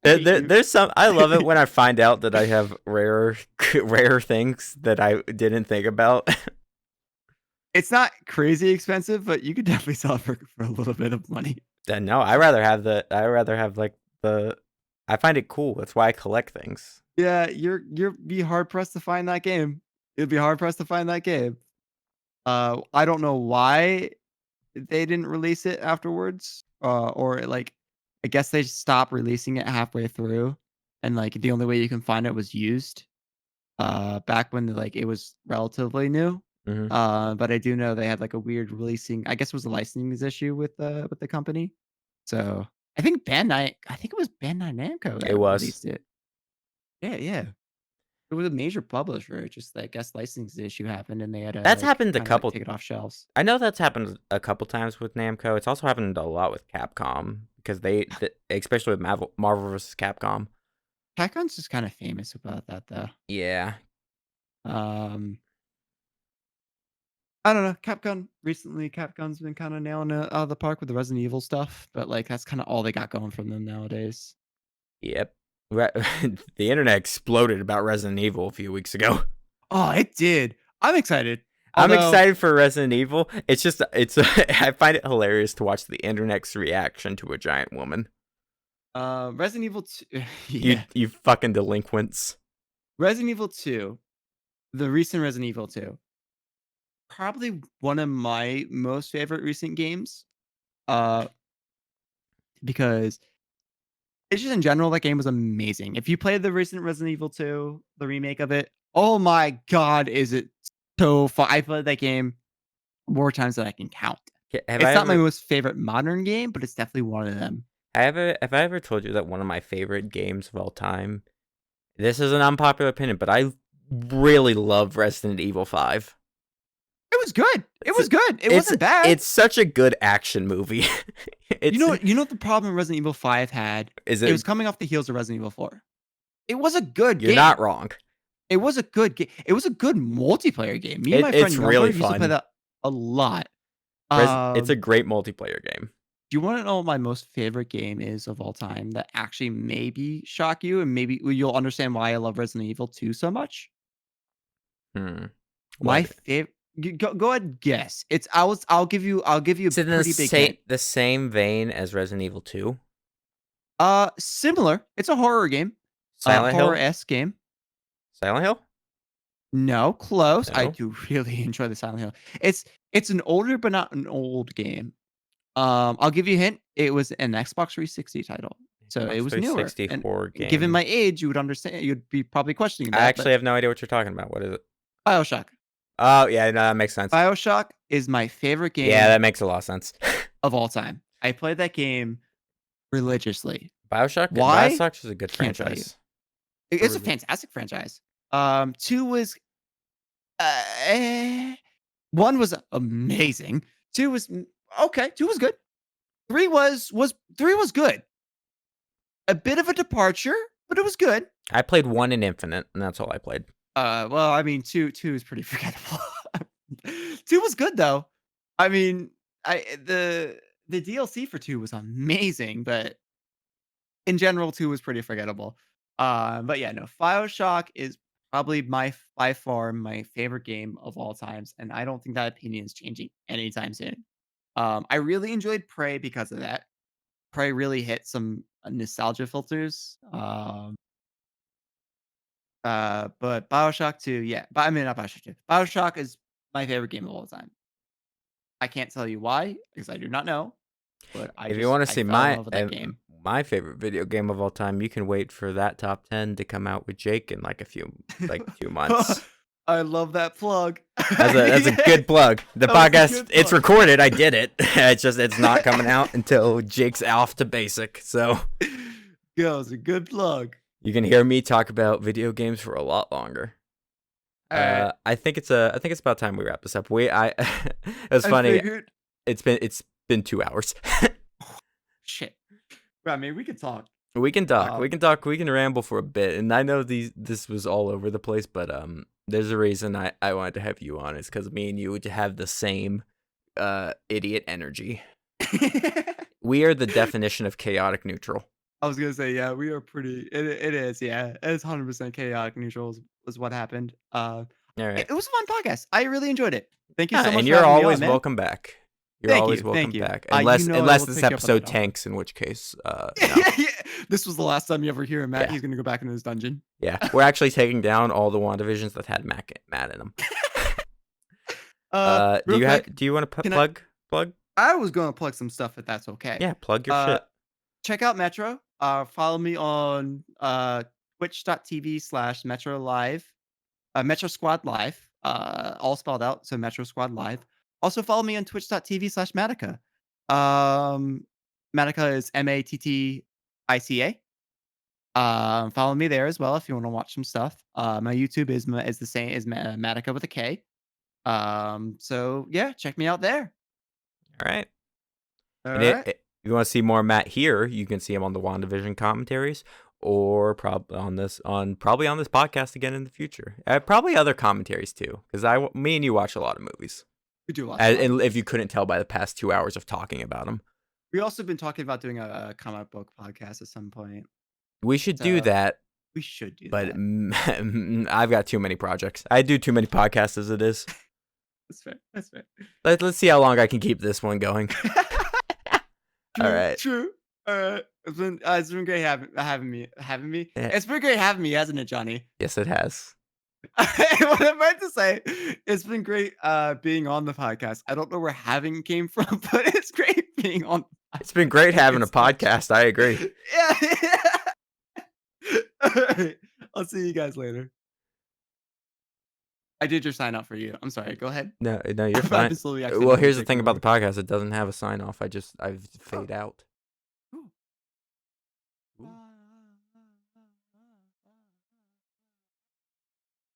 B: hate you.
A: there's some. I love it when I find out that I have rare things that I didn't think about.
B: It's not crazy expensive, but you could definitely sell it for a little bit of money.
A: Then no, I rather have the. I rather have like the. I find it cool. That's why I collect things.
B: Yeah, you're be hard pressed to find that game. You'd be hard pressed to find that game. I don't know why they didn't release it afterwards. Or like, I guess they stopped releasing it halfway through, and like the only way you can find it was used. Back when like it was relatively new.
A: Hmm.
B: But I do know they had like a weird releasing. I guess it was a licensing issue with the company. So I think Bandai. I think it was Bandai Namco
A: It
B: that
A: was.
B: released it. Yeah, yeah. It was a major publisher. It just I guess licensing issue happened and they had to
A: That's
B: like
A: happened a
B: kind of like
A: couple.
B: take it off shelves.
A: I know that's happened a couple times with Namco. It's also happened a lot with Capcom because especially with Marvel vs. Capcom.
B: Capcom's just kind of famous about that though.
A: Yeah.
B: Um, I don't know. Capcom's been kind of nailing it out of the park with the Resident Evil stuff, but like that's kind of all they got going from them nowadays.
A: Yep. The internet exploded about Resident Evil a few weeks ago.
B: Oh, it did. I'm excited.
A: I'm
B: Although,
A: excited for Resident Evil. It's I find it hilarious to watch the internet's reaction to a giant woman.
B: Resident Evil 2, yeah,
A: You fucking delinquents.
B: Resident Evil 2, the recent Resident Evil 2, probably one of my most favorite recent games. Uh, because it's just in general, that game was amazing. If you played the recent Resident Evil 2, the remake of it, oh my god, is it so fun? I played that game more times than I can count.
A: Have I
B: It's not my
A: ever
B: most favorite modern game, but it's definitely one of them.
A: have I ever told you that one of my favorite games of all time? This is an unpopular opinion, but I really love Resident Evil 5.
B: It was good. It was good. It wasn't bad.
A: It's such a good action movie.
B: You know what the problem Resident Evil 5 had?
A: Is
B: It was coming off the heels of Resident Evil 4. It was a good
A: You're
B: game.
A: not wrong.
B: It was a good game. It was a good multiplayer game. Me and my friend
A: It's
B: Younger
A: really
B: used to play
A: fun.
B: that a lot.
A: It's a great multiplayer game.
B: Do you wanna know what my most favorite game is of all time that actually maybe shock you and maybe you'll understand why I love Resident Evil 2 so much?
A: Hmm.
B: My
A: What?
B: favorite. Go ahead and guess. I'll give you a
A: It's in
B: pretty big hint.
A: the same vein as Resident Evil 2.
B: Similar. It's a horror game.
A: Silent Hill?
B: Horror-esque game.
A: Silent Hill?
B: No, close. I
A: No.
B: do really enjoy the Silent Hill. It's an older but not an old game. I'll give you a hint. It was an Xbox 360 title, so it
A: Xbox
B: was newer.
A: 360
B: And
A: horror game.
B: given my age, you would understand. You'd be probably questioning
A: I
B: that.
A: actually have no idea what you're talking about. What is it?
B: BioShock.
A: Oh, yeah, no, that makes sense.
B: BioShock is my favorite game
A: Yeah, that makes a lot of sense.
B: of all time. I played that game religiously.
A: BioShock?
B: Why?
A: BioShock is a good
B: Can't tell you.
A: franchise.
B: It's a
A: Really?
B: fantastic franchise. 2 was eh, 1 was amazing. 2 was okay. 2 was good. 3 was good. A bit of a departure, but it was good.
A: I played 1 in Infinite, and that's all I played.
B: Well, I mean, 2 is pretty forgettable. 2 was good though. I mean, the DLC for 2 was amazing, but in general, 2 was pretty forgettable. But yeah, no, BioShock is probably by far my favorite game of all times, and I don't think that opinion is changing anytime soon. I really enjoyed Prey because of that. Prey really hit some nostalgia filters. But BioShock 2, yeah. But I mean not BioShock 2. BioShock is my favorite game of all time. I can't tell you why, because I do not know. But
A: If you want to
B: I
A: see
B: fell in love with that game.
A: my favorite video game of all time, you can wait for that top 10 to come out with Jake in like a few months.
B: I love that plug.
A: That's a good plug. The
B: That was a
A: podcast,
B: good
A: it's
B: plug.
A: recorded. I did it. It's not coming out until Jake's off to basic. So
B: Yeah, it was a good plug.
A: You can hear me talk about video games for a lot longer.
B: All right.
A: I think it's about time we wrap this up. It was
B: I
A: funny.
B: figured.
A: It's been 2 hours.
B: Shit. But I mean, we could talk.
A: We can talk.
B: Uh,
A: We can talk. We can ramble for a bit. And I know this was all over the place, but there's a reason I wanted to have you on. It's because me and you would have the same idiot energy. We are the definition of chaotic neutral.
B: I was gonna say, yeah, we are pretty. It is, yeah, it's 100% chaotic neutral was what happened.
A: All right.
B: It was a fun podcast. I really enjoyed it. Thank you so
A: Yeah,
B: much
A: and
B: for
A: you're
B: having me on,
A: always
B: man.
A: welcome back. You're
B: Thank
A: always
B: you,
A: welcome
B: thank you.
A: back.
B: You
A: Unless
B: know I
A: unless
B: will
A: this
B: take you up on that
A: episode
B: offer.
A: tanks, in which case, no.
B: Yeah, this was the last time you ever hear Matt.
A: Yeah.
B: He's gonna go back into his dungeon.
A: Yeah, we're actually taking down all the WandaVisions that had Matt in them.
B: Real quick,
A: Do you want to
B: can I?
A: plug?
B: I was gonna plug some stuff if that's okay.
A: Yeah, plug your
B: Uh,
A: shit.
B: check out Metro. Follow me on twitch.tv/Metro Live. Metro Squad Live, all spelled out. So Metro Squad Live. Also follow me on twitch.tv/Matica. Matica is Mattica. Follow me there as well if you want to watch some stuff. My YouTube is the same as Matica with a K. So yeah, check me out there.
A: All right.
B: All
A: And
B: right.
A: if you want to see more Matt here, you can see him on the WandaVision commentaries, or probably on this podcast again in the future. Probably other commentaries too, because me and you watch a lot of movies.
B: We do watch.
A: And if you couldn't tell by the past 2 hours of talking about them,
B: We also been talking about doing a comic book podcast at some point.
A: we should do that.
B: We should do
A: But
B: that.
A: I've got too many projects. I do too many podcasts as it is.
B: That's fair. That's fair.
A: Let's see how long I can keep this one going.
B: True,
A: All right.
B: True. It's been great having me.
A: Yeah.
B: It's been great having me, hasn't it, Johnny?
A: Yes, it has.
B: What I meant to say, it's been great being on the podcast. I don't know where having came from, but it's great being on.
A: It's been great having a podcast. I agree.
B: Yeah. All right. I'll see you guys later. I did your sign out for you. I'm sorry. Go ahead.
A: No, you're
B: I've
A: fine.
B: been slowly
A: Well,
B: accidentally
A: here's the
B: taking
A: thing about
B: over.
A: the podcast. It doesn't have a sign off. I fade out.